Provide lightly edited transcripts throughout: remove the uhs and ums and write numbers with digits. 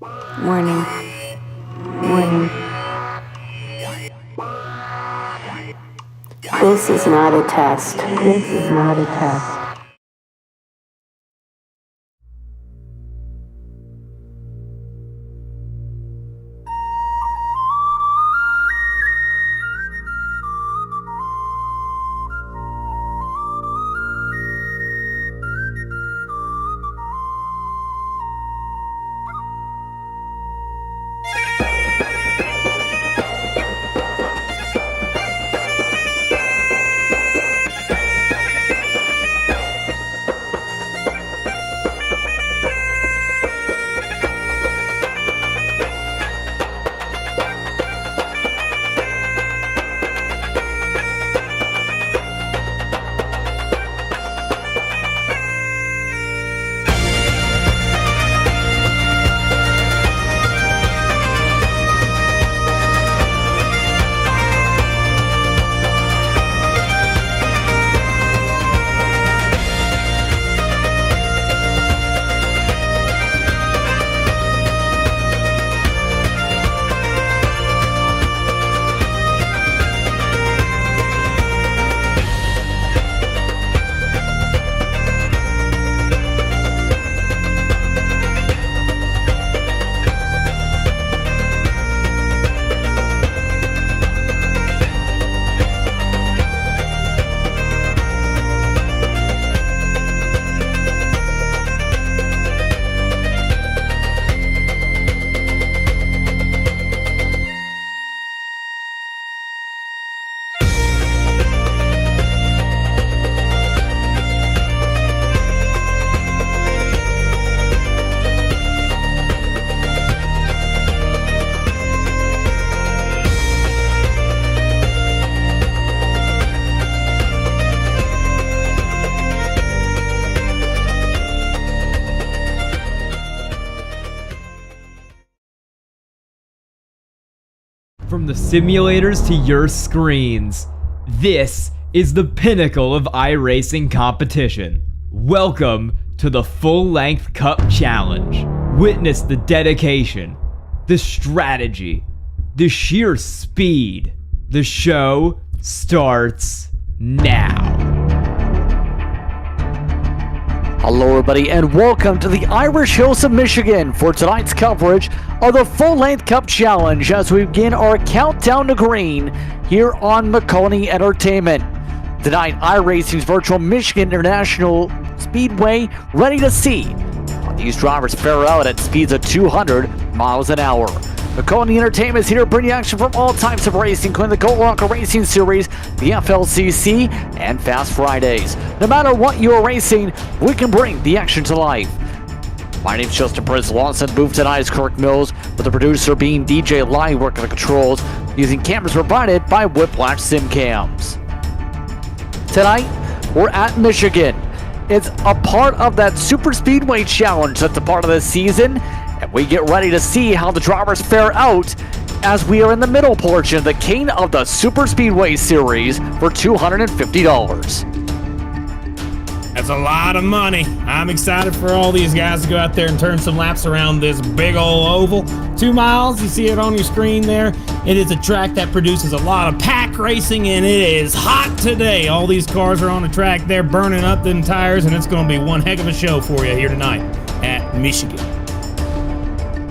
Warning. Warning. This is not a test. This is not a test. From the simulators to your screens, this is the pinnacle of iRacing competition. Welcome to the Full-Length Cup Challenge. Witness the dedication, the strategy, the sheer speed. The show starts now. Hello everybody and welcome to the Irish Hills of Michigan for tonight's coverage of the Full-Length Cup Challenge as we begin our countdown to green here on Maconi Entertainment. Tonight, iRacing's virtual Michigan International Speedway ready to see how these drivers fare out at speeds of 200 miles an hour. Maconi Entertainment is here to bring you action from all types of racing, including the Gold Rocker Racing Series, the FLCC, and Fast Fridays. No matter what you are racing, we can bring the action to life. My name's Justin Prince. Alongside booth tonight is Kirk Mills, with the producer being DJ Lai working the controls, using cameras provided by Whiplash Sim Cams. Tonight, we're at Michigan. It's a part of that Super Speedway Challenge that's a part of this season. And we get ready to see how the drivers fare out as we are in the middle portion of the King of the Super Speedway Series for $250. That's a lot of money. I'm excited for all these guys to go out there and turn some laps around this big old oval. 2 miles, you see it on your screen there. It is a track that produces a lot of pack racing, and it is hot today. All these cars are on the track. They're burning up them tires, and it's going to be one heck of a show for you here tonight at Michigan.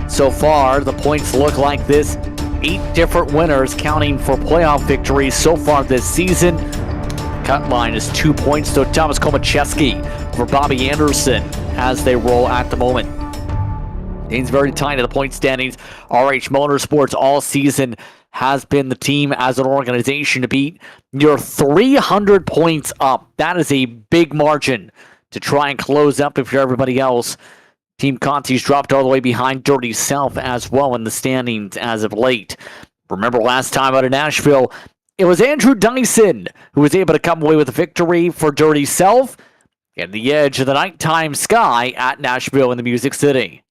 So far, the points look like this. 8 different winners counting for playoff victories so far this season. Cut line is 2 points to Thomas Komacheski for Bobby Anderson as they roll at the moment. Things very tight in the point standings. RH Motorsports all season has been the team as an organization to beat. You're 300 points up. That is a big margin to try and close up if you're everybody else. Team Conti's dropped all the way behind Dirty South as well in the standings as of late. Remember last time out of Nashville, it was Andrew Dyson who was able to come away with a victory for Dirty South and the edge of the nighttime sky at Nashville in the Music City.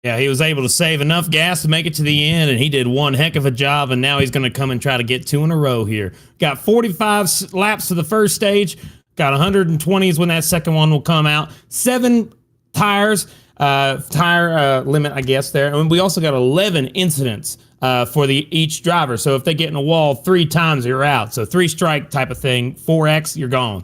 Yeah, he was able to save enough gas to make it to the end, and he did one heck of a job, and now he's going to come and try to get 2 in a row here. Got 45 laps to the first stage, got 120s when that second one will come out. 7 tires. tire limit, I guess, there. And we also got 11 incidents for each driver. So if they get in a wall 3 times, you're out. So 3 strike type of thing, 4X, you're gone.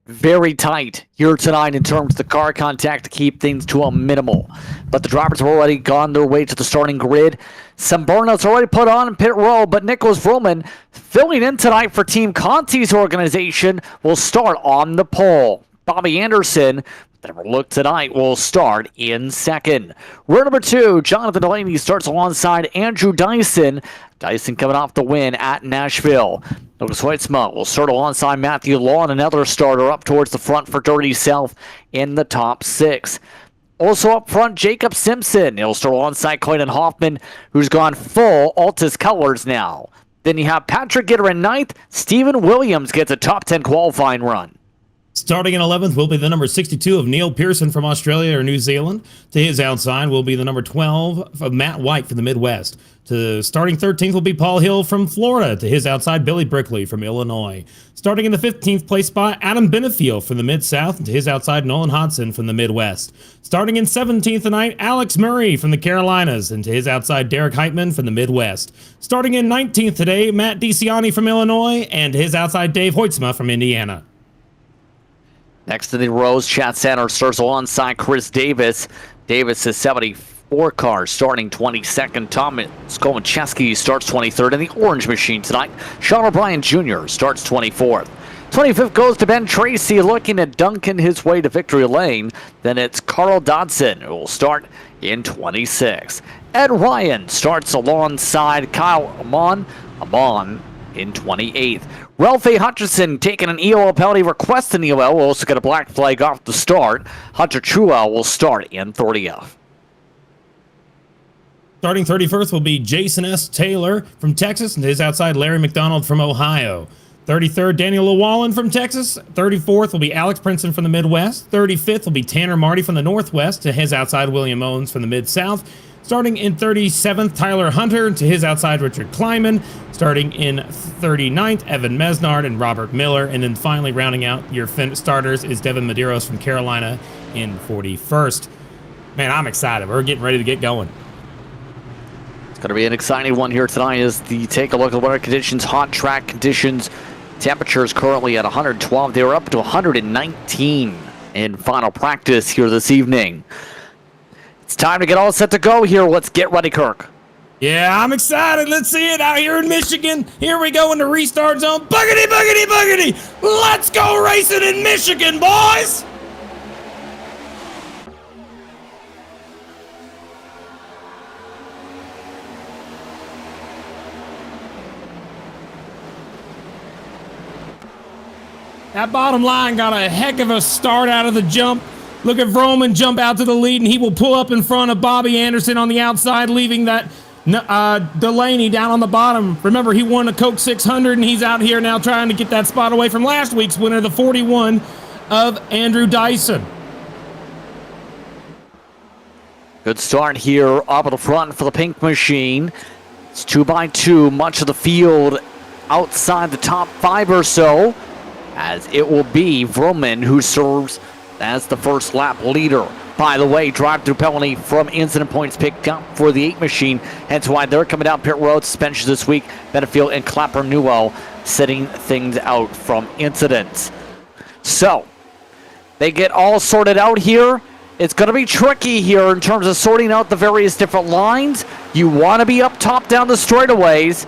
Very tight here tonight in terms of the car contact to keep things to a minimal. But the drivers have already gone their way to the starting grid. Some burnouts already put on in pit row, but Nicholas Vroman filling in tonight for Team Conti's organization will start on the pole. Bobby Anderson, never look tonight, will start in second. Row number 2, Jonathan Delaney starts alongside Andrew Dyson. Dyson coming off the win at Nashville. Lucas Hoitzma will start alongside Matthew Lawn, another starter up towards the front for Dirty South in the top 6. Also up front, Jacob Simpson. He'll start alongside Clayton Hoffman, who's gone full Altus colors now. Then you have Patrick Gitter in 9th. Stephen Williams gets a top 10 qualifying run. Starting in 11th will be the number 62 of Neil Pearson from Australia or New Zealand. To his outside will be the number 12 of Matt White from the Midwest. To starting 13th will be Paul Hill from Florida. To his outside, Billy Brickley from Illinois. Starting in the 15th place spot, Adam Benefiel from the Mid-South. And to his outside, Nolan Hodson from the Midwest. Starting in 17th tonight, Alex Murray from the Carolinas. And to his outside, Derek Heitman from the Midwest. Starting in 19th today, Matt DiCiani from Illinois. And to his outside, Dave Hoitzma from Indiana. Next to the rows, Chad Sander starts alongside Chris Davis. Davis is 74 cars, starting 22nd. Tom Skomacheski starts 23rd in the orange machine tonight. Sean O'Brien Jr. starts 24th. 25th goes to Ben Tracy, looking at dunking his way to victory lane. Then it's Carl Dodson, who will start in 26th. Ed Ryan starts alongside Kyle Amon in 28th. Ralph A. Hutchinson taking an EOL penalty, requesting EOL. Will also get a black flag off the start. Hunter Chua will start in 30th. Starting 31st will be Jason S. Taylor from Texas, and his outside Larry McDonald from Ohio. 33rd, Daniel Llewellyn from Texas. 34th will be Alex Princeton from the Midwest. 35th will be Tanner Marty from the Northwest, to his outside William Owens from the Mid-South. Starting in 37th, Tyler Hunter, to his outside Richard Kleiman. Starting in 39th, Evan Mesnard and Robert Miller. And then finally rounding out your starters is Devin Medeiros from Carolina in 41st. Man, I'm excited. We're getting ready to get going. It's going to be an exciting one here tonight as the take a look at weather conditions, hot track conditions. Temperatures currently at 112. They were up to 119 in final practice here this evening. It's time to get all set to go here. Let's get ready, Kirk. Yeah, I'm excited. Let's see it out here in Michigan. Here we go in the restart zone. Buggity, buggity, buggity. Let's go racing in Michigan, boys. That bottom line got a heck of a start out of the jump. Look at Vroman jump out to the lead, and he will pull up in front of Bobby Anderson on the outside, leaving that Delaney down on the bottom. Remember, he won a Coke 600, and he's out here now trying to get that spot away from last week's winner, the 41 of Andrew Dyson. Good start here up at the front for the pink machine. It's 2x2, much of the field outside the top 5 or so, as it will be Vroman who serves as the first lap leader. By the way, drive-through penalty from incident points picked up for the 8 machine, hence why they're coming down pit road. Suspensions this week. Benefield and Clapper Newell setting things out from incidents. So, they get all sorted out here. It's going to be tricky here in terms of sorting out the various different lines. You want to be up top down the straightaways,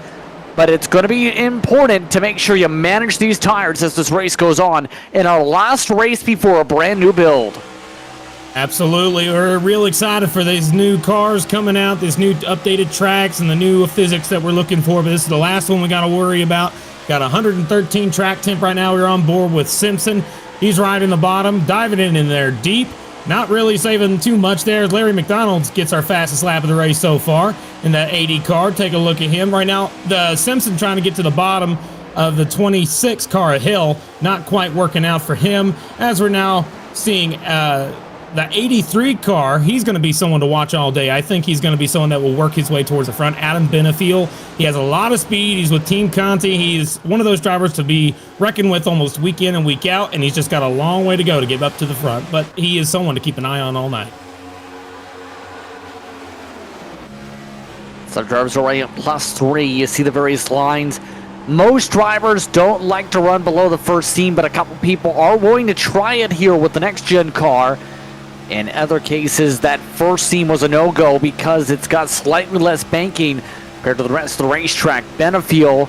but it's going to be important to make sure you manage these tires as this race goes on in our last race before a brand new build. Absolutely. We're real excited for these new cars coming out, these new updated tracks and the new physics that we're looking for. But this is the last one we got to worry about. Got 113 track temp right now. We're on board with Simpson. He's right in the bottom, diving in there deep. Not really saving too much there. Larry McDonald gets our fastest lap of the race so far in that 80 car. Take a look at him. Right now, the Simpson trying to get to the bottom of the 26 car Hill. Not quite working out for him, as we're now seeing the 83 car, he's going to be someone to watch all day. I think he's going to be someone that will work his way towards the front. Adam Benefiel, he has a lot of speed. He's with Team Conti. He's one of those drivers to be reckoned with almost week in and week out, and he's just got a long way to go to get up to the front. But he is someone to keep an eye on all night. So drivers are already at +3. You see the various lines. Most drivers don't like to run below the first team, but a couple people are willing to try it here with the next gen car. In other cases, that first team was a no-go because it's got slightly less banking compared to the rest of the racetrack. Benefiel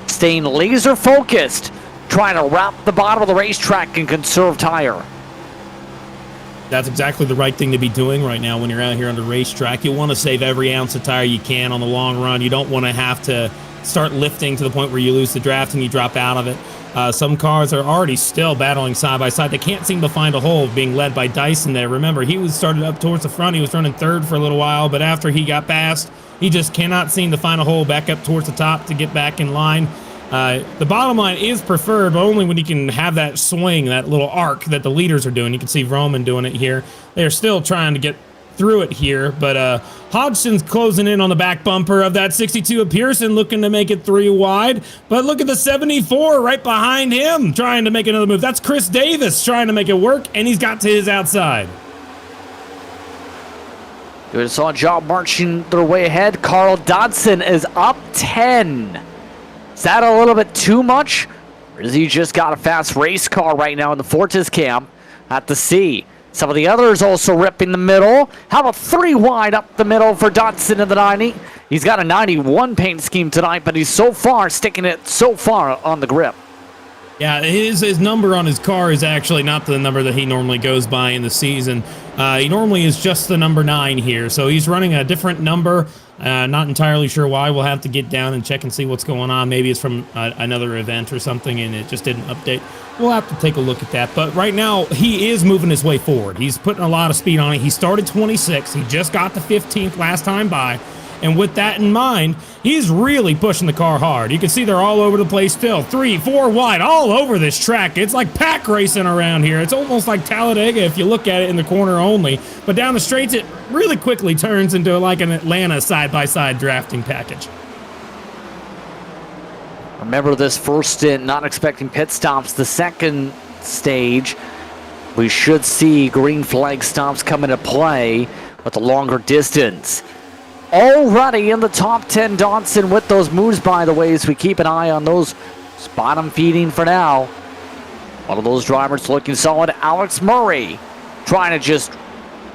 staying laser focused, trying to wrap the bottom of the racetrack and conserve tire. That's exactly the right thing to be doing right now when you're out here on the racetrack. You want to save every ounce of tire you can on the long run. You don't want to have to start lifting to the point where you lose the draft and you drop out of it. Some cars are already still battling side by side. They can't seem to find a hole, being led by Dyson there. Remember, he was started up towards the front. He was running third for a little while, but after he got past, he just cannot seem to find a hole back up towards the top to get back in line. The bottom line is preferred, but only when you can have that swing, that little arc that the leaders are doing. You can see Roman doing it here. They're still trying to get through it here, but Hodgson's closing in on the back bumper of that 62 of Pearson, looking to make it 3 wide. But look at the 74 right behind him, trying to make another move. That's Chris Davis trying to make it work, and he's got to his outside. Doing a solid job marching their way ahead. Carl Dodson is up 10. Is that a little bit too much? Or has he just got a fast race car right now in the Fortis camp? At the C. Some of the others also ripping the middle. How about 3 wide up the middle for Dodson in the 90? He's got a 91 paint scheme tonight, but he's so far sticking it so far on the grip. Yeah, his number on his car is actually not the number that he normally goes by in the season. He normally is just the number 9 here, so he's running a different number. Not entirely sure why. We'll have to get down and check and see what's going on. Maybe it's from another event or something and it just didn't update. We'll have to take a look at that. But right now, he is moving his way forward. He's putting a lot of speed on it. He started 26. He just got the 15th last time by. And with that in mind, he's really pushing the car hard. You can see they're all over the place still. 3, 4 wide, all over this track. It's like pack racing around here. It's almost like Talladega if you look at it in the corner only. But down the straights, it really quickly turns into like an Atlanta side-by-side drafting package. Remember this first stint, not expecting pit stops. The second stage, we should see green flag stops come into play with the longer distance. Already in the top 10, Dodson with those moves, by the way, as we keep an eye on those bottom feeding for now. One of those drivers looking solid, Alex Murray, trying to just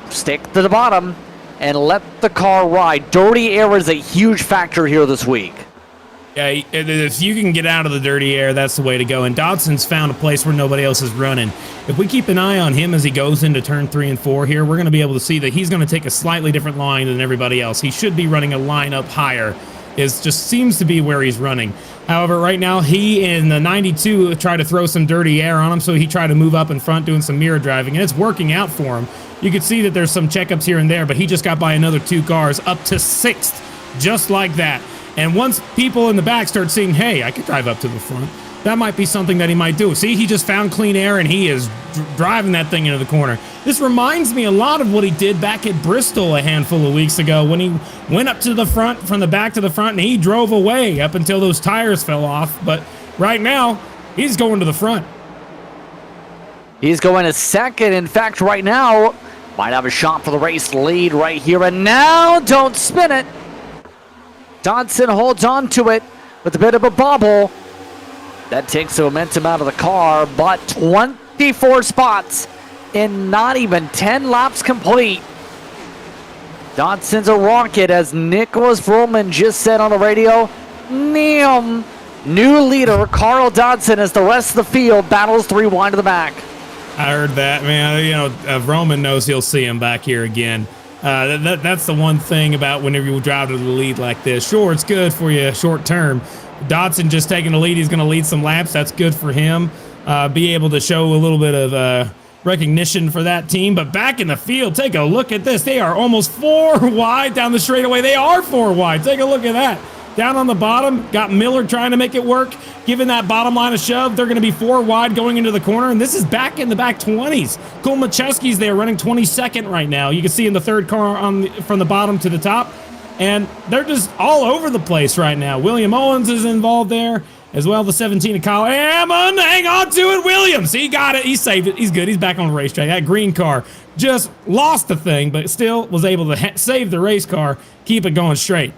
stick to the bottom and let the car ride. Dirty air is a huge factor here this week. Yeah, if you can get out of the dirty air, that's the way to go. And Dodson's found a place where nobody else is running. If we keep an eye on him as he goes into turn 3 and 4 here, we're going to be able to see that he's going to take a slightly different line than everybody else. He should be running a line up higher. It just seems to be where he's running. However, right now, he in the 92 tried to throw some dirty air on him, so he tried to move up in front doing some mirror driving, and it's working out for him. You can see that there's some checkups here and there, but he just got by another 2 cars up to 6th, just like that. And once people in the back start seeing, hey, I could drive up to the front, that might be something that he might do. See, he just found clean air and he is driving that thing into the corner. This reminds me a lot of what he did back at Bristol a handful of weeks ago when he went up to the front, from the back to the front, and he drove away up until those tires fell off. But right now, he's going to the front. He's going to second. In fact, right now, might have a shot for the race lead right here. And now, don't spin it. Dodson holds on to it with a bit of a bobble. That takes the momentum out of the car, but 24 spots in not even 10 laps complete. Dodson's a rocket, as Nicholas Roman just said on the radio. Neum. New leader, Carl Dodson, as the rest of the field battles 3 wide to the back. I heard that, man. You know, Roman knows he'll see him back here again. That's the one thing about whenever you drive to the lead like this. Sure, it's good for you short term. Dodson just taking the lead. He's going to lead some laps. That's good for him. Be able to show a little bit of recognition for that team. But back in the field, take a look at this. They are almost 4 wide down the straightaway. They are 4 wide. Take a look at that. down on the bottom. Got Miller trying to make it work, giving that bottom line a shove. They're going to be 4 wide going into the corner, and this is back in the back 20s. Cole Macheski's there running 22nd right now. You can see in the third car from the bottom to the top, and they're just all over the place right now. William Owens is involved there as well. The 17 of Kyle Hammond, hang on to it. Williams, he got it. He saved it. He's good. He's back on the racetrack. That green car just lost the thing, but still was able to save the race car, keep it going straight.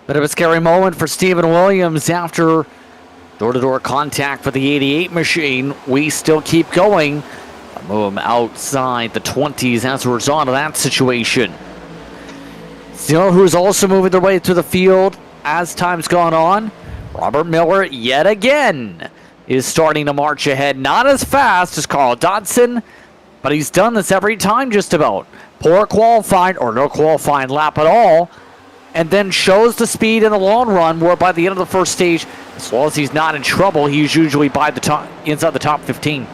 Bit of a scary moment for Stephen Williams after door-to-door contact for the 88 machine. We still keep going. I move him outside the 20s as a result of that situation. Still, who's also moving their way through the field as time's gone on. Robert Miller, yet again, is starting to march ahead. Not as fast as Carl Dodson, but he's done this every time just about. Poor qualifying, or no qualifying lap at all, and then shows the speed in the long run, where by the end of the first stage, as long as he's not in trouble, he's usually by the top, inside the top 15.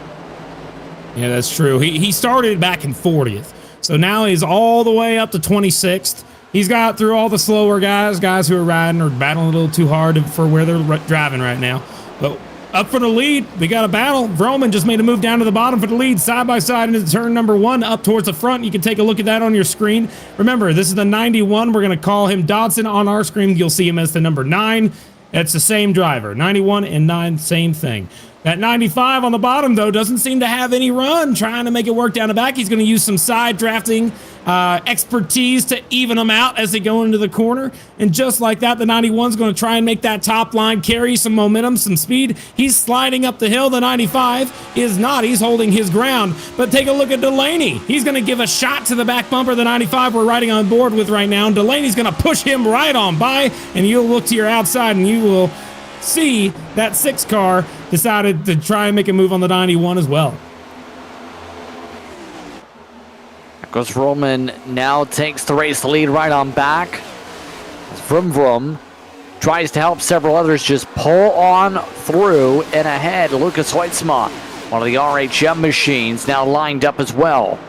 Yeah, that's true. He started back in 40th, so now he's all the way up to 26th. He's got through all the slower guys who are riding or battling a little too hard for where they're driving right now. But up for the lead, we got a battle. Vroman just made a move down to the bottom for the lead, side by side into turn number 1, up towards the front. You can take a look at that on your screen. Remember, this is the 91. We're going to call him Dodson on our screen. You'll see him as the number 9. It's the same driver. 91 and 9, same thing. That 95 on the bottom, though, doesn't seem to have any run. Trying to make it work down the back. He's going to use some side drafting expertise to even them out as they go into the corner. And just like that, the 91's going to try and make that top line carry some momentum, some speed. He's sliding up the hill. The 95 is not. He's holding his ground. But take a look at Delaney. He's going to give a shot to the back bumper. The 95 we're riding on board with right now. And Delaney's going to push him right on by. And you'll look to your outside and you will see that 6 car decided to try and make a move on the 91 as well. Goes Roman, now takes the race lead right on back. Vroom Vroom tries to help several others just pull on through, and ahead Lucas Hoytsma, one of the RHM machines, now lined up as well.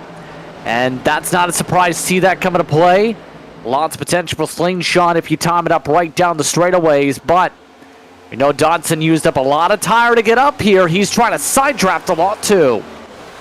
And that's not a surprise to see that come into play. Lots of potential for slingshot if you time it up right down the straightaways, but we know Dodson used up a lot of tire to get up here. He's trying to side draft a lot too.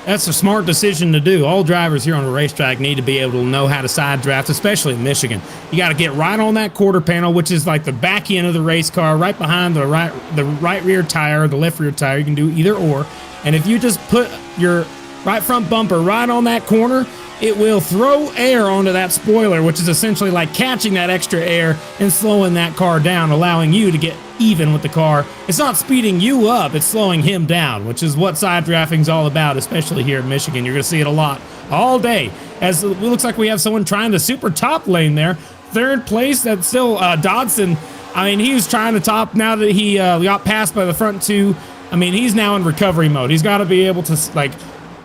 That's a smart decision to do. All drivers here on the racetrack need to be able to know how to side draft, especially in Michigan. You got to get right on that quarter panel, which is like the back end of the race car, right behind the right rear tire or the left rear tire. You can do either or. And if you just put your right front bumper right on that corner, it will throw air onto that spoiler, which is essentially like catching that extra air and slowing that car down, allowing you to get even with the car. It's not speeding you up, it's slowing him down, which is what side drafting is all about, especially here in Michigan. You're going to see it a lot all day, as it looks like we have someone trying the super top lane there. Third place, that's still Dodson. I mean, he was trying to top now that he got passed by the front 2. I mean, he's now in recovery mode. He's got to be able to, like,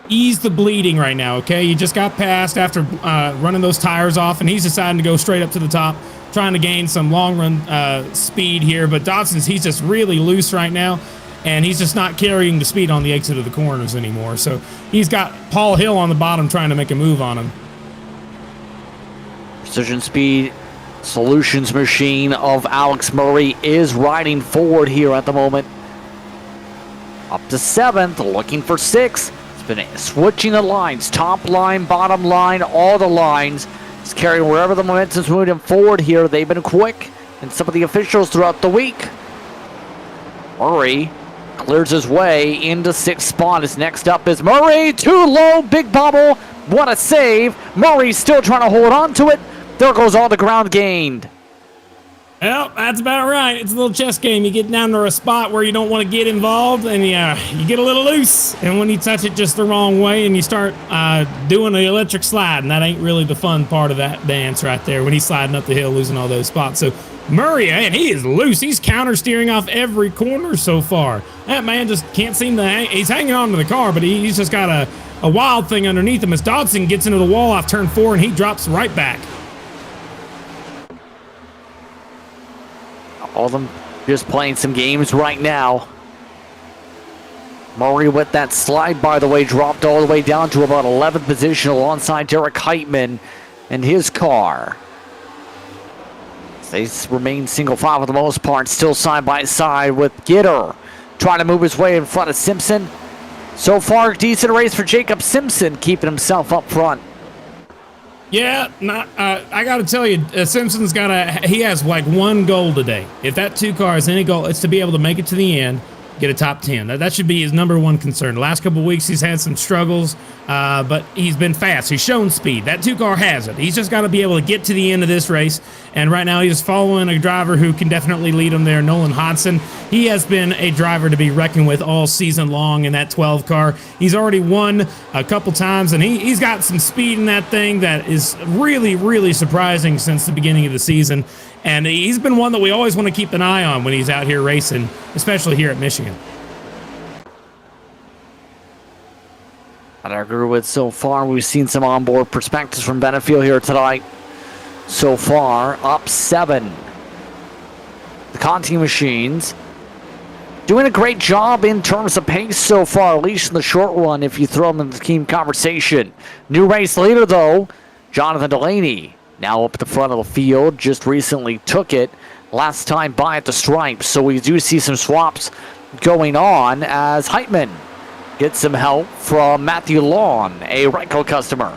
ease the bleeding right now, okay? He just got passed after running those tires off, and he's deciding to go straight up to the top, trying to gain some long-run speed here. But Dodson's, he's just really loose right now, and he's just not carrying the speed on the exit of the corners anymore. So he's got Paul Hill on the bottom trying to make a move on him. Precision Speed Solutions machine of Alex Murray is riding forward here at the moment. Up to 7th, looking for 6th. It's been switching the lines, top line, bottom line, all the lines. He's carrying wherever the momentum's moving him forward here. They've been quick, and some of the officials throughout the week. Murray clears his way into 6th spot. His next up is Murray. Too low, big bubble. What a save. Murray's still trying to hold on to it. There goes all the ground gained. Well, that's about right. It's a little chess game. You get down to a spot where you don't want to get involved, and you get a little loose. And when you touch it just the wrong way, and you start doing the electric slide, and that ain't really the fun part of that dance right there, when he's sliding up the hill, losing all those spots. So Murray, man, he is loose. He's counter steering off every corner so far. That man just can't seem to hang. He's hanging on to the car, but he's just got a wild thing underneath him as Dodson gets into the wall off turn 4, and he drops right back. All of them just playing some games right now. Murray with that slide, by the way, dropped all the way down to about 11th position alongside Derek Heitman and his car. They remain single file for the most part, still side by side with Gitter trying to move his way in front of Simpson. So far, decent race for Jacob Simpson, keeping himself up front. Yeah, I got to tell you, Simpson's he has like one goal today. If that 2 car has any goal, it's to be able to make it to the end, get a top 10. That should be his number one concern. The last couple of weeks, he's had some struggles, but he's been fast. He's shown speed. That 2 car has it. He's just got to be able to get to the end of this race. And right now, he's following a driver who can definitely lead him there, Nolan Hodson. He has been a driver to be reckoned with all season long in that 12 car. He's already won a couple times, and he's got some speed in that thing that is really, really surprising since the beginning of the season. And he's been one that we always want to keep an eye on when he's out here racing, especially here at Michigan. And I agree with so far. We've seen some onboard perspectives from Benefield here tonight. So far, up 7. The Conti machines doing a great job in terms of pace so far, at least in the short run, if you throw them in the team conversation. New race leader, though, Jonathan Delaney. Now up at the front of the field, just recently took it last time by at the stripes. So we do see some swaps going on as Heitman gets some help from Matthew Long, a Ryco customer.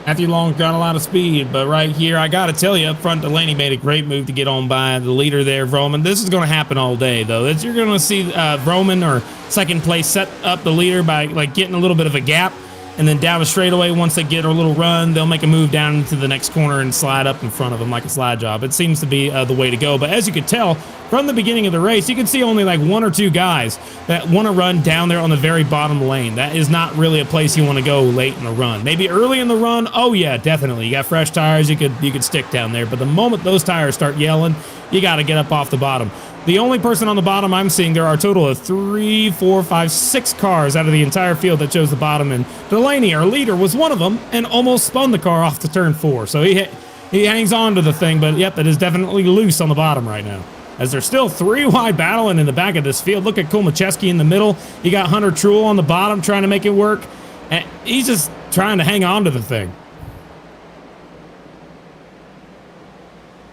Matthew Long's got a lot of speed, but right here, I got to tell you, up front, Delaney made a great move to get on by the leader there, Vroman. This is going to happen all day, though. You're going to see Vroman or second place set up the leader by like getting a little bit of a gap. And then down the straightaway, once they get a little run, they'll make a move down into the next corner and slide up in front of them like a slide job. It seems to be the way to go. But as you could tell, from the beginning of the race, you can see only like 1 or 2 guys that want to run down there on the very bottom lane. That is not really a place you want to go late in the run. Maybe early in the run, oh yeah, definitely. You got fresh tires, you could stick down there. But the moment those tires start yelling, you got to get up off the bottom. The only person on the bottom I'm seeing, there are a total of 3, 4, 5, 6 cars out of the entire field that chose the bottom, and Delaney, our leader, was one of them and almost spun the car off to turn 4. So he hangs on to the thing, but yep, it is definitely loose on the bottom right now. As there's still 3 wide battling in the back of this field. Look at Kulmacheski in the middle. You got Hunter Truel on the bottom trying to make it work. And he's just trying to hang on to the thing.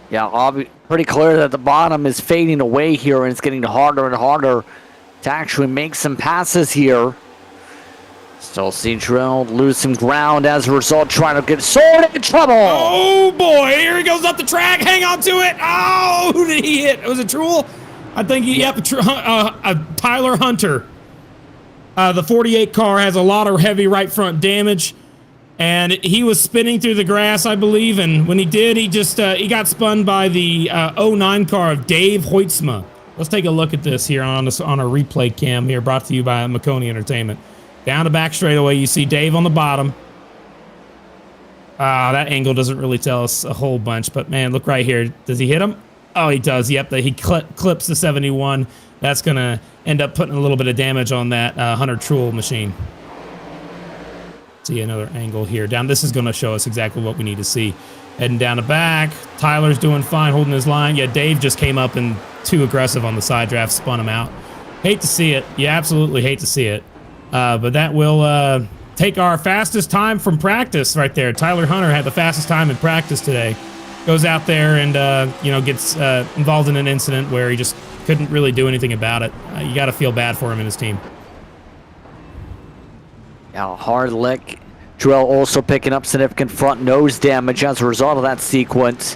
Yeah, pretty clear that the bottom is fading away here, and it's getting harder and harder to actually make some passes here. Still see Drill lose some ground as a result, trying to get Sword in trouble. Oh boy, here he goes up the track. Hang on to it. Oh, who did he hit? Was it Truel? I think Tyler Hunter. The 48 car has a lot of heavy right front damage. And he was spinning through the grass, I believe, and when he did, he got spun by the 09 car of Dave Hoytsma. Let's take a look at this here on a replay cam here, brought to you by Maconi Entertainment. Down the back straightaway, you see Dave on the bottom. That angle doesn't really tell us a whole bunch, but man, look right here. Does he hit him? Oh, he does. Yep, he clips the 71. That's going to end up putting a little bit of damage on that Hunter Truel machine. See another angle here. This is going to show us exactly what we need to see. Heading down the back. Tyler's doing fine, holding his line. Yeah, Dave just came up and too aggressive on the side draft, spun him out. Hate to see it. You absolutely hate to see it. But that will take our fastest time from practice right there. Tyler Hunter had the fastest time in practice today. Goes out there and gets involved in an incident where he just couldn't really do anything about it. You got to feel bad for him and his team. Yeah, hard lick. Drill also picking up significant front nose damage as a result of that sequence.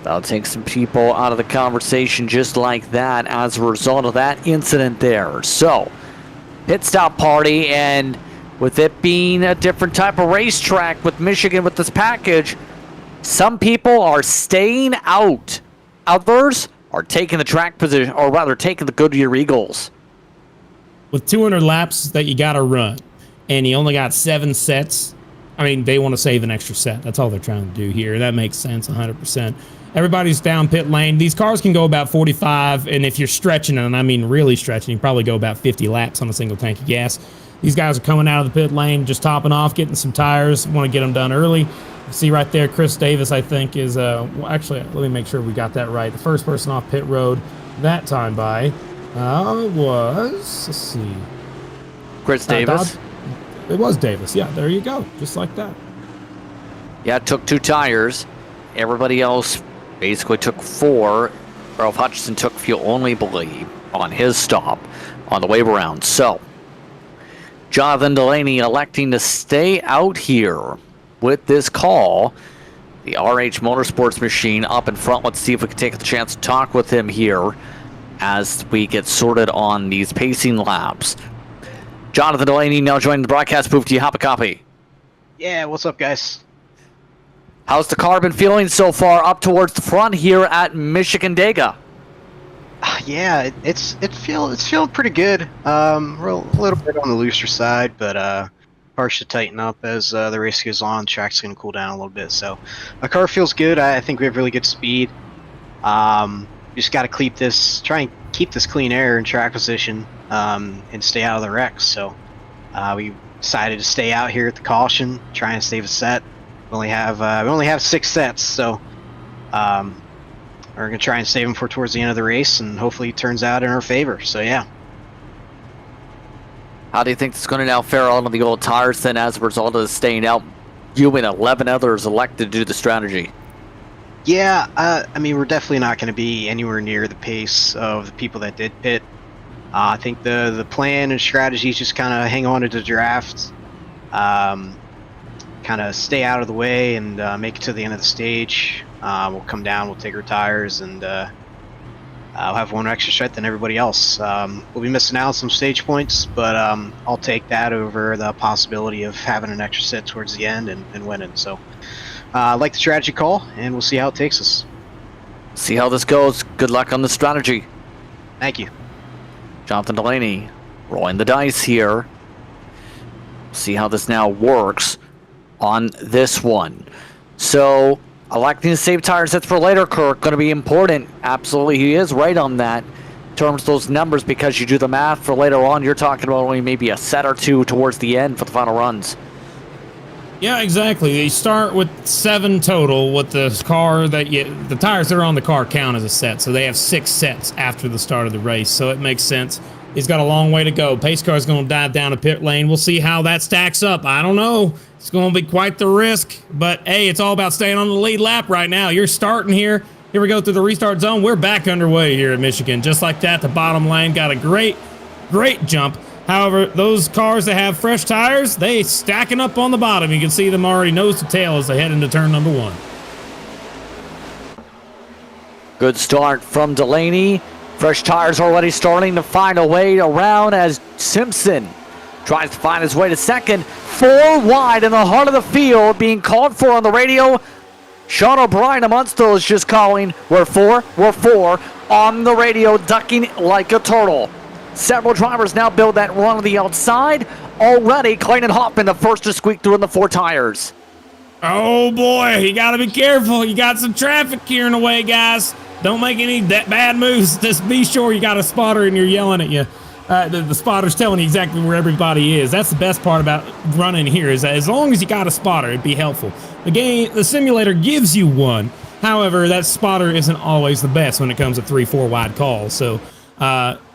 That'll take some people out of the conversation just like that as a result of that incident there. So, pit stop party, and with it being a different type of racetrack with Michigan with this package, some people are staying out. Others are taking the track position, or rather taking the Goodyear Eagles. With 200 laps that you got to run, and you only got 7 sets, I mean, they want to save an extra set. That's all they're trying to do here. That makes sense 100%. Everybody's down pit lane. These cars can go about 45, and if you're stretching, and I mean really stretching, you probably go about 50 laps on a single tank of gas. These guys are coming out of the pit lane, just topping off, getting some tires, want to get them done early. You see right there, Chris Davis, I think, is, well, actually, let me make sure we got that right. The first person off pit road that time by was, let's see. Chris Davis? It was Davis, yeah, there you go, just like that. Yeah, it took 2 tires. Everybody else basically took 4. Ralph Hutchinson took fuel only, believe, on his stop on the wave around. So, Jonathan Delaney electing to stay out here with this call. The RH Motorsports machine up in front. Let's see if we can take the chance to talk with him here as we get sorted on these pacing laps. Jonathan Delaney now joining the broadcast booth. Do you have a copy? Yeah, what's up, guys? How's the car been feeling so far up towards the front here at Michigan Dega? Yeah, it's feeling pretty good. We're a little bit on the looser side, but car should tighten up as the race goes on. Track's gonna cool down a little bit, so the car feels good. I think we have really good speed. Just got to try and keep this clean air in track position, and stay out of the wrecks. So we decided to stay out here at the caution, try and save a set. We only have 6 sets, so we're gonna try and save them for towards the end of the race, and hopefully it turns out in our favor. So yeah. How do you think it's going to now fare out on the old tires then as a result of the staying out? You and 11 others elected to do the strategy. Yeah, I mean, we're definitely not going to be anywhere near the pace of the people that did pit. I think the plan and strategy is just kind of hang on to the draft, kind of stay out of the way, and make it to the end of the stage. We'll come down, we'll take our tires, and I'll have 1 extra set than everybody else. We'll be missing out on some stage points, but I'll take that over the possibility of having an extra set towards the end and winning. So I like the strategy call, and we'll see how it takes us. See how this goes. Good luck on the strategy. Thank you. Jonathan Delaney rolling the dice here. See how this now works on this one. So, electing to save tire sets for later, Kirk, going to be important. Absolutely, he is right on that in terms of those numbers, because you do the math for later on. You're talking about only maybe a set or 2 towards the end for the final runs. Yeah, exactly. They start with 7 total with the car the tires that are on the car count as a set. So they have 6 sets after the start of the race. So it makes sense. He's got a long way to go. Pace car is going to dive down a pit lane. We'll see how that stacks up. I don't know. It's going to be quite the risk. But, hey, it's all about staying on the lead lap right now. You're starting here. Here we go through the restart zone. We're back underway here at Michigan. Just like that, the bottom lane got a great jump. However, those cars that have fresh tires, they stacking up on the bottom. You can see them already nose to tail as they head into turn number 1. Good start from Delaney. Fresh tires already starting to find a way around as Simpson tries to find his way to second. 4 wide in the heart of the field, being called for on the radio. Sean O'Brien amongst those just calling, we're 4 on the radio, ducking like a turtle. Several drivers now build that run on the outside. Already, Clayton Hoffman the first to squeak through in the 4 tires. Oh boy, you gotta be careful. You got some traffic here in the way, guys. Don't make any bad moves. Just be sure you got a spotter and you're yelling at you. The spotter's telling you exactly where everybody is. That's the best part about running here, is that as long as you got a spotter, it'd be helpful. The simulator gives you one. However, that spotter isn't always the best when it comes to 3-4 wide calls. So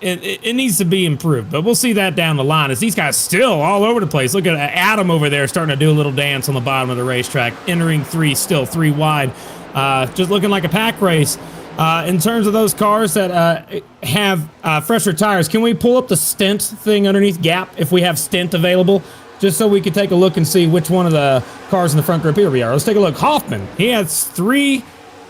it needs to be improved, but we'll see that down the line as these guys still all over the place. Look at Adam over there starting to do a little dance on the bottom of the racetrack, entering 3, still 3 wide, just looking like a pack race. In terms of those cars that have fresher tires, can we pull up the stint thing underneath gap if we have stint available, just so we can take a look and see which one of the cars in the front group? Here we are. Let's take a look. Hoffman, he has 3.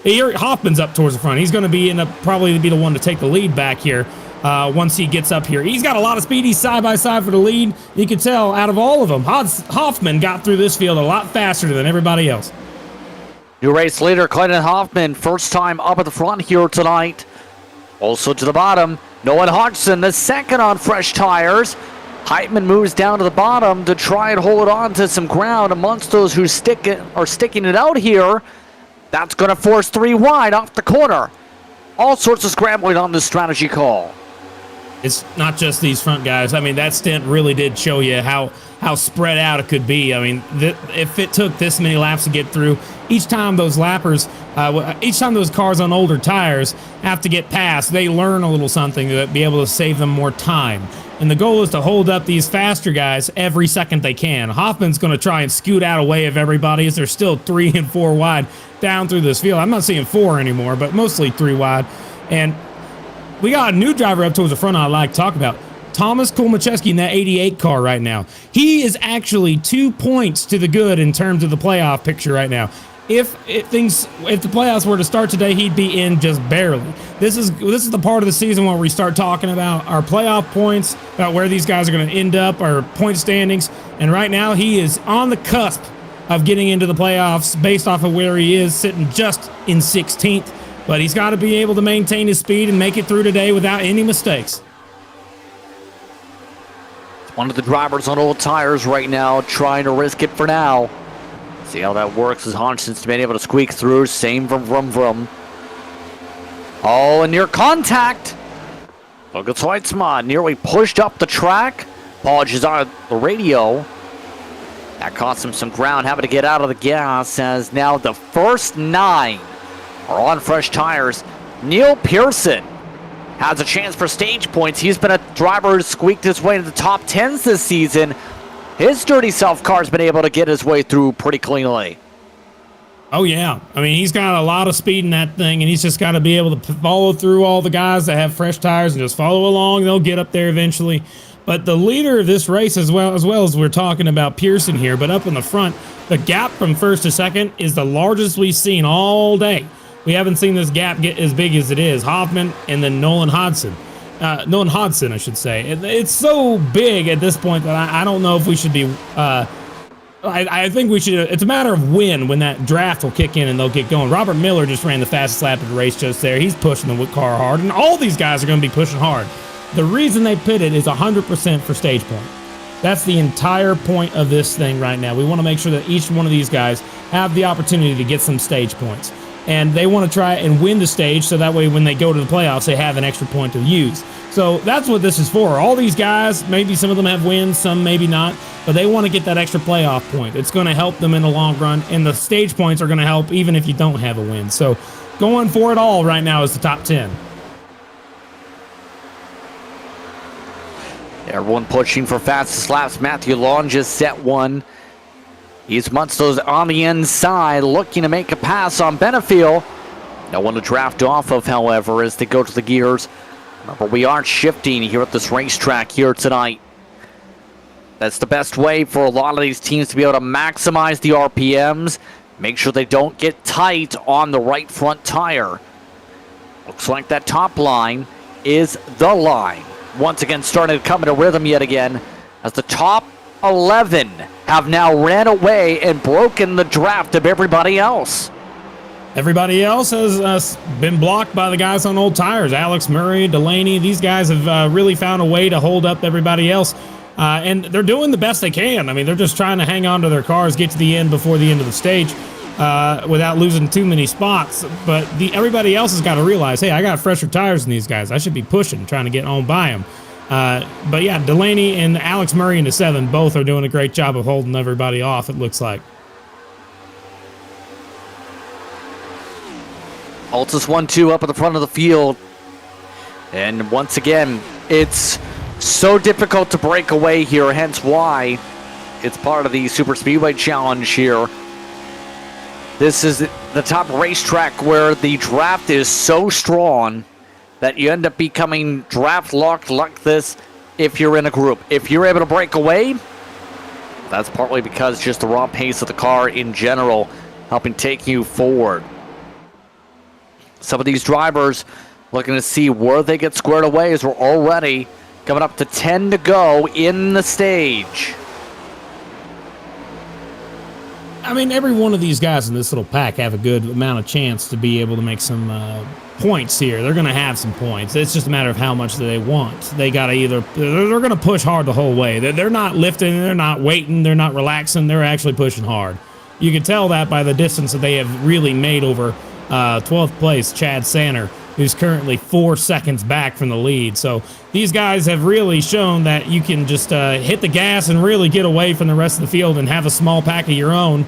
Here, Hoffman's up towards the front. He's going to probably be the one to take the lead back here once he gets up here. He's got a lot of speed. He's side by side for the lead. You can tell out of all of them, Hoffman got through this field a lot faster than everybody else. New race leader Clayton Hoffman, first time up at the front here tonight. Also to the bottom, Noah Hodgson, the second on fresh tires. Heitman moves down to the bottom to try and hold on to some ground amongst those who are sticking it out here. That's going to force 3 wide off the corner. All sorts of scrambling on this strategy call. It's not just these front guys. I mean, that stint really did show you how spread out it could be. I mean, if it took this many laps to get through, each time those cars on older tires have to get past, they learn a little something to be able to save them more time. And the goal is to hold up these faster guys every second they can. Hoffman's going to try and scoot out of way of everybody as they're still 3 and 4 wide down through this field. I'm not seeing 4 anymore, but mostly 3 wide. And we got a new driver up towards the front I'd like to talk about. Thomas Kulmacheski in that 88 car right now. He is actually 2 points to the good in terms of the playoff picture right now. If the playoffs were to start today, he'd be in just barely. This is the part of the season where we start talking about our playoff points, about where these guys are going to end up, our point standings. And right now, he is on the cusp of getting into the playoffs based off of where he is, sitting just in 16th. But he's got to be able to maintain his speed and make it through today without any mistakes. One of the drivers on old tires right now, trying to risk it for now. See how that works as Hodgson's been able to squeak through. Same from Vroom. Oh, and near contact. Look at Schweitzman nearly pushed up the track. Apologies on the radio. That cost him some ground, having to get out of the gas as now the first 9 are on fresh tires. Neil Pearson has a chance for stage points. He's been a driver who's squeaked his way into the top 10s this season. His dirty self car's been able to get his way through pretty cleanly. Oh, yeah. I mean, he's got a lot of speed in that thing, and he's just got to be able to follow through all the guys that have fresh tires and just follow along. They'll get up there eventually. But the leader of this race, as well as we're talking about Pearson here, but up in the front, the gap from first to second is the largest we've seen all day. We haven't seen this gap get as big as it is. Hoffman and then Nolan Hodgson, I should say. It's so big at this point that I don't know if we should be. I think we should. It's a matter of when that draft will kick in and they'll get going. Robert Miller just ran the fastest lap of the race just there. He's pushing the car hard, and all these guys are going to be pushing hard. The reason they pitted is 100% for stage point. That's the entire point of this thing right now. We want to make sure that each one of these guys have the opportunity to get some stage points. And they want to try and win the stage so that way when they go to the playoffs, they have an extra point to use. So that's what this is for. All these guys, maybe some of them have wins, some maybe not, but they want to get that extra playoff point. It's going to help them in the long run, and the stage points are going to help even if you don't have a win. So going for it all right now is the top 10. Everyone pushing for fastest laps. Matthew Long just set one. He's Munsto's on the inside, looking to make a pass on Benefiel. No one to draft off of, however, as they go to the gears. Remember, we aren't shifting here at this racetrack here tonight. That's the best way for a lot of these teams to be able to maximize the RPMs. Make sure they don't get tight on the right front tire. Looks like that top line is the line. Once again, starting to come into rhythm yet again as the top 11 have now ran away and broken the draft of everybody else. Everybody else has been blocked by the guys on old tires. Alex Murray, Delaney, these guys have really found a way to hold up everybody else. And they're doing the best they can. I mean, they're just trying to hang on to their cars, get to the end before the end of the stage without losing too many spots. But everybody else has got to realize, hey, I got fresher tires than these guys. I should be pushing, trying to get on by them. But yeah, Delaney and Alex Murray in the 7 both are doing a great job of holding everybody off, it looks like. Altus 1-2 up at the front of the field. And once again, it's so difficult to break away here, hence why it's part of the Super Speedway Challenge here. This is the top racetrack where the draft is so strong that you end up becoming draft locked like this if you're in a group. If you're able to break away, that's partly because just the raw pace of the car in general helping take you forward. Some of these drivers looking to see where they get squared away as we're already coming up to 10 to go in the stage. I mean, every one of these guys in this little pack have a good amount of chance to be able to make some points here. They're going to have some points. It's just a matter of how much do they want. They got to they're going to push hard the whole way. They're not lifting, they're not waiting, they're not relaxing, they're actually pushing hard. You can tell that by the distance that they have really made over 12th place, Chad Sanner, who's currently 4 seconds back from the lead. So these guys have really shown that you can just hit the gas and really get away from the rest of the field and have a small pack of your own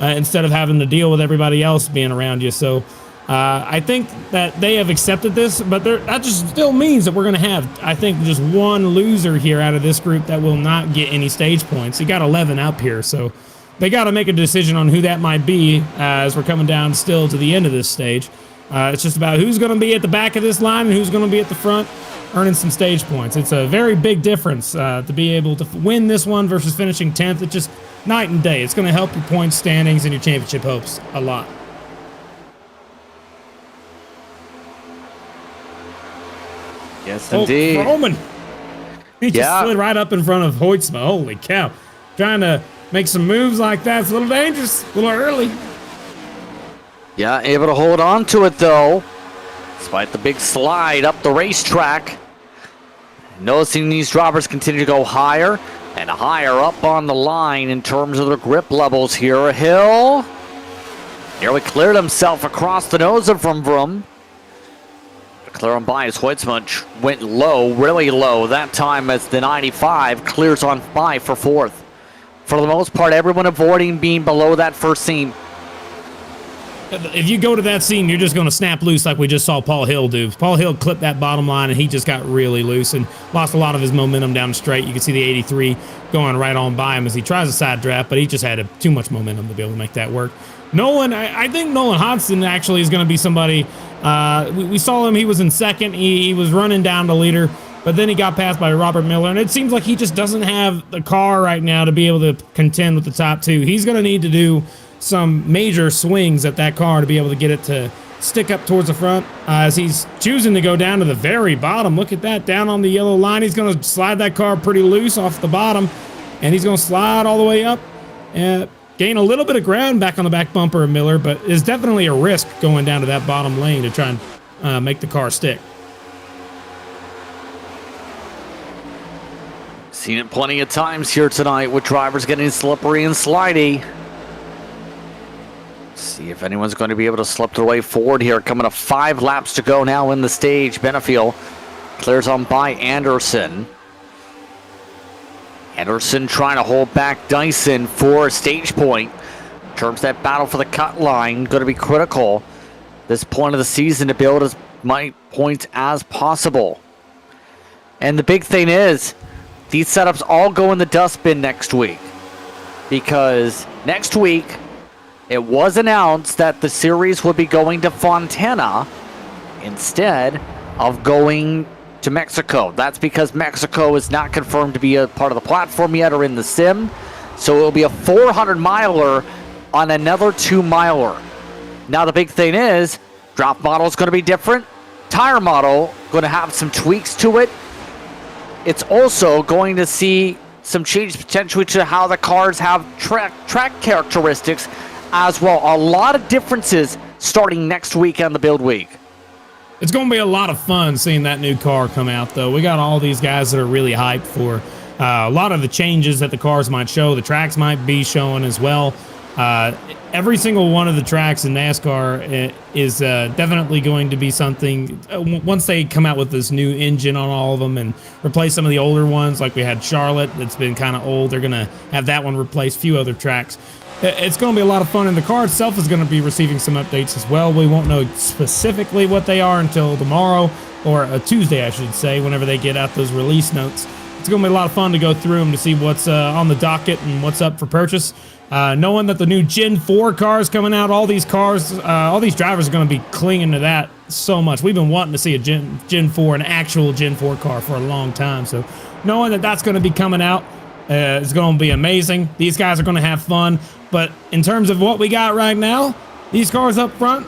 instead of having to deal with everybody else being around you. So I think that they have accepted this, but that just still means that we're going to have, I think, just one loser here out of this group that will not get any stage points. You got 11 up here, so they got to make a decision on who that might be as we're coming down still to the end of this stage. It's just about who's going to be at the back of this line and who's going to be at the front, earning some stage points. It's a very big difference to be able to win this one versus finishing 10th. It's just night and day. It's going to help your point standings and your championship hopes a lot. Yes, indeed. Roman. He just slid right up in front of Hoytsma. Holy cow. Trying to make some moves like that's a little dangerous, a little early. Yeah, able to hold on to it, though, despite the big slide up the racetrack. Noticing these drivers continue to go higher and higher up on the line in terms of their grip levels here. Hill nearly cleared himself across the nose of Vroom. Clear on by as Hoytsma went low, really low that time as the 95 clears on by for fourth. For the most part, everyone avoiding being below that first seam. If you go to that scene, you're just going to snap loose like we just saw Paul Hill do. Paul Hill clipped that bottom line, and he just got really loose and lost a lot of his momentum down straight. You can see the 83 going right on by him as he tries a side draft, but he just had too much momentum to be able to make that work. Nolan, I think Nolan Hodgson actually is going to be somebody. We saw him. He was in second. He was running down the leader, but then he got passed by Robert Miller, and it seems like he just doesn't have the car right now to be able to contend with the top two. He's going to need to do some major swings at that car to be able to get it to stick up towards the front as he's choosing to go down to the very bottom. Look at that, down on the yellow line. He's going to slide that car pretty loose off the bottom, and he's going to slide all the way up and gain a little bit of ground back on the back bumper of Miller, but is definitely a risk going down to that bottom lane to try and make the car stick. Seen it plenty of times here tonight with drivers getting slippery and slidey. See if anyone's going to be able to slip their way forward here. Coming to 5 laps to go now in the stage. Benefiel clears on by Anderson. Anderson trying to hold back Dyson for a stage point. In terms of that battle for the cut line, going to be critical this point of the season to build as many points as possible. And the big thing is, these setups all go in the dustbin next week. Because next week, it was announced that the series would be going to Fontana instead of going to Mexico. That's because Mexico is not confirmed to be a part of the platform yet or in the sim. So it will be a 400-miler on another 2-miler. Now the big thing is, drop model is going to be different. Tire model going to have some tweaks to it. It's also going to see some change potentially to how the cars have track characteristics as well. A lot of differences starting next week on the build week. It's going to be a lot of fun seeing that new car come out, though. We got all these guys that are really hyped for a lot of the changes that the cars might show. The tracks might be showing as well. Every single one of the tracks in NASCAR is definitely going to be something. Once they come out with this new engine on all of them and replace some of the older ones, like we had Charlotte that's been kind of old, they're going to have that one replace a few other tracks. It's going to be a lot of fun, and the car itself is going to be receiving some updates as well. We won't know specifically what they are until tomorrow, or Tuesday, I should say, whenever they get out those release notes. It's going to be a lot of fun to go through them to see what's on the docket and what's up for purchase. Knowing that the new Gen 4 car is coming out, all these drivers are going to be clinging to that so much. We've been wanting to see a Gen 4, an actual Gen 4 car for a long time. So knowing that that's going to be coming out is going to be amazing. These guys are going to have fun. But in terms of what we got right now, these cars up front,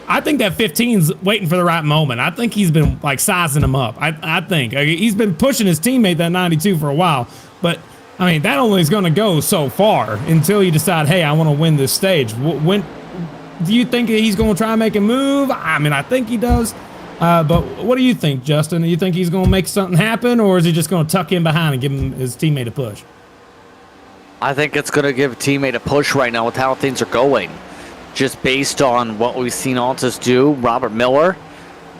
I think that 15's waiting for the right moment. I think he's been like sizing them up. I think he's been pushing his teammate, that 92, for a while. But I mean, that only is going to go so far until you decide, hey, I want to win this stage. When do you think he's going to try and make a move? I mean, I think he does. But what do you think, Justin? Do you think he's going to make something happen, or is he just going to tuck in behind and give his teammate a push? I think it's going to give a teammate a push right now with how things are going. Just based on what we've seen Altus do, Robert Miller,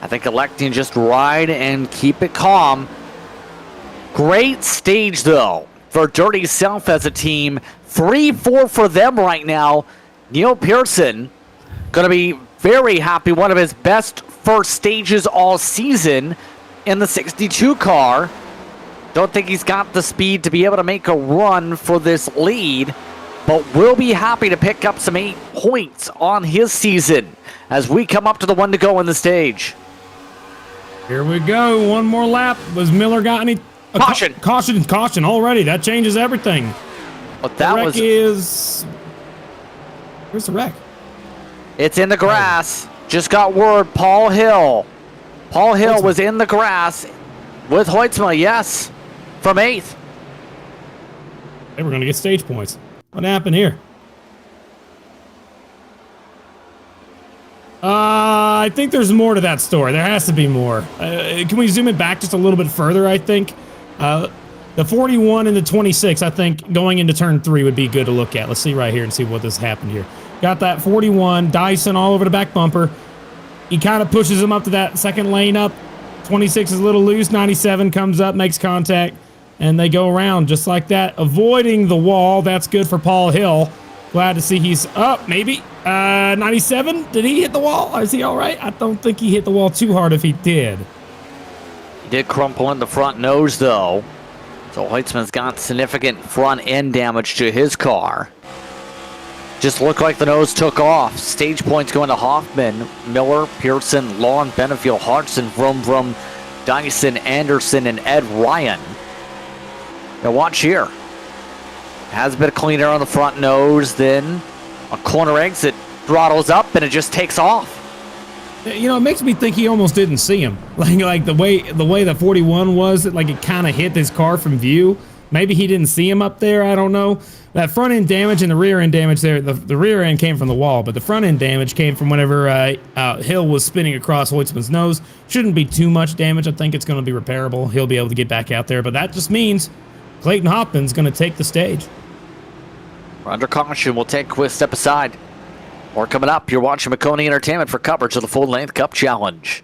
I think electing just ride and keep it calm. Great stage, though, for Dirty South as a team. 3-4 for them right now. Neil Pearson going to be very happy. One of his best first stages all season in the 62 car. Don't think he's got the speed to be able to make a run for this lead, but will be happy to pick up some 8 points on his season as we come up to the 1 to go in the stage. Here we go. One more lap. Was Miller got any? Caution. Caution already. That changes everything. But that The wreck was... Where's the wreck? It's in the grass. Just got word, Paul Hill. Paul Hill was in the grass with Hoitzma, yes, from 8th. Hey, we're going to get stage points. What happened here? I think there's more to that story. There has to be more. Can we zoom it back just a little bit further, I think? The 41 and the 26, I think, going into turn 3 would be good to look at. Let's see right here and see what this happened here. Got that 41, Dyson all over the back bumper. He kind of pushes him up to that second lane up. 26 is a little loose. 97 comes up, makes contact, and they go around just like that, avoiding the wall. That's good for Paul Hill. Glad to see he's up, maybe. 97, did he hit the wall? Is he all right? I don't think he hit the wall too hard if he did. He did crumple in the front nose, though. So Hoitzman's got significant front end damage to his car. Just looked like the nose took off. Stage points going to Hoffman, Miller, Pearson, Long, Benefield, Hodgson, Vroom, Dyson, Anderson, and Ed Ryan. Now watch here. Has a bit of clean air on the front nose, then a corner exit, throttles up, and it just takes off. You know, it makes me think he almost didn't see him. Like the way the 41 was, like it kind of hit his car from view. Maybe he didn't see him up there. I don't know. That front end damage and the rear end damage there, the rear end came from the wall, but the front end damage came from whenever Hill was spinning across Hoitzman's nose. Shouldn't be too much damage. I think it's going to be repairable. He'll be able to get back out there, but that just means Clayton Hoffman's going to take the stage. We're under caution. We'll take a quick step aside. More coming up. You're watching Maconi Entertainment for coverage of the full-length Cup Challenge.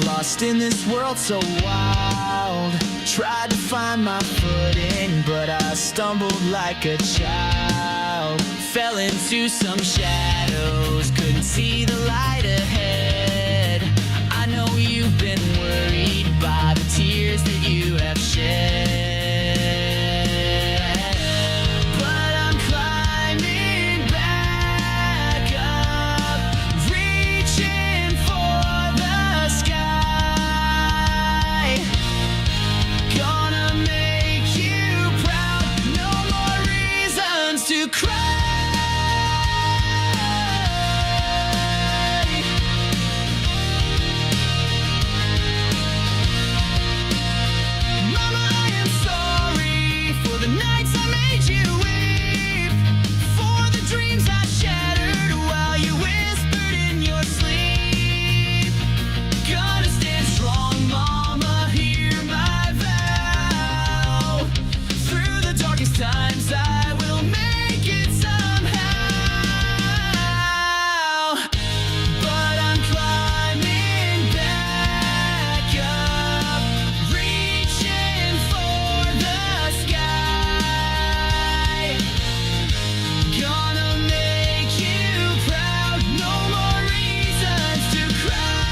Lost in this world so wild, tried to find my footing, but I stumbled like a child. Fell into some shadows, couldn't see the light ahead. I know you've been worried by the tears that you have shed, but I'm climbing back up, reaching for the sky. Gonna make you proud, no more reasons to cry. Mama, I am sorry for the nights I made you weep, for the dreams I shattered while you whispered in your sleep. Gonna stand strong, Mama, hear my vow. Through the darkest times I will make it somehow. But I'm climbing back up, reaching for the sky. Gonna make you proud, no more reasons to cry.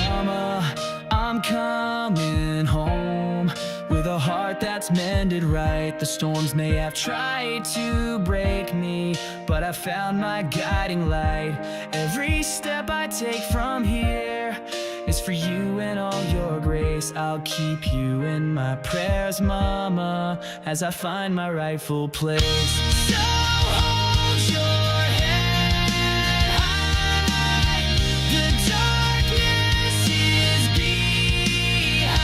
Mama, I'm coming home with a heart that's mended right. The storms may have tried to break me, but I found my guiding light. Every step I take from here is for you and all your grace. I'll keep you in my prayers, Mama, as I find my rightful place. So hold your head high, the darkness is behind.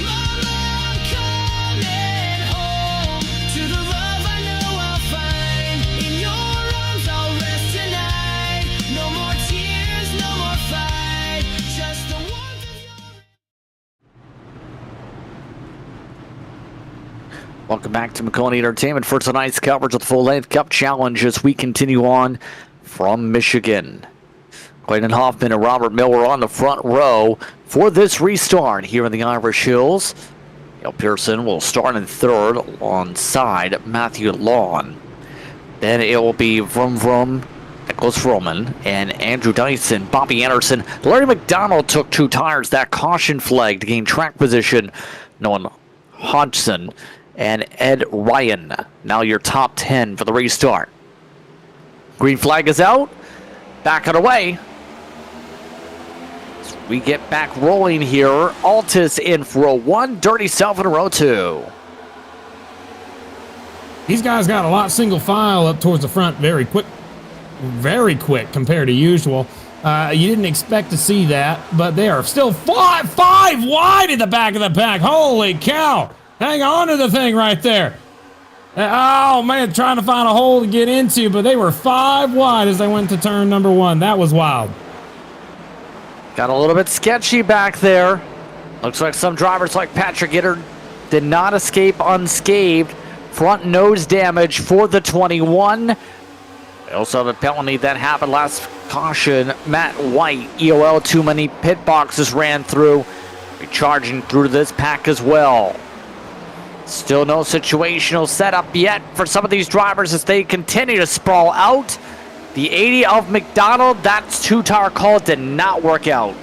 Mama, I'm coming home to the love I know I'll find. In your arms I'll rest tonight. No more tears. Welcome back to Maconi Entertainment for tonight's coverage of the Full-Length Cup Challenge as we continue on from Michigan. Clayton Hoffman and Robert Miller on the front row for this restart here in the Irish Hills. Dale Pearson will start in third alongside Matthew Lawn. Then it will be Vroom Vroom, Nicholas Roman, and Andrew Dyson. Bobby Anderson. Larry McDonald took 2 tires. That caution flag to gain track position. Nolan Hodgson and Ed Ryan. Now your top 10 for the restart. Green flag is out. Back on away. So we get back rolling here. Altus in for row 1. Dirty Self in row 2. These guys got a lot single file up towards the front very quick compared to usual. You didn't expect to see that, but they are still five wide in the back of the pack. Holy cow. Hang on to the thing right there. Oh, man, trying to find a hole to get into, but they were 5 wide as they went to turn number 1. That was wild. Got a little bit sketchy back there. Looks like some drivers like Patrick Gitter did not escape unscathed. Front nose damage for the 21. They also have a penalty that happened last caution. Matt White, EOL, too many pit boxes ran through. Recharging through to this pack as well. Still no situational setup yet for some of these drivers as they continue to sprawl out. The 80 of McDonald, that's 2-tire call, did not work out.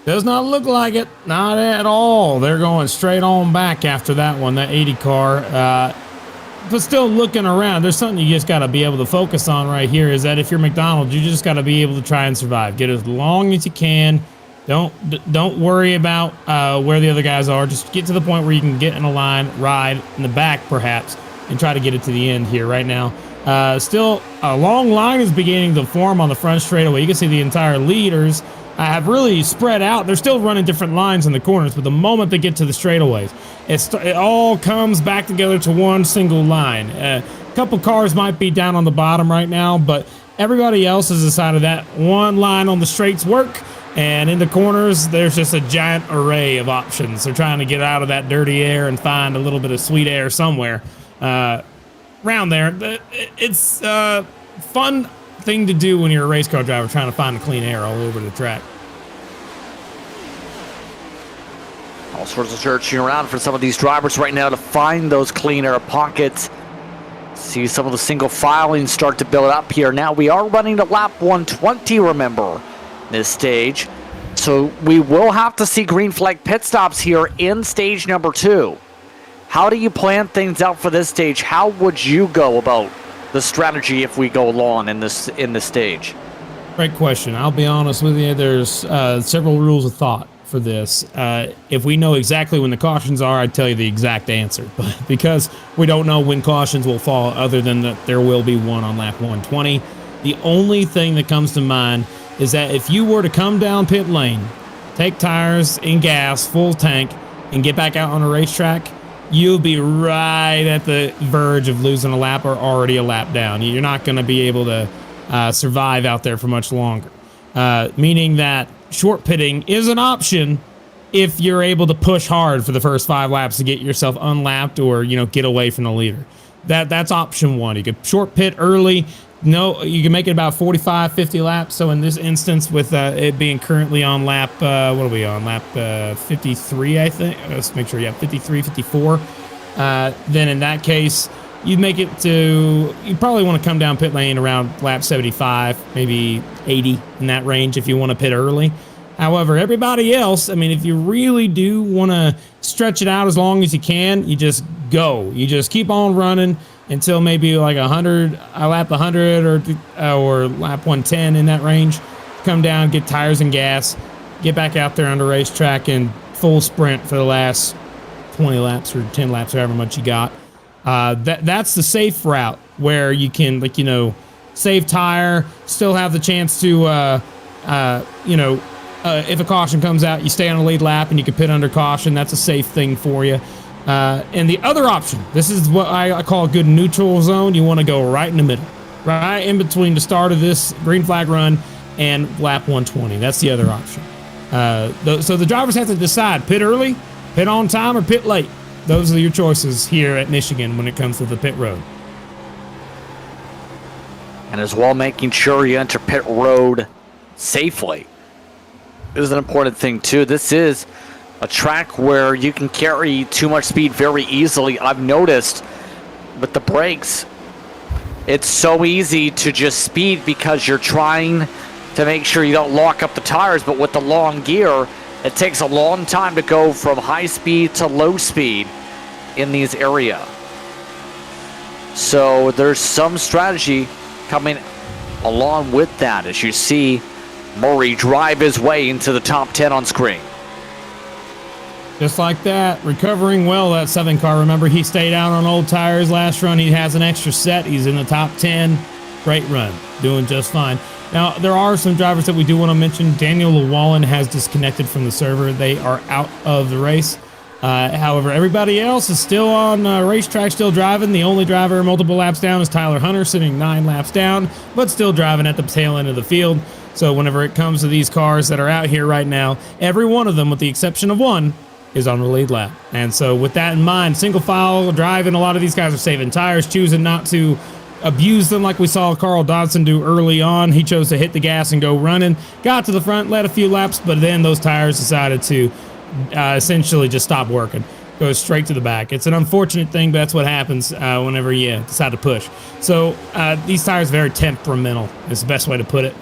Does not look like it. Not at all. They're going straight on back after that one, that 80 car. But still looking around, there's something you just got to be able to focus on right here is that if you're McDonald, you just got to be able to try and survive. Get as long as you can. Don't worry about where the other guys are. Just get to the point where you can get in a line, ride in the back perhaps, and try to get it to the end here right now. Still, a long line is beginning to form on the front straightaway. You can see the entire leaders have really spread out. They're still running different lines in the corners, but the moment they get to the straightaways, it all comes back together to one single line. A couple cars might be down on the bottom right now, but everybody else has decided that one line on the straights work. And in the corners, there's just a giant array of options. They're trying to get out of that dirty air and find a little bit of sweet air somewhere around there. It's a fun thing to do when you're a race car driver, trying to find the clean air all over the track. All sorts of searching around for some of these drivers right now to find those clean air pockets. See some of the single filing start to build up here. Now we are running to lap 120, remember, this stage. So we will have to see green flag pit stops here in stage number 2. How do you plan things out for this stage? How would you go about the strategy if we go along in this stage? Great question. I'll be honest with you. There's several rules of thought for this. If we know exactly when the cautions are, I'd tell you the exact answer. But because we don't know when cautions will fall, other than that there will be one on lap 120, the only thing that comes to mind is that if you were to come down pit lane, take tires and gas, full tank, and get back out on a racetrack, you'll be right at the verge of losing a lap or already a lap down. You're not going to be able to survive out there for much longer. Meaning that short pitting is an option if you're able to push hard for the first 5 laps to get yourself unlapped or, get away from the leader. That's option 1. You could short pit early. No, you can make it about 45, 50 laps. So in this instance, with it being currently on lap, what are we on? Lap 53, I think. Let's make sure, 53, 54. Then in that case, you'd make it to, you probably want to come down pit lane around lap 75, maybe 80 in that range if you want to pit early. However, everybody else, if you really do want to stretch it out as long as you can, you just go. You just keep on running until maybe like lap 100 or lap 110 in that range. Come down, get tires and gas, get back out there on the racetrack and full sprint for the last 20 laps or 10 laps, however much you got. That's the safe route where you can, save tire, still have the chance to, if a caution comes out, you stay on a lead lap and you can pit under caution. That's a safe thing for you. And the other option, this is what I call a good neutral zone. You want to go right in the middle, right in between the start of this green flag run and lap 120. That's the other option. So the drivers have to decide, pit early, pit on time, or pit late. those are your choices here at Michigan when it comes to the pit road. And as well, making sure you enter pit road safely is an important thing too. This is a track where you can carry too much speed very easily. I've noticed with the brakes, it's so easy to just speed because you're trying to make sure you don't lock up the tires, but with the long gear, it takes a long time to go from high speed to low speed in these areas. So there's some strategy coming along with that as you see Murray drive his way into the top 10 on screen. Just like that, recovering well, that 7 car. Remember, he stayed out on old tires last run. He has an extra set. He's in the top 10. Great run. Doing just fine. Now, there are some drivers that we do want to mention. Daniel Llewellyn has disconnected from the server. They are out of the race. However, everybody else is still on racetrack, still driving. The only driver multiple laps down is Tyler Hunter, sitting 9 laps down, but still driving at the tail end of the field. So whenever it comes to these cars that are out here right now, every one of them, with the exception of one, is on the lead lap. And so with that in mind, single file driving, a lot of these guys are saving tires, choosing not to abuse them like we saw Carl Dodson do early on. He chose to hit the gas and go running, got to the front, led a few laps, but then those tires decided to essentially just stop working, go straight to the back. It's an unfortunate thing, but that's what happens whenever you decide to push. So these tires are very temperamental, is the best way to put it.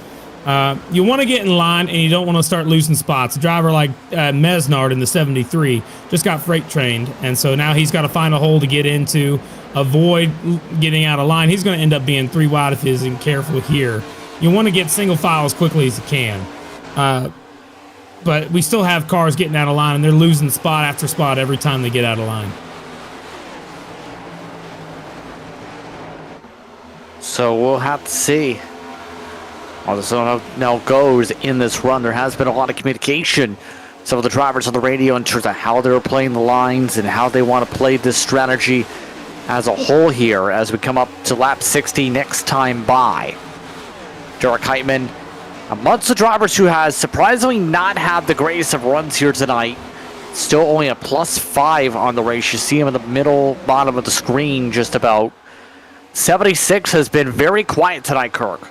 You want to get in line and you don't want to start losing spots. A driver like Mesnard in the 73 just got freight trained, and so now he's got to find a hole to get into, avoid getting out of line. He's going to end up being 3 wide if he isn't careful here. You want to get single file as quickly as you can. But we still have cars getting out of line, and they're losing spot after spot every time they get out of line. So we'll have to see how this now goes in this run. There has been a lot of communication. Some of the drivers on the radio in terms of how they're playing the lines and how they want to play this strategy as a whole here as we come up to lap 60 next time by. Derek Heitman, amongst the drivers who has surprisingly not had the greatest of runs here tonight. Still only a +5 on the race. You see him in the middle bottom of the screen just about. 76 has been very quiet tonight, Kirk.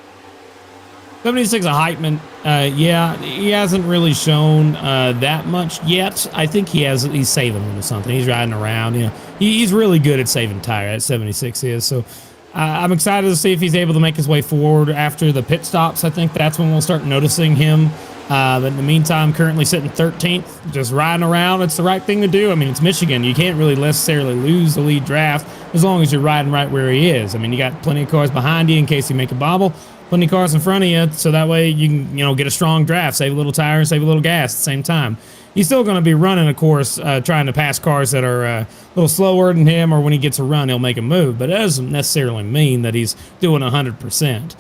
76 of Heitman, yeah, he hasn't really shown that much yet. I think he's saving them or something. He's riding around. You know, he's really good at saving tire. At 76 is so. I'm excited to see if he's able to make his way forward after the pit stops. I think that's when we'll start noticing him. But in the meantime, currently sitting 13th, just riding around. It's the right thing to do. I mean, it's Michigan. You can't really necessarily lose the lead draft as long as you're riding right where he is. I mean, you got plenty of cars behind you in case you make a bobble. Plenty of cars in front of you, so that way you can, get a strong draft, save a little tire, and save a little gas at the same time. He's still going to be running, of course, trying to pass cars that are a little slower than him, or when he gets a run, he'll make a move. But it doesn't necessarily mean that he's doing 100%.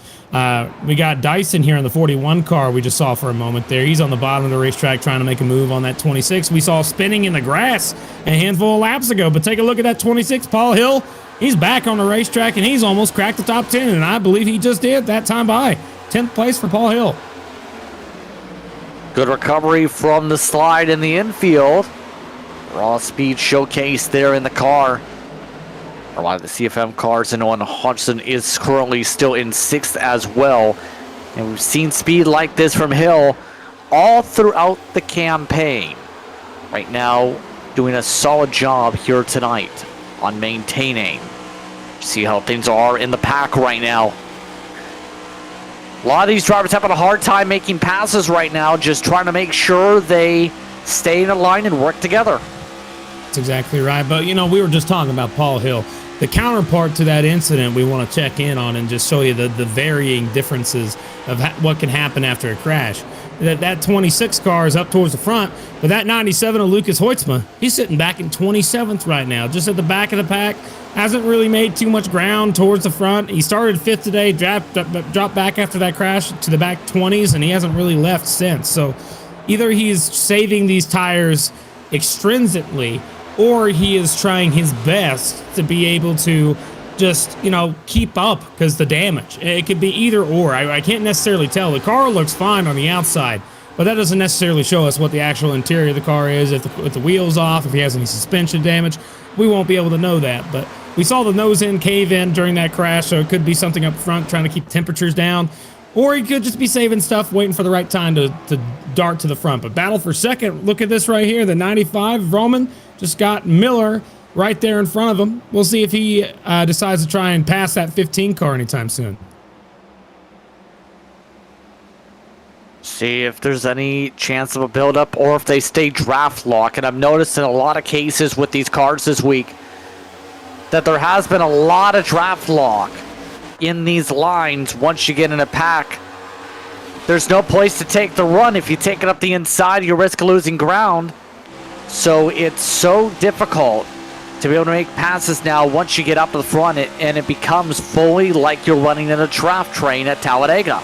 We got Dyson here in the 41 car we just saw for a moment there. He's on the bottom of the racetrack trying to make a move on that 26. We saw spinning in the grass a handful of laps ago. But take a look at that 26, Paul Hill. He's back on the racetrack, and he's almost cracked the top 10, and I believe he just did that time by. 10th place for Paul Hill. Good recovery from the slide in the infield. Raw speed showcase there in the car. A lot of the CFM cars, and Owen Hodgson is currently still in 6th as well. And we've seen speed like this from Hill all throughout the campaign. Right now, doing a solid job here tonight on maintaining. See how things are in the pack right now. A lot of these drivers having a hard time making passes right now, just trying to make sure they stay in a line and work together. That's exactly right. But, we were just talking about Paul Hill. The counterpart to that incident we want to check in on and just show you the varying differences of what can happen after a crash. That 26 car is up towards the front, but that 97 of Lucas Hoytsma, he's sitting back in 27th right now, just at the back of the pack. Hasn't really made too much ground towards the front. He started 5th today, dropped back after that crash to the back 20s, and he hasn't really left since. So either he's saving these tires extrinsically, or he is trying his best to be able to just, keep up because the damage. It could be either or. I can't necessarily tell. The car looks fine on the outside. but that doesn't necessarily show us what the actual interior of the car is. If the wheel's off, if he has any suspension damage, we won't be able to know that. But we saw the nose end cave in during that crash, so it could be something up front trying to keep temperatures down, or he could just be saving stuff, waiting for the right time to dart to the front. But battle for second, look at this right here. The 95 Roman just got Miller right there in front of him. We'll see if he decides to try and pass that 15 car anytime soon. See if there's any chance of a build-up or if they stay draft lock. And I've noticed in a lot of cases with these cars this week that there has been a lot of draft lock in these lines. Once you get in a pack, there's no place to take the run. If you take it up the inside, you risk losing ground. So it's so difficult to be able to make passes now once you get up to the front, and it becomes fully like you're running in a draft train at Talladega.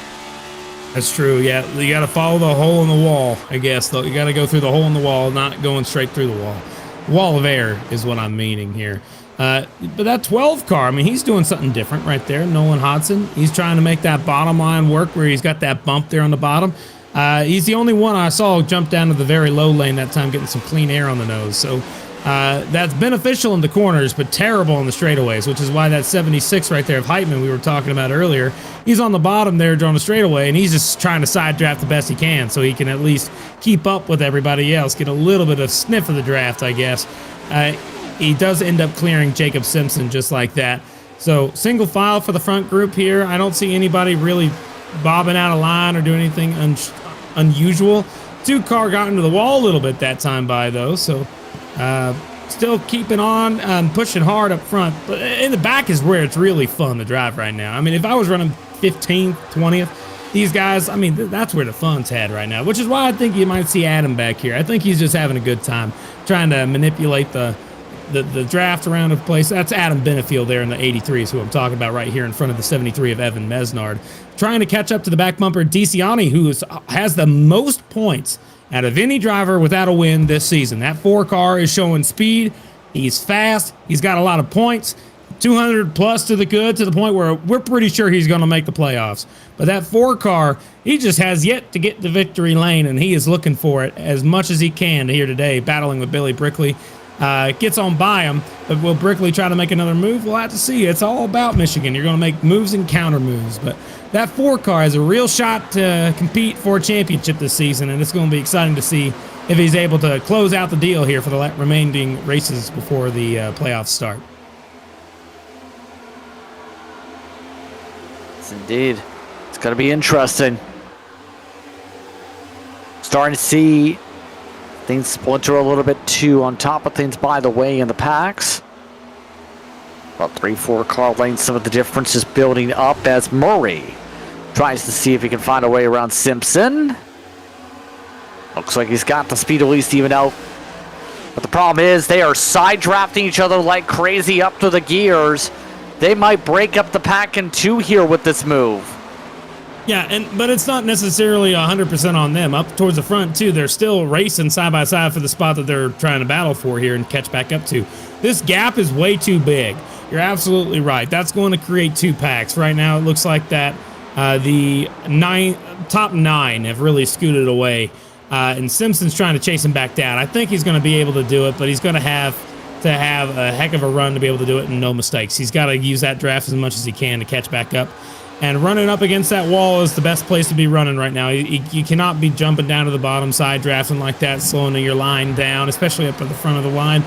That's true, yeah. You got to follow the hole in the wall, I guess. Though you got to go through the hole in the wall, not going straight through the wall. Wall of air is what I'm meaning here. But that 12 car, I mean, he's doing something different right there. Nolan Hodson, he's trying to make that bottom line work where he's got that bump there on the bottom. He's the only one I saw jump down to the very low lane that time, getting some clean air on the nose. So that's beneficial in the corners, but terrible in the straightaways, which is why that 76 right there of Heitman we were talking about earlier, he's on the bottom there during the straightaway, and he's just trying to side draft the best he can so he can at least keep up with everybody else, get a little bit of sniff of the draft, I guess. He does end up clearing Jacob Simpson just like that. So single file for the front group here. I don't see anybody really bobbing out of line or doing anything unusual. 2 car got into the wall a little bit that time by, though, so still keeping on and pushing hard up front. But in the back is where it's really fun to drive right now. I mean, if I was running 15th, 20th, these guys, I mean, that's where the fun's had right now, which is why I think you might see Adam back here. I think he's just having a good time trying to manipulate the draft around the place. That's Adam Benefield there in the 83s, who I'm talking about right here in front of the 73 of Evan Mesnard. Trying to catch up to the back bumper, DeCiani, who has the most points out of any driver without a win this season. That 4 car is showing speed. He's fast. He's got a lot of points. 200 plus to the good, to the point where we're pretty sure he's going to make the playoffs. But that 4 car, he just has yet to get to victory lane, and he is looking for it as much as he can here today, battling with Billy Brickley. Gets on by him, but will Brickley try to make another move? We'll have to see. It's all about Michigan. You're going to make moves and counter moves, but that 4 car has a real shot to compete for a championship this season, and it's going to be exciting to see if he's able to close out the deal here for the remaining races before the playoffs start. Yes, indeed. It's going to be interesting. Starting to see things splinter a little bit too on top of things, by the way, in the packs. About 3-4 car lengths, some of the differences building up as Murray tries to see if he can find a way around Simpson. Looks like he's got the speed at least even out. But the problem is they are side drafting each other like crazy up to the gears. They might break up the pack in 2 here with this move. Yeah, but it's not necessarily 100% on them. Up towards the front, too, they're still racing side by side for the spot that they're trying to battle for here and catch back up to. This gap is way too big. You're absolutely right. That's going to create 2 packs. Right now, it looks like that the top 9 have really scooted away, and Simpson's trying to chase him back down. I think he's going to be able to do it, but he's going to have a heck of a run to be able to do it and no mistakes. He's got to use that draft as much as he can to catch back up. And running up against that wall is the best place to be running right now. You cannot be jumping down to the bottom side, drafting like that, slowing your line down, especially up at the front of the line.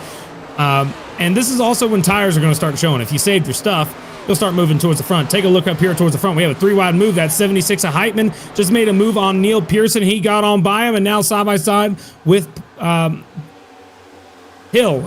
And this is also when tires are going to start showing. If you saved your stuff, you'll start moving towards the front. Take a look up here towards the front. We have a 3-wide move. That 76 of Heitman just made a move on Neil Pearson. He got on by him, and now side by side with Hill.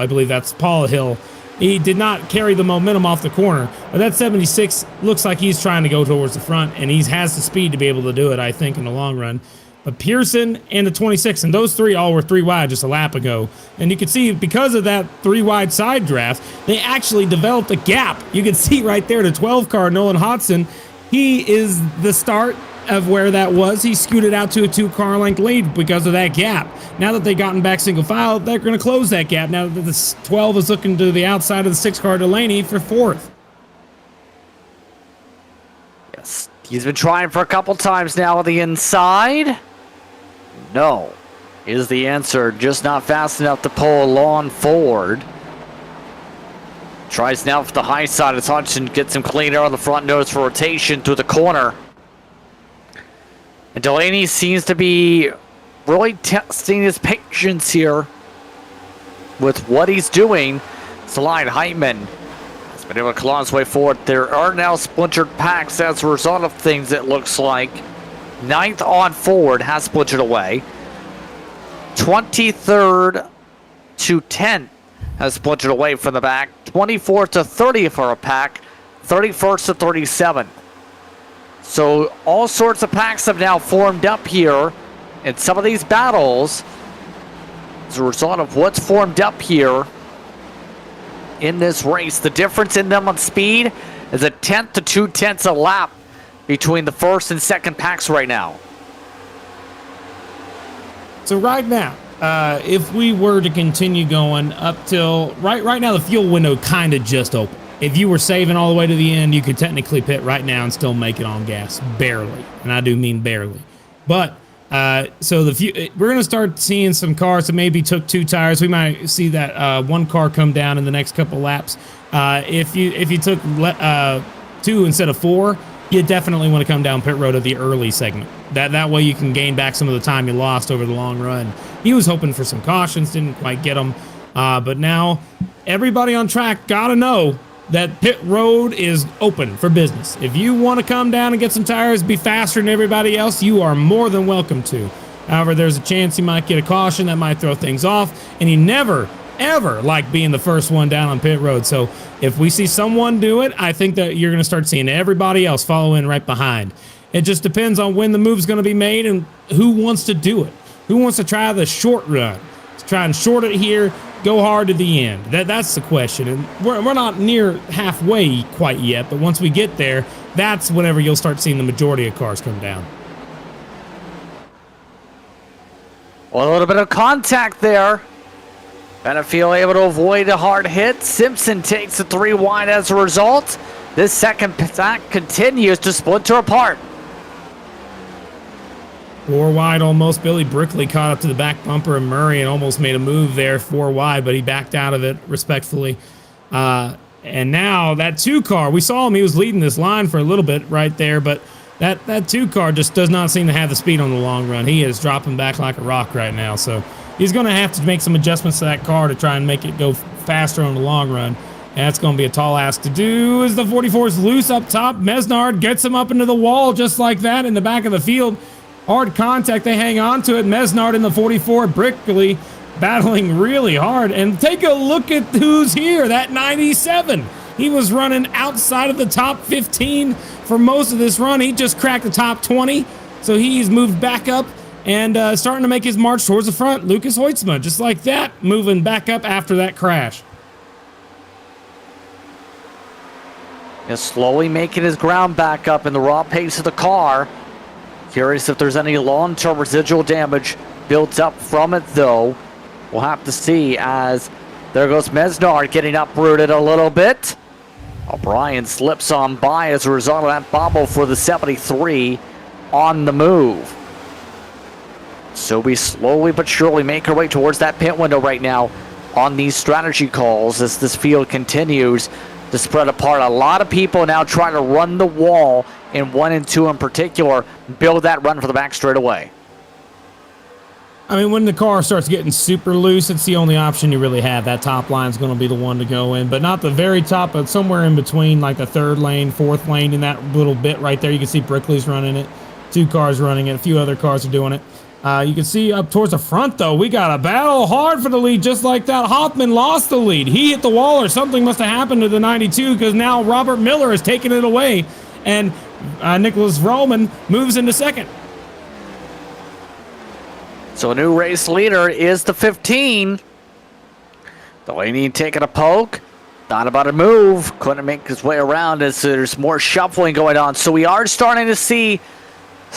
I believe that's Paul Hill. He did not carry the momentum off the corner. But that 76 looks like he's trying to go towards the front, and he has the speed to be able to do it, I think, in the long run. But Pearson and the 26, and those 3 all were 3 wide just a lap ago. And you can see because of that 3 wide side draft, they actually developed a gap. You can see right there the 12 car, Nolan Hodson. He is the start of where that was. He scooted out to a 2 car length lead because of that gap. Now that they've gotten back single file, they're going to close that gap. Now that the 12 is looking to the outside of the 6 car Delaney for 4th. Yes, he's been trying for a couple times now on the inside. No is the answer. Just not fast enough to pull along forward. Tries now for the high side as Hodgson gets him clean air on the front nose for rotation through the corner. And Delaney seems to be really testing his patience here with what he's doing. Slide Heitman has been able to claw his way forward. There are now splintered packs as a result of things, it looks like. 9th on forward has splintered away. 23rd to 10th has splintered away from the back. 24th to 30th for a pack. 31st to 37th. So all sorts of packs have now formed up here in some of these battles as a result of what's formed up here in this race. The difference in them on speed is a 10th to 2/10 a lap between the first and second packs right now. So right now, if we were to continue going up till right now, the fuel window kind of just opened. If you were saving all the way to the end, you could technically pit right now and still make it on gas, barely, and I do mean barely. But so we're gonna start seeing some cars that maybe took 2 tires. We might see that one car come down in the next couple laps. If you took 2 instead of 4. You definitely want to come down pit road at the early segment. That way you can gain back some of the time you lost over the long run. He was hoping for some cautions, didn't quite get them. But now everybody on track got to know that pit road is open for business. If you want to come down and get some tires, be faster than everybody else, you are more than welcome to. However, there's a chance you might get a caution that might throw things off, and you never ever like being the first one down on pit road. So if we see someone do it, I think that you're going to start seeing everybody else follow in right behind. It just depends on when the move's going to be made and who wants to do it. Who wants to try the short run? Let's try and short it here, go hard to the end. That's the question. And we're not near halfway quite yet, but once we get there, that's whenever you'll start seeing the majority of cars come down. Well, a little bit of contact there. Benefield able to avoid a hard hit. Simpson takes the 3 wide as a result. This second pack continues to splinter apart. 4 wide almost. Billy Brickley caught up to the back bumper of Murray and almost made a move there 4 wide, but he backed out of it respectfully. And now that 2 car, we saw him, he was leading this line for a little bit right there, but that 2 car just does not seem to have the speed on the long run. He is dropping back like a rock right now, so he's going to have to make some adjustments to that car to try and make it go faster on the long run. And that's going to be a tall ask to do as the 44 is loose up top. Mesnard gets him up into the wall just like that in the back of the field. Hard contact. They hang on to it. Mesnard in the 44. Brickley battling really hard. And take a look at who's here. That 97. He was running outside of the top 15 for most of this run. He just cracked the top 20. So he's moved back up and starting to make his march towards the front. Lucas Hoytsma, just like that, moving back up after that crash. Is slowly making his ground back up in the raw pace of the car. Curious if there's any long-term residual damage built up from it, though. We'll have to see as there goes Mesnard getting uprooted a little bit. O'Brien slips on by as a result of that bobble for the 73 on the move. So we slowly but surely make our way towards that pit window right now on these strategy calls as this field continues to spread apart. A lot of people now trying to run the wall in 1 and 2 in particular, build that run for the back straight away. I mean, when the car starts getting super loose, it's the only option you really have. That top line is going to be the one to go in, but not the very top, but somewhere in between, like the 3rd lane, 4th lane, in that little bit right there. You can see Brickley's running it, 2 cars running it, a few other cars are doing it. You can see up towards the front, though, we got a battle hard for the lead just like that. Hoffman lost the lead. He hit the wall or something must have happened to the 92 because now Robert Miller is taking it away, and Nicholas Vroman moves into 2nd. So a new race leader is the 15. Delaney taking a poke. Not about to move. Couldn't make his way around as there's more shuffling going on. So we are starting to see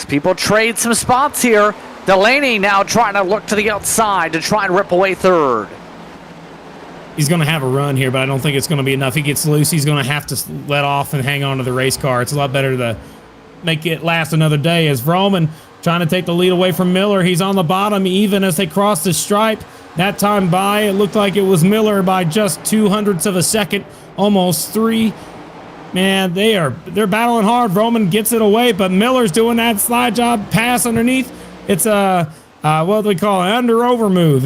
people trade some spots here. Delaney now trying to look to the outside to try and rip away 3rd. He's going to have a run here, but I don't think it's going to be enough. He gets loose. He's going to have to let off and hang on to the race car. It's a lot better to make it last another day as Vroman trying to take the lead away from Miller. He's on the bottom even as they cross the stripe. That time by, it looked like it was Miller by just 0.02 of a second, almost 3. Man, they're battling hard. Roman gets it away, but Miller's doing that slide job pass underneath. It's a what do we call it? Under-over move.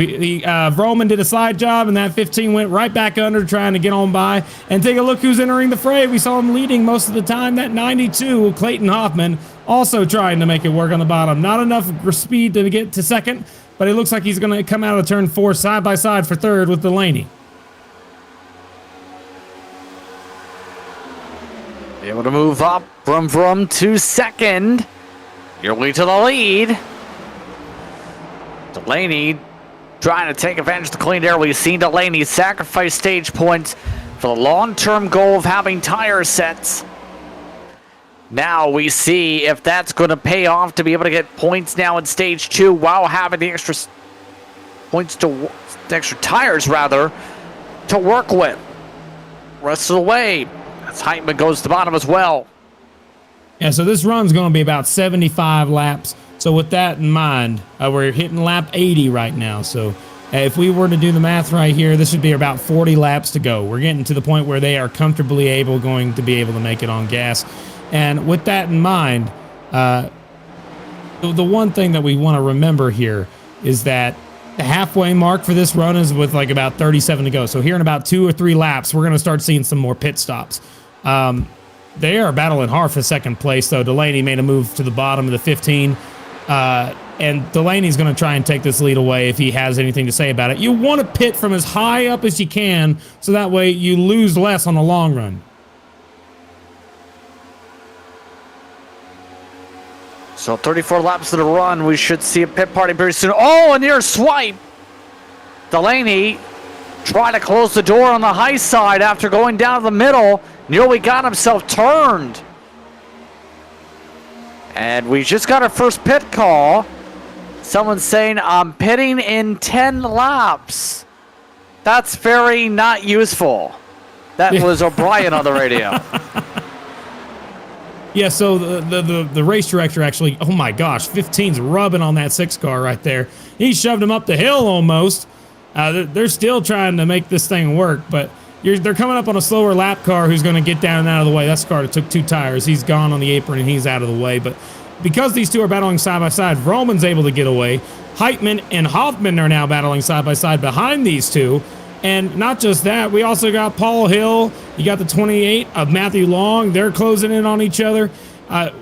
Roman did a slide job, and that 15 went right back under, trying to get on by. And take a look who's entering the fray. We saw him leading most of the time. That 92, Clayton Hoffman, also trying to make it work on the bottom. Not enough speed to get to second, but it looks like he's going to come out of turn 4 side by side for third with Delaney. Able to move up from to second. Nearly to the lead. Delaney trying to take advantage of the clean air. We've seen Delaney sacrifice stage points for the long-term goal of having tire sets. Now we see if that's going to pay off to be able to get points now in stage 2 while having the extra points to extra tires rather to work with. Rest of the way, as Heitman goes to the bottom as well. Yeah, so this run's going to be about 75 laps. So with that in mind, we're hitting lap 80 right now. So if we were to do the math right here, this would be about 40 laps to go. We're getting to the point where they are comfortably going to be able to make it on gas. And with that in mind, the one thing that we want to remember here is that the halfway mark for this run is with like about 37 to go. So here in about 2 or 3 laps, we're going to start seeing some more pit stops. They are battling hard for second place, though. Delaney made a move to the bottom of the 15. And Delaney's going to try and take this lead away if he has anything to say about it. You want to pit from as high up as you can, so that way you lose less on the long run. So 34 laps of the run, we should see a pit party pretty soon. Oh, a near swipe. Delaney trying to close the door on the high side after going down the middle. Nearly got himself turned. And we just got our first pit call. Someone saying, I'm pitting in 10 laps. That's very not useful. That was O'Brien on the radio. Yeah, so the race director actually, oh my gosh, 15's rubbing on that 6 car right there. He shoved him up the hill almost. They're still trying to make this thing work, but they're coming up on a slower lap car who's going to get down and out of the way. That's the car that took 2 tires. He's gone on the apron and he's out of the way. But because these two are battling side by side, Roman's able to get away. Heitman and Hoffman are now battling side by side behind these two. And not just that, we also got Paul Hill. You got the 28 of Matthew Long. They're closing in on each other.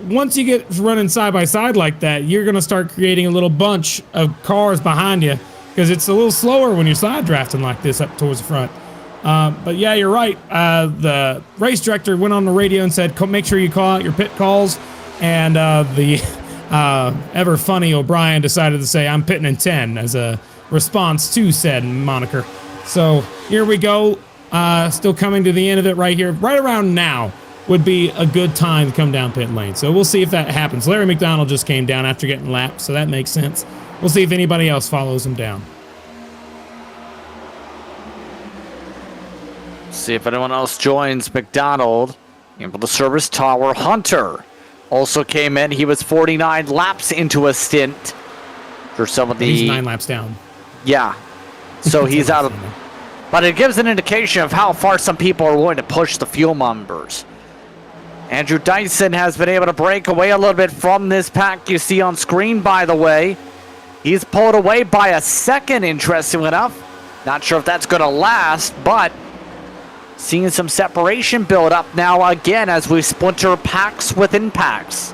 Once you get running side by side like that, you're going to start creating a little bunch of cars behind you because it's a little slower when you're side drafting like this up towards the front. But yeah, you're right. The race director went on the radio and said, make sure you call out your pit calls. And the ever funny O'Brien decided to say, I'm pitting in 10 as a response to said moniker. So here we go. Still coming to the end of it right here. Right around now would be a good time to come down pit lane. So we'll see if that happens. Larry McDonald just came down after getting lapped, so that makes sense. We'll see if anybody else follows him down. See if anyone else joins McDonald into the service tower. Hunter also came in. He was 49 laps into a stint for some of the... He's 9 laps down. Yeah. So he's out of... But it gives an indication of how far some people are willing to push the fuel numbers. Andrew Dyson has been able to break away a little bit from this pack you see on screen, by the way. He's pulled away by a second, interestingly enough. Not sure if that's going to last, but seeing some separation build up now again as we splinter packs within packs.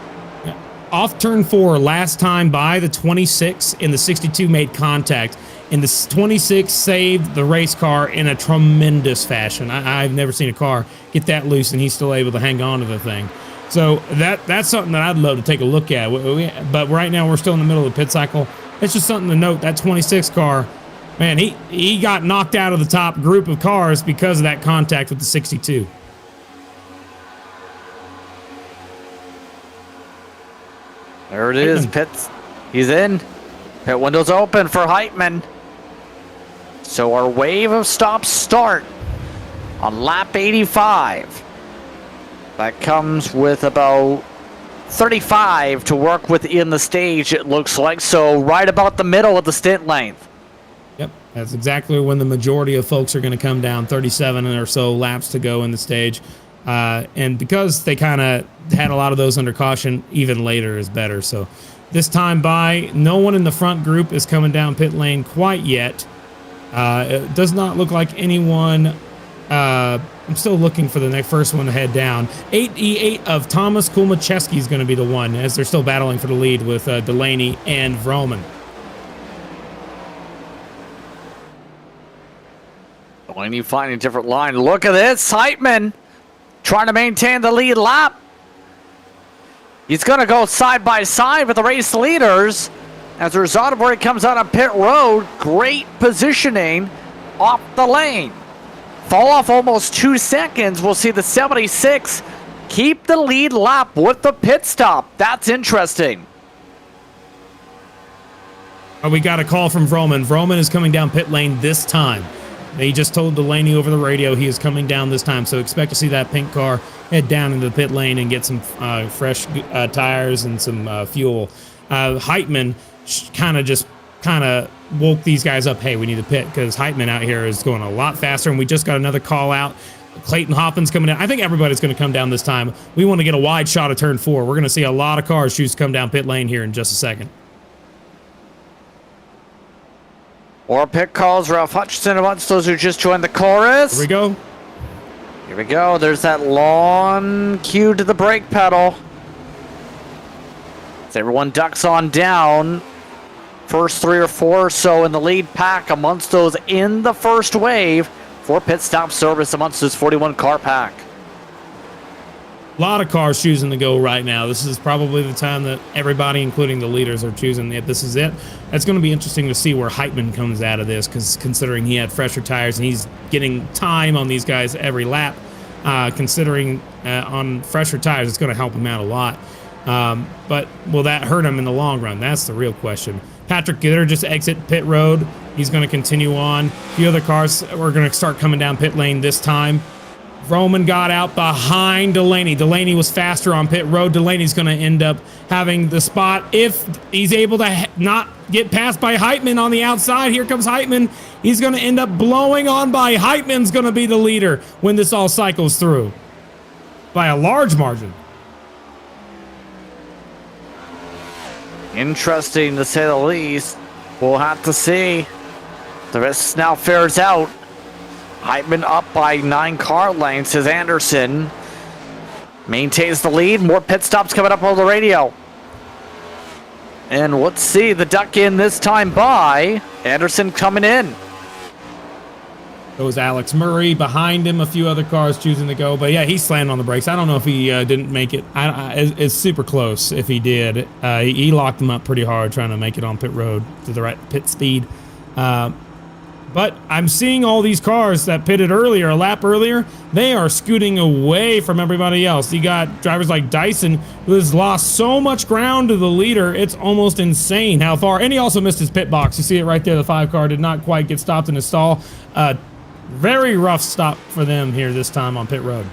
Off turn 4 last time by, the 26 in the 62 made contact. And the 26 saved the race car in a tremendous fashion. I've never seen a car get that loose and he's still able to hang on to the thing. So that's something that I'd love to take a look at. But right now we're still in the middle of the pit cycle. It's just something to note. That 26 car, man, he got knocked out of the top group of cars because of that contact with the 62. There it is. Pits. He's in. Pit window's open for Heitman. So our wave of stops start on lap 85. That comes with about 35 to work within the stage, it looks like. So right about the middle of the stint length. Yep, that's exactly when the majority of folks are going to come down. 37 or so laps to go in the stage. And because they kind of had a lot of those under caution, even later is better. So this time by, no one in the front group is coming down pit lane quite yet. It does not look like anyone. I'm still looking for the first one to head down. 8E8 of Thomas Kulmacheski is going to be the one, as they're still battling for the lead with Delaney and Vroman. Delaney finding a different line. Look at this. Heitman trying to maintain the lead lap. He's going to go side by side with the race leaders. As a result of where he comes out on pit road, great positioning off the lane. Fall off almost 2 seconds. We'll see the 76 keep the lead lap with the pit stop. That's interesting. We got a call from Vroman. Vroman is coming down pit lane this time. He just told Delaney over the radio he is coming down this time, so expect to see that pink car head down into the pit lane and get some fresh tires and some fuel. Heitman kind of woke these guys up. Hey, we need to pit because Heitman out here is going a lot faster, and we just got another call out. Clayton Hoppin's coming down. I think everybody's going to come down this time. We want to get a wide shot of turn 4. We're going to see a lot of cars choose to come down pit lane here in just a second. More pit calls. Ralph Hutchinson amongst those who just joined the chorus. Here we go. Here we go. There's that long cue to the brake pedal. As everyone ducks on down. First 3 or 4 or so in the lead pack amongst those in the first wave for pit stop service amongst this 41 car pack. A lot of cars choosing to go right now. This is probably the time that everybody, including the leaders, are choosing that this is it. It's going to be interesting to see where Heitman comes out of this, because considering he had fresher tires and he's getting time on these guys every lap, considering on fresher tires, it's going to help him out a lot. But will that hurt him in the long run? That's the real question. Patrick Gitter just exit pit road. He's going to continue on. A few other cars are going to start coming down pit lane this time. Vroman got out behind Delaney. Delaney was faster on pit road. Delaney's going to end up having the spot if he's able to not get passed by Heitman on the outside. Here comes Heitman. He's going to end up blowing on by. Heitman's going to be the leader when this all cycles through by a large margin. Interesting to say the least. We'll have to see. The rest now fares out. Heitman up by 9 car lengths as Anderson maintains the lead. More pit stops coming up on the radio. And let's see the duck in this time by Anderson coming in. Goes Alex Murray behind him. A few other cars choosing to go, but yeah, he slammed on the brakes. I don't know if he didn't make it. It's super close if he did. He locked him up pretty hard trying to make it on pit road to the right pit speed. But I'm seeing all these cars that pitted earlier, a lap earlier, they are scooting away from everybody else. You got drivers like Dyson, who has lost so much ground to the leader, it's almost insane how far. And he also missed his pit box. You see it right there, the 5 car did not quite get stopped in his stall. Very rough stop for them here this time on pit road.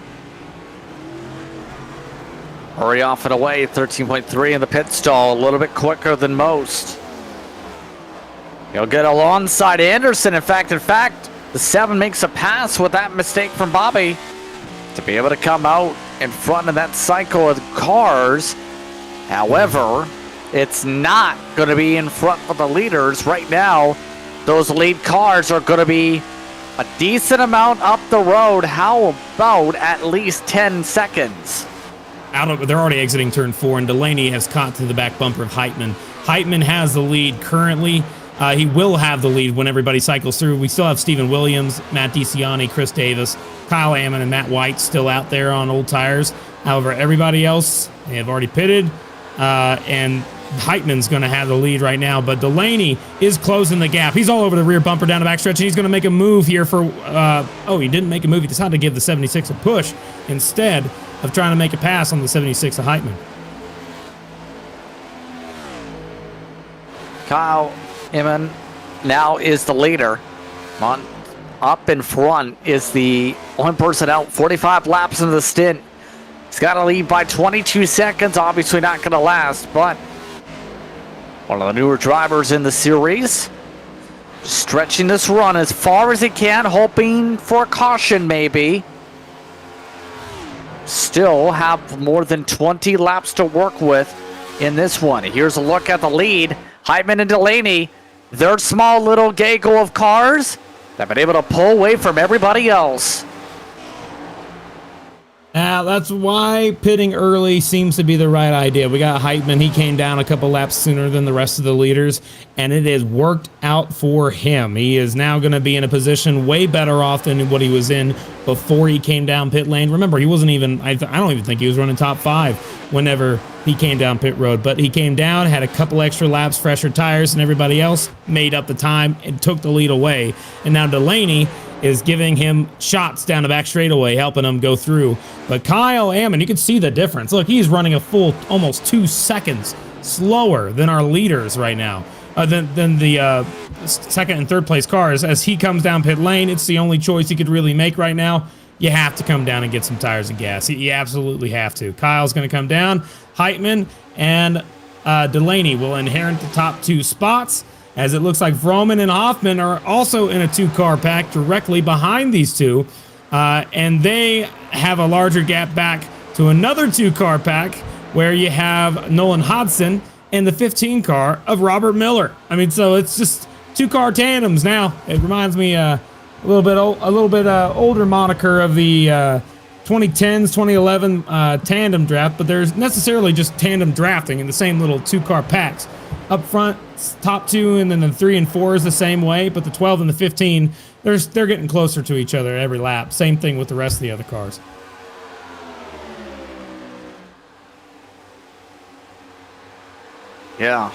Hurry off and away, 13.3 in the pit stall, a little bit quicker than most. He'll get alongside Anderson. In fact, the 7 makes a pass with that mistake from Bobby to be able to come out in front of that cycle of cars. However, it's not going to be in front of the leaders right now. Those lead cars are going to be a decent amount up the road. How about at least 10 seconds? They're already exiting turn 4, and Delaney has caught to the back bumper of Heitman. Heitman has the lead currently. He will have the lead when everybody cycles through. We still have Steven Williams, Matt DiCiani, Chris Davis, Kyle Ammon, and Matt White still out there on old tires. However, everybody else, they have already pitted, and Heitman's going to have the lead right now, but Delaney is closing the gap. He's all over the rear bumper down the backstretch, and he's going to make a move here for, he didn't make a move. He decided to give the 76 a push instead of trying to make a pass on the 76 of Heitman. Kyle Ammon now is the leader. Up in front is the only person out 45 laps into the stint. He's got to lead by 22 seconds. Obviously not going to last, but one of the newer drivers in the series. Stretching this run as far as he can, hoping for a caution maybe. Still have more than 20 laps to work with in this one. Here's a look at the lead. Heitman and Delaney, their small little gaggle of cars, they've been able to pull away from everybody else. Now, that's why pitting early seems to be the right idea. We got Heitman. He came down a couple laps sooner than the rest of the leaders, and it has worked out for him. He is now going to be in a position way better off than what he was in before he came down pit lane. Remember, he wasn't even, I don't even think he was running top 5 whenever he came down pit road, but he came down, had a couple extra laps, fresher tires, and everybody else made up the time and took the lead away. And now Delaney is giving him shots down the back straightaway, helping him go through. But Kyle Ammon, you can see the difference. Look, he's running a full almost 2 seconds slower than our leaders right now, than the second and third place cars. As he comes down pit lane, it's the only choice he could really make right now. You have to come down and get some tires and gas. You absolutely have to. Kyle's going to come down. Heitman and Delaney will inherit the top 2 spots, as it looks like Vroman and Hoffman are also in a 2-car pack directly behind these two. And they have a larger gap back to another 2-car pack where you have Nolan Hodson and the 15 car of Robert Miller. I mean, so it's just 2-car tandems now. It reminds me a little bit older moniker of the 2010s, 2011 tandem draft, but there's necessarily just tandem drafting in the same little 2-car packs. Up front, top 2, and then the 3 and 4 is the same way, but the 12 and the 15, they're getting closer to each other every lap. Same thing with the rest of the other cars. Yeah.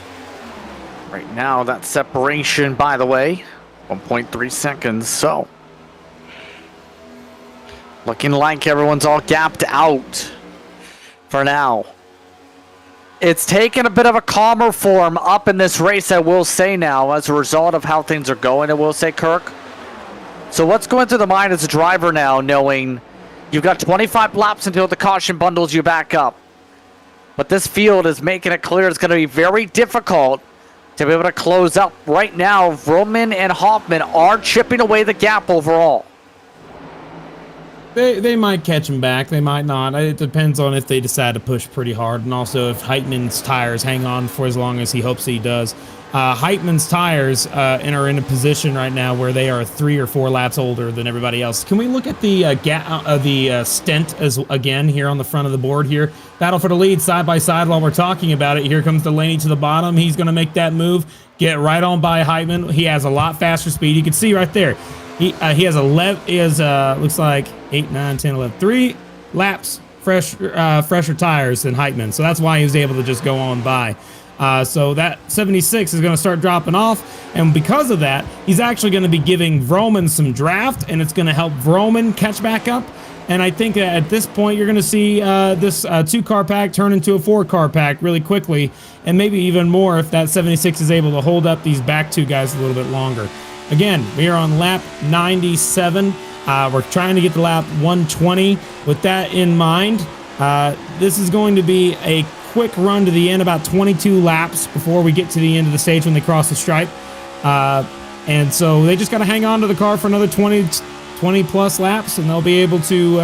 Right now, that separation, by the way, 1.3 seconds, so looking like everyone's all gapped out for now. It's taken a bit of a calmer form up in this race, I will say now, as a result of how things are going, I will say, Kirk. So what's going through the mind as a driver now, knowing you've got 25 laps until the caution bundles you back up? But this field is making it clear it's going to be very difficult to be able to close up. Right now, Vroman and Hoffman are chipping away the gap overall. They might catch him back. They might not. It depends on if they decide to push pretty hard, and also if Heitman's tires hang on for as long as he hopes he does. Heitman's tires are in a position right now where they are 3 or 4 laps older than everybody else. Can we look at the stent again here on the front of the board here? Battle for the lead side by side while we're talking about it. Here comes Delaney to the bottom. He's going to make that move, get right on by Heitman. He has a lot faster speed. You can see right there. He has 11. He has looks like 8, 9, 10, 11, 3 laps fresher tires than Heitman. So that's why he was able to just go on by. So that 76 is going to start dropping off, and because of that, he's actually going to be giving Vroman some draft, and it's going to help Vroman catch back up. And I think that at this point, you're going to see this 2-car pack turn into a 4-car pack really quickly, and maybe even more if that 76 is able to hold up these back 2 guys a little bit longer. Again, we are on lap 97. We're trying to get to lap 120. With that in mind, this is going to be a quick run to the end, about 22 laps before we get to the end of the stage when they cross the stripe. And so they just got to hang on to the car for another 20 plus laps, and they'll be able to,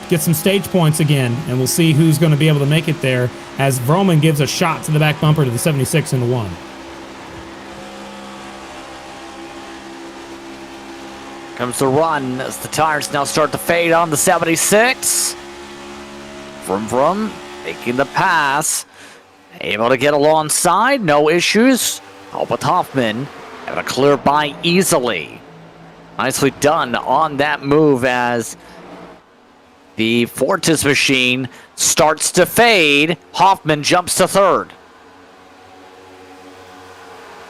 get some stage points again. And we'll see who's going to be able to make it there as Vroman gives a shot to the back bumper to the 76 and the 1. Comes the run as the tires now start to fade on the 76. Vroom, making the pass. Able to get alongside, no issues. Help with Hoffman. Able to clear by easily. Nicely done on that move as the Fortis machine starts to fade. Hoffman jumps to third.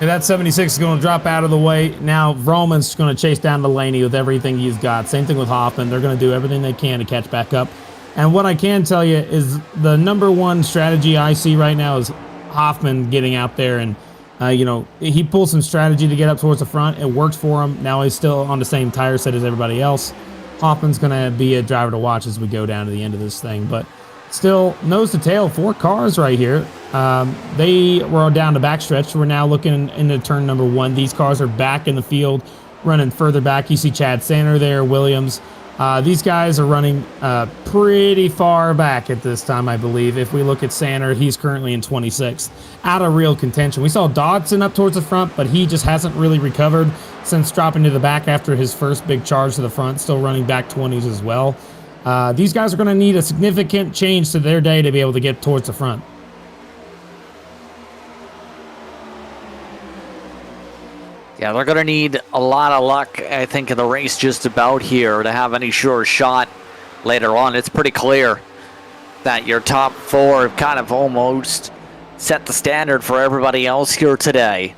And that 76 is going to drop out of the way. Now Vroman's going to chase down Delaney with everything he's got. Same thing with Hoffman. They're going to do everything they can to catch back up. And what I can tell you is the number one strategy I see right now is Hoffman getting out there and, he pulls some strategy to get up towards the front. It works for him. Now he's still on the same tire set as everybody else. Hoffman's going to be a driver to watch as we go down to the end of this thing. But still, nose to tail, 4 cars right here. They were down the backstretch. We're now looking into turn number 1. These cars are back in the field, running further back. You see Chad Sander there, Williams. These guys are running pretty far back at this time, I believe. If we look at Sander, he's currently in 26th. Out of real contention. We saw Dodson up towards the front, but he just hasn't really recovered since dropping to the back after his first big charge to the front. Still running back 20s as well. These guys are going to need a significant change to their day to be able to get towards the front. Yeah, they're going to need a lot of luck, I think, in the race just about here to have any sure shot later on. It's pretty clear that your top 4 have kind of almost set the standard for everybody else here today.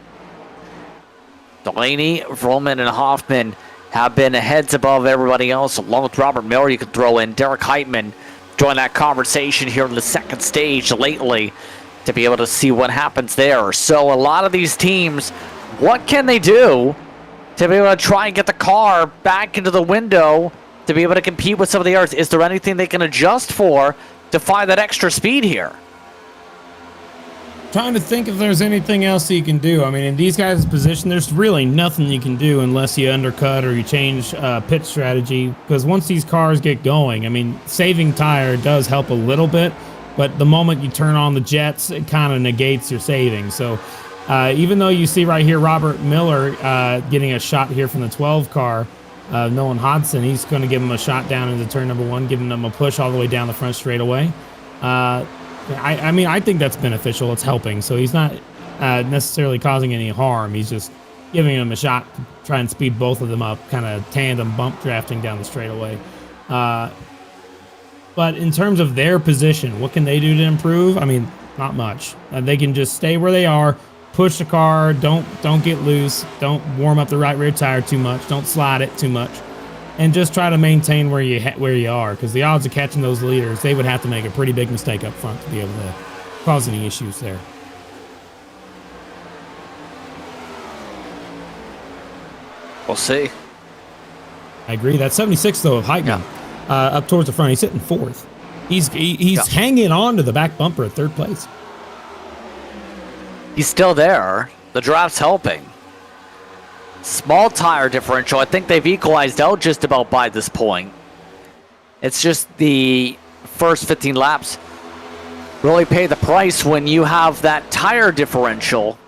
Delaney, Vrollman, and Hoffman have been heads above everybody else, along with Robert Miller. You could throw in Derek Heitman, join that conversation here in the second stage lately to be able to see what happens there. So a lot of these teams, what can they do to be able to try and get the car back into the window to be able to compete with some of the others? Is there anything they can adjust for to find that extra speed here? Trying to think if there's anything else you can do. I mean, in these guys' position, there's really nothing you can do unless you undercut or you change pit strategy. Because once these cars get going, I mean, saving tire does help a little bit, but the moment you turn on the jets, it kind of negates your savings. So even though you see right here Robert Miller getting a shot here from the 12 car, Nolan Hodson, he's going to give him a shot down into turn number 1, giving them a push all the way down the front straightaway. I mean, I think that's beneficial. It's helping. So he's not necessarily causing any harm. He's just giving him a shot to try and speed both of them up, kind of tandem bump drafting down the straightaway. But in terms of their position, what can they do to improve? I mean, not much. They can just stay where they are, push the car, don't get loose, don't warm up the right rear tire too much, don't slide it too much, and just try to maintain where you are, because the odds of catching those leaders, they would have to make a pretty big mistake up front to be able to cause any issues there. We'll see. I agree. That's 76 though of Heitman, up towards the front. He's sitting 4th. He's hanging on to the back bumper at 3rd place. He's still there. The draft's helping. Small tire differential. I think they've equalized out just about by this point. It's just the first 15 laps really pay the price when you have that tire differential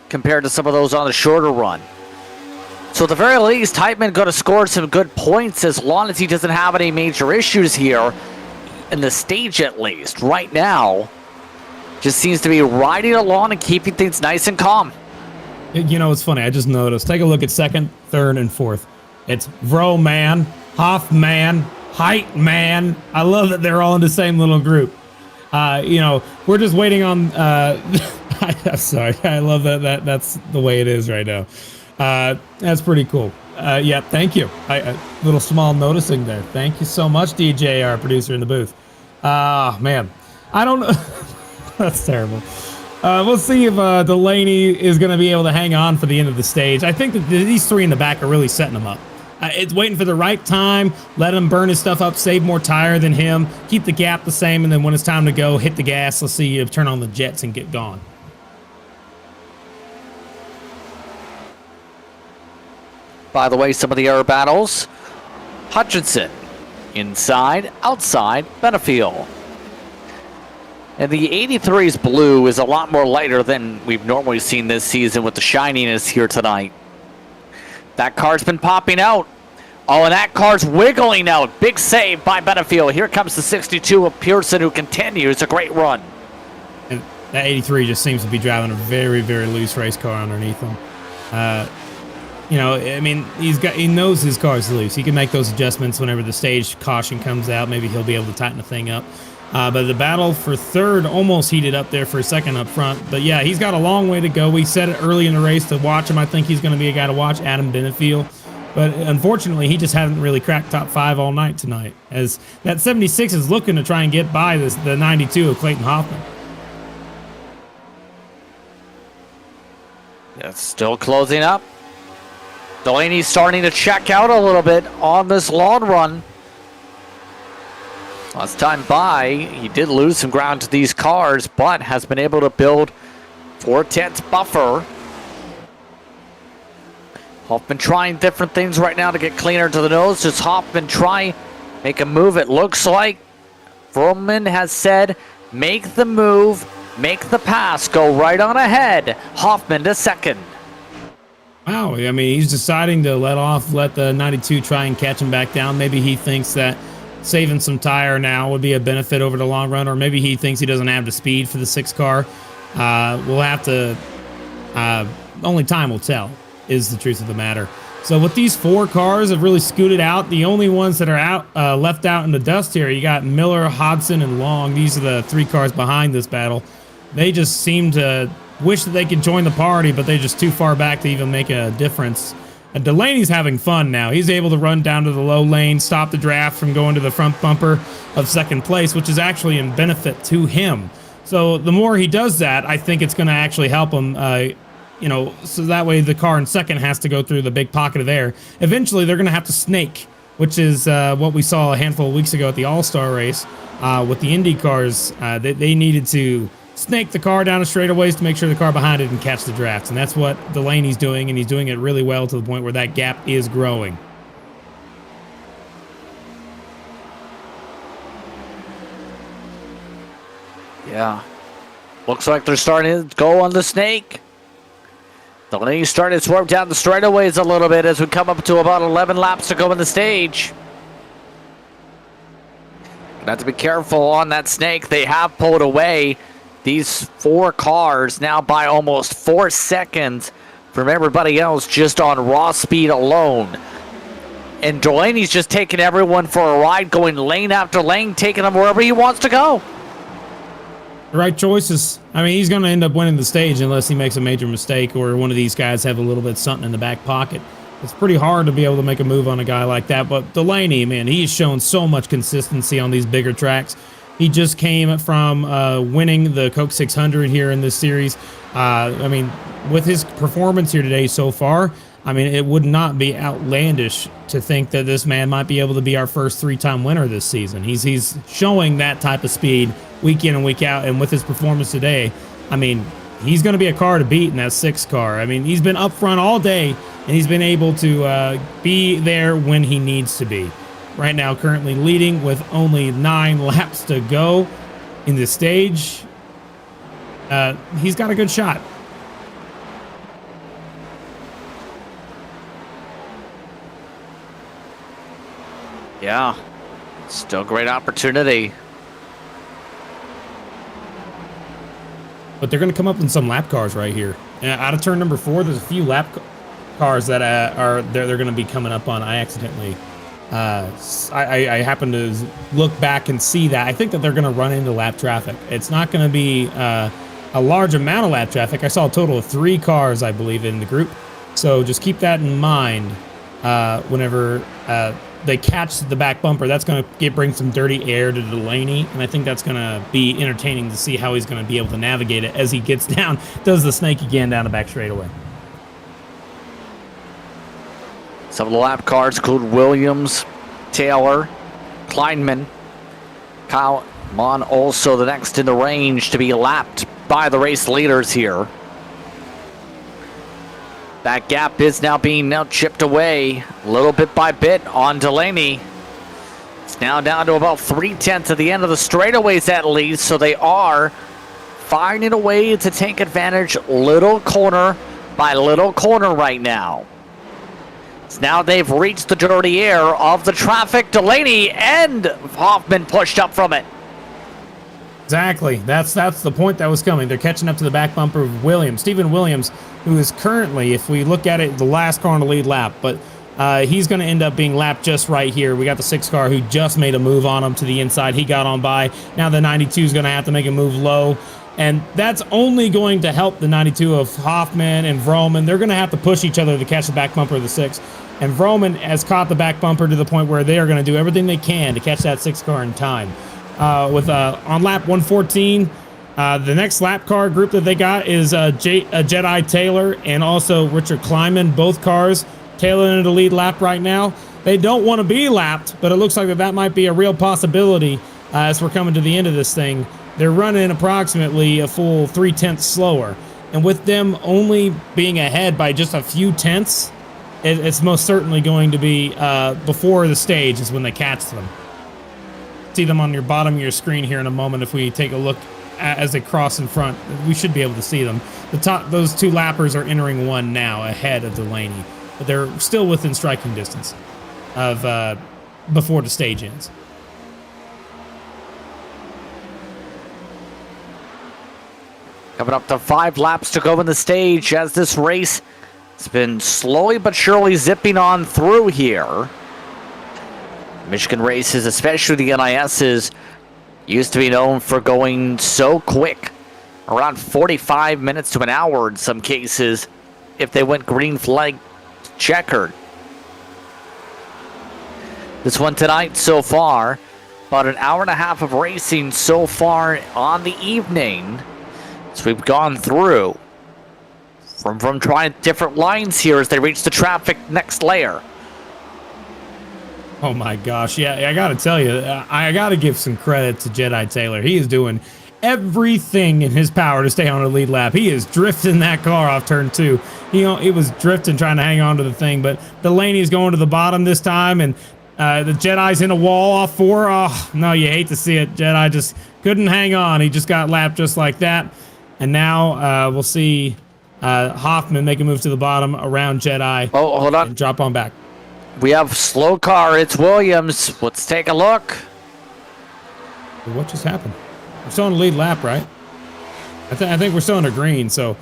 compared to some of those on the shorter run. So at the very least, Heitman going to score some good points as long as he doesn't have any major issues here in the stage, at least. Right now, just seems to be riding along and keeping things nice and calm. You know, it's funny. I just noticed. Take a look at 2nd, 3rd, and 4th. It's Vroman, Hoffman, Heitman. I love that they're all in the same little group. You know, we're just waiting on. I'm sorry. I love that. That's the way it is right now. That's pretty cool. Yeah, thank you. Little small noticing there. Thank you so much, DJ, our producer in the booth. Man, I don't know. That's terrible. We'll see if Delaney is going to be able to hang on for the end of the stage. I think that these 3 in the back are really setting him up. It's waiting for the right time, let him burn his stuff up, save more tire than him, keep the gap the same, and then when it's time to go, hit the gas. Let's see you turn on the jets and get gone. By the way, some of the air battles. Hutchinson, inside, outside, Benefield. And the 83's blue is a lot more lighter than we've normally seen this season with the shininess here tonight. That car's been popping out. Oh, and that car's wiggling out. Big save by Benefield. Here comes the 62 of Pearson, who continues a great run. And that 83 just seems to be driving a very, very loose race car underneath him. You know, I mean, he knows his car's loose. He can make those adjustments whenever the stage caution comes out. Maybe he'll be able to tighten the thing up. But the battle for 3rd almost heated up there for a 2nd up front. But yeah, he's got a long way to go. We said it early in the race to watch him. I think he's going to be a guy to watch, Adam Benefield. But unfortunately, he just hasn't really cracked top 5 all night tonight. As that 76 is looking to try and get by the 92 of Clayton Hoffman. It's still closing up. Delaney's starting to check out a little bit on this long run. Last time by, he did lose some ground to these cars, but has been able to build 4/10 buffer. Hoffman trying different things right now to get cleaner to the nose. Does Hoffman try make a move? It looks like Vroman has said, make the move, make the pass, go right on ahead. Hoffman to second. Wow, I mean, he's deciding to let the 92 try and catch him back down. Maybe he thinks that saving some tire now would be a benefit over the long run, or maybe he thinks he doesn't have the speed for the 6 car. We'll have to, only time will tell, is the truth of the matter. So with these 4 cars have really scooted out. The only ones that are left out in the dust here, you got Miller, Hodson, and Long. These are the 3 cars behind this battle. They just seem to wish that they could join the party, but they're just too far back to even make a difference. And Delaney's having fun now. He's able to run down to the low lane, stop the draft from going to the front bumper of second place, which is actually in benefit to him. So the more he does that, I think it's going to actually help him, so that way the car in second has to go through the big pocket of air. Eventually, they're going to have to snake, which is what we saw a handful of weeks ago at the All-Star race with the Indy cars. They needed to snake the car down a straightaways to make sure the car behind it and catch the drafts. And that's what Delaney's doing, and he's doing it really well to the point where that gap is growing. Yeah. Looks like they're starting to go on the snake. Delaney's starting to swerve down the straightaways a little bit as we come up to about 11 laps to go in the stage. Gonna have to be careful on that snake. They have pulled away. These 4 cars now by almost 4 seconds from everybody else just on raw speed alone. And Delaney's just taking everyone for a ride, going lane after lane, taking them wherever he wants to go. The right choices. I mean, he's going to end up winning the stage unless he makes a major mistake or one of these guys have a little bit something in the back pocket. It's pretty hard to be able to make a move on a guy like that. But Delaney, man, he's shown so much consistency on these bigger tracks. He just came from winning the Coke 600 here in this series. I mean, with his performance here today so far, I mean, it would not be outlandish to think that this man might be able to be our first 3-time winner this season. He's showing that type of speed week in and week out, and with his performance today, I mean, he's going to be a car to beat in that 6 car. I mean, he's been up front all day, and he's been able to be there when he needs to be. Right now, currently leading with only 9 laps to go in the stage. He's got a good shot. Yeah, still great opportunity. But they're going to come up in some lap cars right here. Out of turn number 4, there's a few lap cars that they're going to be coming up on. I accidentally, I happened to look back and see that. I think that they're going to run into lap traffic. It's not going to be a large amount of lap traffic. I saw a total of 3 cars, I believe, in the group. So just keep that in mind whenever they catch the back bumper. That's going to bring some dirty air to Delaney, and I think that's going to be entertaining to see how he's going to be able to navigate it as he gets down, does the snake again down the back straightaway. Some of the lap cars include Williams, Taylor, Kleinman, Kyle Mon, also the next in the range to be lapped by the race leaders here. That gap is now being chipped away little bit by bit on Delaney. It's now down to about 3/10 at the end of the straightaways at least, so they are finding a way to take advantage little corner by little corner right now. So now they've reached the dirty air of the traffic. Delaney and Hoffman pushed up from it. Exactly. That's the point that was coming. They're catching up to the back bumper of Williams. Stephen Williams, who is currently, if we look at it, the last car on the lead lap, but he's going to end up being lapped just right here. We got the 6 car who just made a move on him to the inside. He got on by. Now the 92 is going to have to make a move low, and that's only going to help the 92 of Hoffman and Vroman. They're going to have to push each other to catch the back bumper of the 6, and Vroman has caught the back bumper to the point where they are going to do everything they can to catch that 6 car in time. On lap 114, the next lap car group that they got is Jedi Taylor and also Richard Kleinman. Both cars tailing into the lead lap right now. They don't want to be lapped, but it looks like that might be a real possibility as we're coming to the end of this thing. They're running approximately a full 3/10 slower. And with them only being ahead by just a few tenths, it's most certainly going to be before the stage is when they catch them. See them on your bottom of your screen here in a moment. If we take a look as they cross in front, we should be able to see them. Those two lappers are entering one now ahead of Delaney, but they're still within striking distance of before the stage ends. Coming up to 5 laps to go in the stage as this race has been slowly but surely zipping on through here. Michigan races, especially the NISs, used to be known for going so quick. Around 45 minutes to an hour in some cases if they went green flag checkered. This one tonight so far, about an hour and a half of racing so far on the evening. So we've gone through from trying different lines here as they reach the traffic next layer. Oh my gosh, yeah, I gotta tell you, I gotta give some credit to Jedi Taylor. He is doing everything in his power to stay on the lead lap. He is drifting that car off turn 2. He was drifting, trying to hang on to the thing, but Delaney's going to the bottom this time, and the Jedi's in a wall off 4. Oh, no, you hate to see it. Jedi just couldn't hang on. He just got lapped just like that. And now we'll see Hoffman make a move to the bottom around Jedi. Oh, hold on. And drop on back. We have slow car. It's Williams. Let's take a look. What just happened? We're still on the lead lap, right? I think we're still in a green, so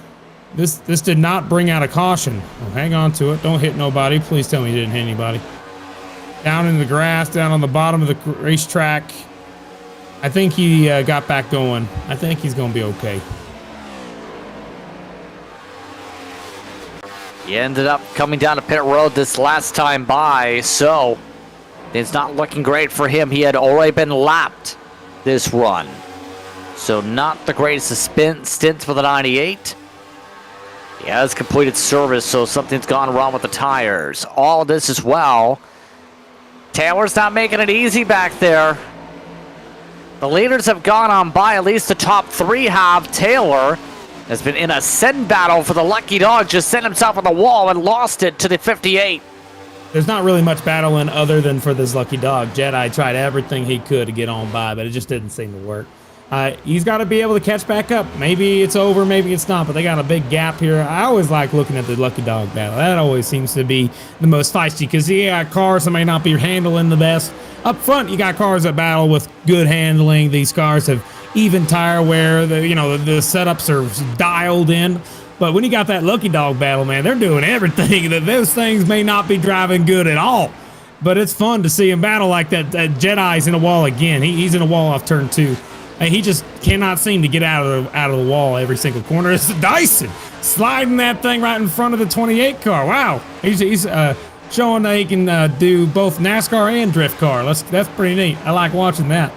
this did not bring out a caution. Oh, hang on to it. Don't hit nobody. Please tell me you didn't hit anybody. Down in the grass, down on the bottom of the racetrack. I think he got back going. I think he's going to be okay. He ended up coming down to pit road this last time by, so it's not looking great for him. He had already been lapped this run, so not the greatest of stints for the 98. He has completed service, so something's gone wrong with the tires. All of this as well. Taylor's not making it easy back there. The leaders have gone on by, at least the top 3 have. Taylor has been in a send battle for the lucky dog, just sent himself on the wall and lost it to the 58. There's not really much battling other than for this lucky dog. Jedi tried everything he could to get on by, but it just didn't seem to work. He's got to be able to catch back up. Maybe it's over, maybe it's not, but they got a big gap here. I always like looking at the lucky dog battle. That always seems to be the most feisty because you got cars that may not be handling the best. Up front, you got cars that battle with good handling. These cars have even tire wear. The setups are dialed in. But when you got that lucky dog battle, man, they're doing everything. Those things may not be driving good at all. But it's fun to see him battle like that. Jedi's in a wall again. He's in a wall off turn 2. And he just cannot seem to get out of the wall every single corner. It's Dyson sliding that thing right in front of the 28 car. Wow. He's showing that he can do both NASCAR and drift car. That's pretty neat. I like watching that.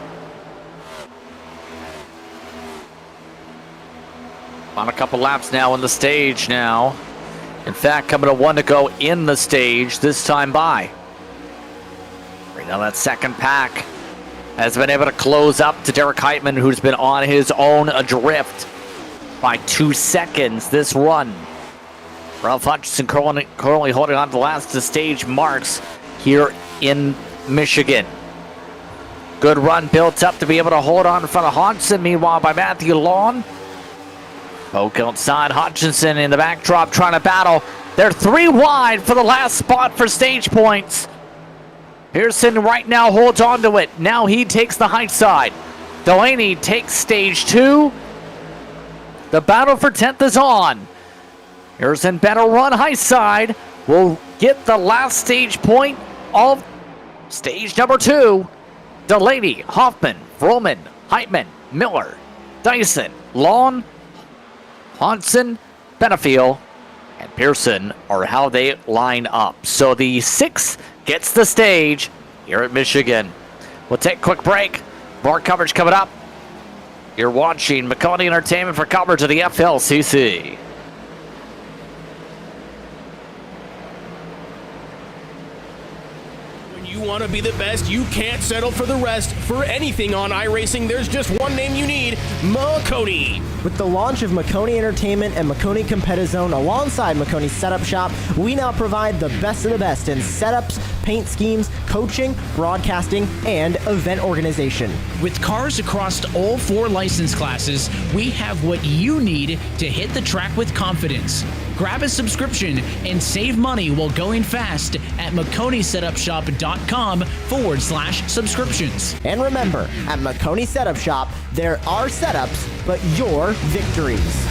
On a couple laps now in the stage now. In fact, coming to 1 to go in the stage this time by. Right now that second pack has been able to close up to Derek Heitman, who's been on his own adrift by 2 seconds this run. Ralph Hutchinson currently holding on to the last of the stage marks here in Michigan. Good run built up to be able to hold on in front of Hodgson. Meanwhile, by Matthew Long. Poke outside, Hutchinson in the backdrop trying to battle. They're 3 wide for the last spot for stage points. Pearson right now holds on to it. Now he takes the high side. Delaney takes stage 2. The battle for 10th is on. Pearson better run high side. Will get the last stage point of stage number 2. Delaney, Hoffman, Vroman, Heitman, Miller, Dyson, Long, Hansen, Benefiel, and Pearson are how they line up. So the 6 gets the stage here at Michigan. We'll take a quick break. More coverage coming up. You're watching Maconi Entertainment for coverage of the FLCC. want to be the best, you can't settle for the rest. For anything on iRacing, there's just one name you need, Maconi. With the launch of Maconi Entertainment and Maconi Competitive Zone alongside Maconi Setup Shop, we now provide the best of the best in setups, paint schemes, coaching, broadcasting, and event organization. With cars across all 4 license classes, we have what you need to hit the track with confidence. Grab a subscription and save money while going fast at MaconiSetupShop.com/subscriptions. And remember, at Maconi Setup Shop, there are setups, but your victories.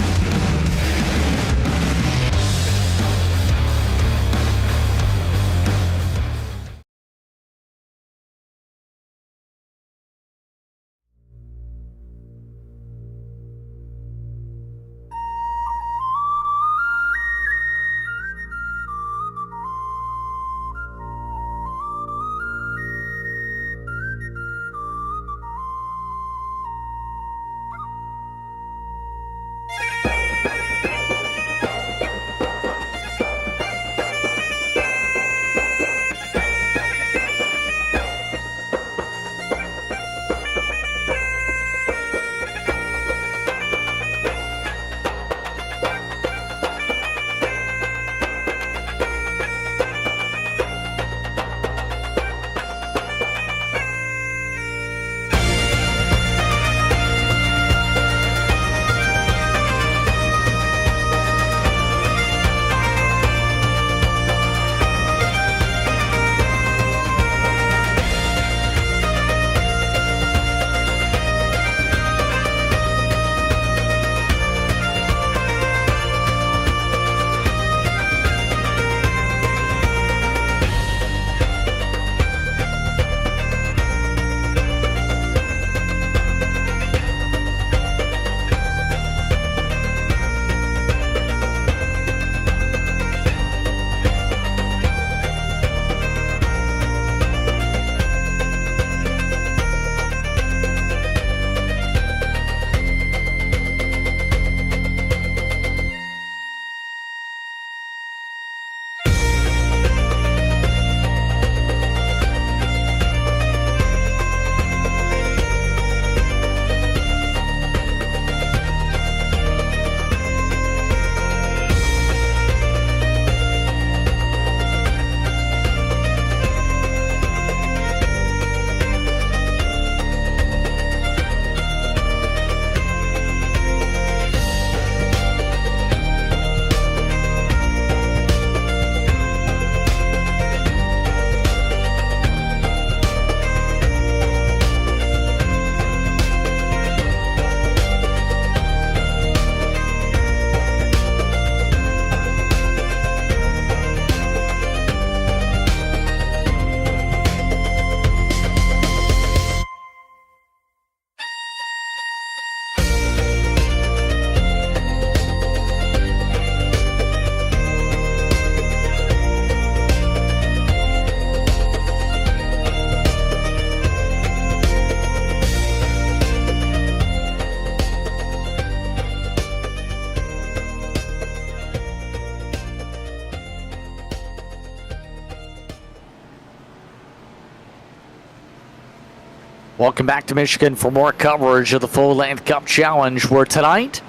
Welcome back to Michigan for more coverage of the full-length Cup Challenge, where tonight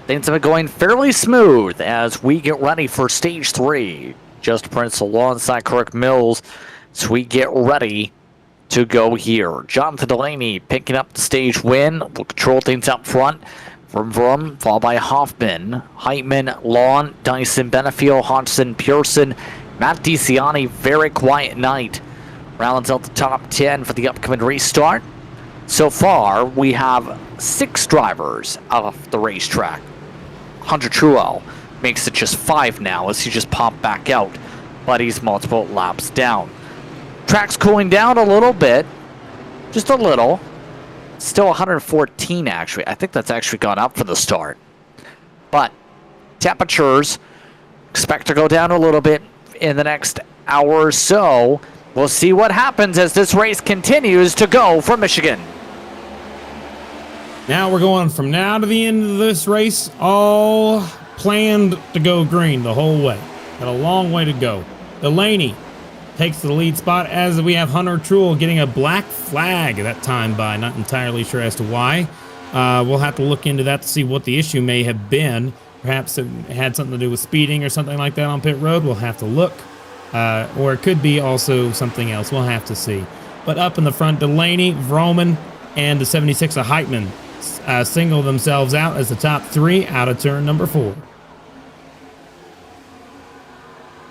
things have been going fairly smooth as we get ready for Stage 3. Just Prince alongside Kirk Mills as we get ready to go here. Jonathan Delaney picking up the stage win. Will control things up front. Vroom, followed by Hoffman, Heitman, Lawn, Dyson, Benefiel, Hodgson, Pearson, Matt DiCiani. Very quiet night. Rounds out the top 10 for the upcoming restart. So far, we have 6 drivers off the racetrack. Hunter Trueau makes it just 5 now as he just popped back out, but he's multiple laps down. Track's cooling down a little bit, just a little. Still 114 actually. I think that's actually gone up for the start. But temperatures expect to go down a little bit in the next hour or so. We'll see what happens as this race continues to go for Michigan. Now we're going from now to the end of this race, all planned to go green the whole way. Got a long way to go. Delaney takes the lead spot as we have Hunter Truel getting a black flag that time by. Not entirely sure as to why. We'll have to look into that to see what the issue may have been. Perhaps it had something to do with speeding or something like that on pit road. We'll have to look. Or it could be also something else. We'll have to see. But up in the front, Delaney, Vroman, and the 76 of Heitman single themselves out as the top 3 out of turn number 4.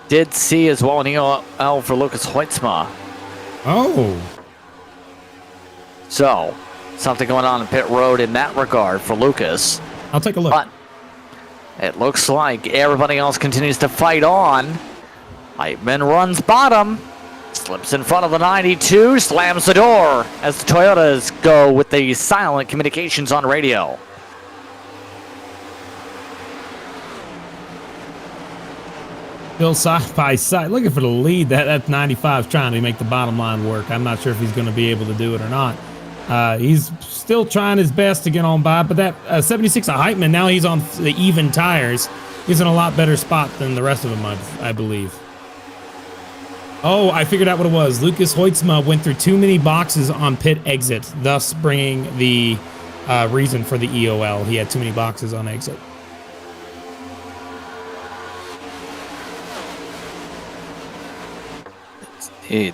Did see as well an EOL for Lucas Hoitzma. Oh. So, something going on in pit road in that regard for Lucas. I'll take a look. But it looks like everybody else continues to fight on. Heitman runs bottom. Slips in front of the 92, slams the door as the Toyotas go with the silent communications on radio. Still side by side, looking for the lead. That 95 is trying to make the bottom line work. I'm not sure if he's going to be able to do it or not. He's still trying his best to get on by, but that 76 of Heitman, now he's on the even tires. He's in a lot better spot than the rest of them, I believe. Oh, I figured out what it was. Lucas Hoitzma went through too many boxes on pit exit, thus bringing the reason for the EOL. He had too many boxes on exit.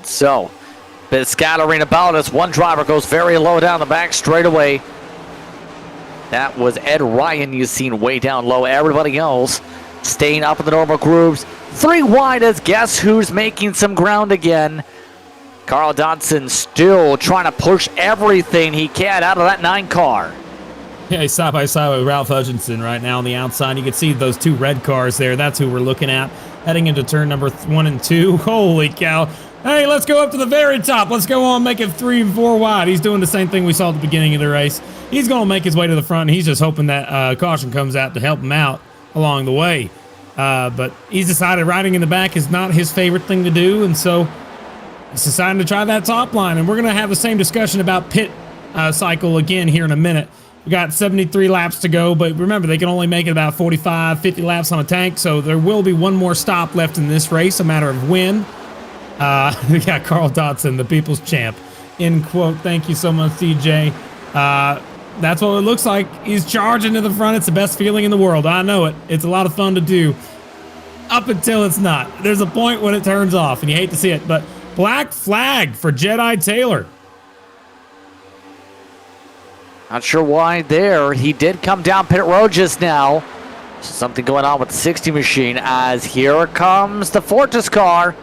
So, bit of scattering about as one driver goes very low down the back straightaway. That was Ed Ryan you've seen way down low. Everybody else staying up in the normal grooves. 3 wide as guess who's making some ground again. Carl Dodson still trying to push everything he can out of that 9 car. Yeah, he's side by side with Ralph Hutchinson right now on the outside. You can see those 2 red cars there. That's who we're looking at heading into turn number 1 and 2. Holy cow. Hey, let's go up to the very top. Let's go on, make it 3 and 4 wide. He's doing the same thing we saw at the beginning of the race. He's going to make his way to the front. He's just hoping that caution comes out to help him out along the way. But he's decided riding in the back is not his favorite thing to do, and so he's deciding to try that top line. And we're going to have the same discussion about pit cycle again here in a minute. We got 73 laps to go, but remember, they can only make it about 45, 50 laps on a tank, so there will be one more stop left in this race, a matter of when. We got Carl Dodson, the people's champ, end quote. Thank you so much, CJ. That's what it looks like. He's charging to the front. It's the best feeling in the world. I know it. It's a lot of fun to do up until it's not. There's a point when it turns off, and you hate to see it, but black flag for Jedi Taylor. Not sure why there. He did come down pit road just now. Something going on with the 60 machine as here comes the Fortis car.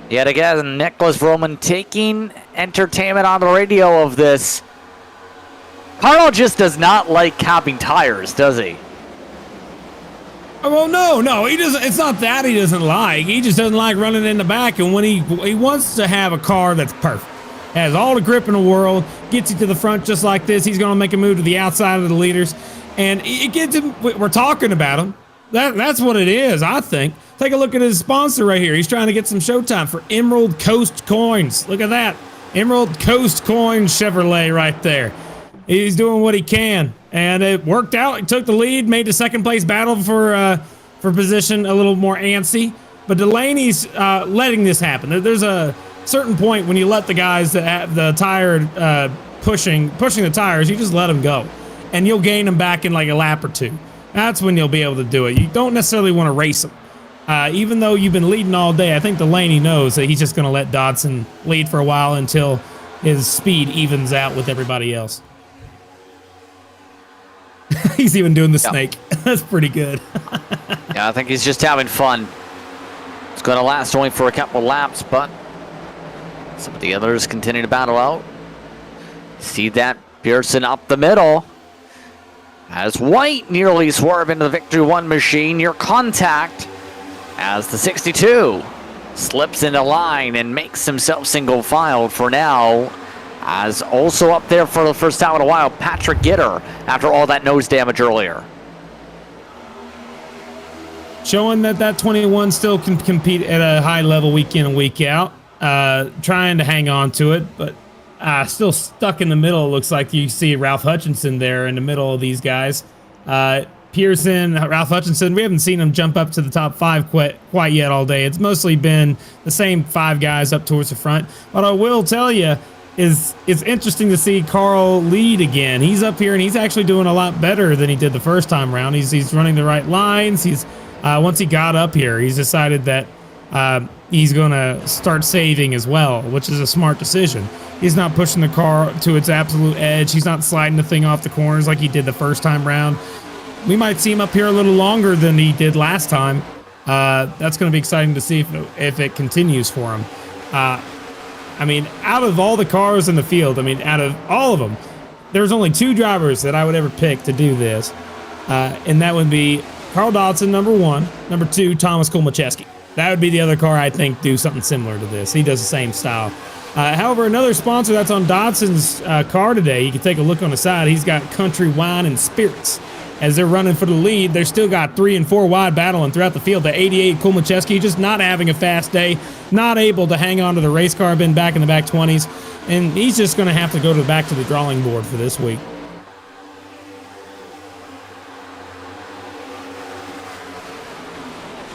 Yet again, Nicholas Vroman taking entertainment on the radio of this. Carl just does not like capping tires, does he? Well, no, he doesn't. It's not that he doesn't like. He just doesn't like running in the back. And when he wants to have a car that's perfect, has all the grip in the world, gets you to the front just like this. He's going to make a move to the outside of the leaders, and it gets him. We're talking about him. That's what it is, I think. Take a look at his sponsor right here. He's trying to get some showtime for Emerald Coast Coins. Look at that. Emerald Coast Coins Chevrolet right there. He's doing what he can, and it worked out. He took the lead, made the second place battle for position a little more antsy. But Delaney's letting this happen. There's a certain point when you let the guys that have the tire pushing the tires, you just let them go, and you'll gain them back in like a lap or 2. That's when you'll be able to do it. You don't necessarily want to race them. Even though you've been leading all day, I think Delaney knows that he's just going to let Dodson lead for a while until his speed evens out with everybody else. He's even doing the snake. That's pretty good. Yeah, I think he's just having fun. It's going to last only for a couple laps, but some of the others continue to battle out. See that Pearson up the middle. As White nearly swerve into the Victory 1 machine, near contact as the 62 slips into line and makes himself single filed for now. As also up there for the first time in a while, Patrick Gitter, after all that nose damage earlier. Showing that 21 still can compete at a high level week in and week out. Trying to hang on to it, but still stuck in the middle. It looks like you see Ralph Hutchinson there in the middle of these guys. Pearson, Ralph Hutchinson. We haven't seen them jump up to the top 5 quite yet all day. It's mostly been the same 5 guys up towards the front. What I will tell you is it's interesting to see Carl lead again. He's up here and he's actually doing a lot better than he did the first time around. He's running the right lines. He's once he got up here, he's decided that he's going to start saving as well, which is a smart decision. He's not pushing the car to its absolute edge. He's not sliding the thing off the corners like he did the first time round. We might see him up here a little longer than he did last time. That's going to be exciting to see if it continues for him. I mean, out of all the cars in the field, I mean, out of all of them, there's only 2 drivers that I would ever pick to do this. And that would be Carl Dodson, number 1. Number 2, Thomas Kulmacheski. That would be the other car I think do something similar to this. He does the same style. However, another sponsor that's on Dodson's car today, you can take a look on the side. He's got Country Wine and Spirits. As they're running for the lead, they're still got 3 and 4 wide battling throughout the field. The 88 Kulmacheski just not having a fast day, not able to hang on to the race car, been back in the back 20s, and he's just going to have to go back to the drawing board for this week.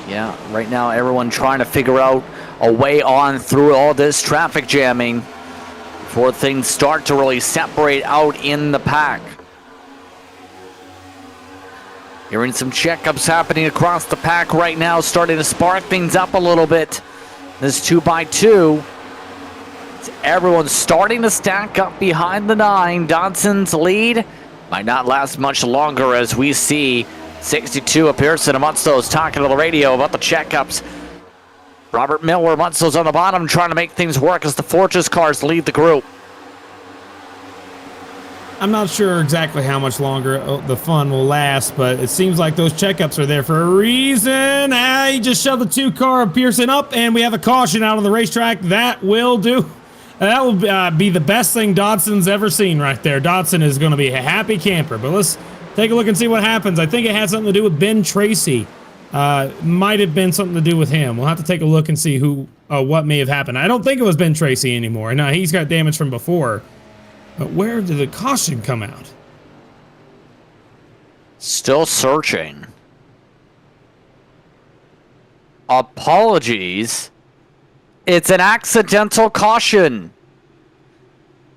Yeah, right now everyone trying to figure out a way on through all this traffic jamming before things start to really separate out in the pack. Hearing some checkups happening across the pack right now, starting to spark things up a little bit. This 2x2. Everyone's starting to stack up behind the 9. Dodson's lead might not last much longer as we see 62 Pearson amongst those talking to the radio about the checkups. Robert Miller amongst those on the bottom trying to make things work as the Fortress cars lead the group. I'm not sure exactly how much longer the fun will last, but it seems like those checkups are there for a reason. He just shoved the 2 car of Pearson up, and we have a caution out on the racetrack. That will do. That will be the best thing Dodson's ever seen right there. Dodson is going to be a happy camper, but let's take a look and see what happens. I think it had something to do with Ben Tracy. Might have been something to do with him. We'll have to take a look and see what may have happened. I don't think it was Ben Tracy anymore. No, he's got damage from before. But where did the caution come out? Still searching. Apologies. It's an accidental caution.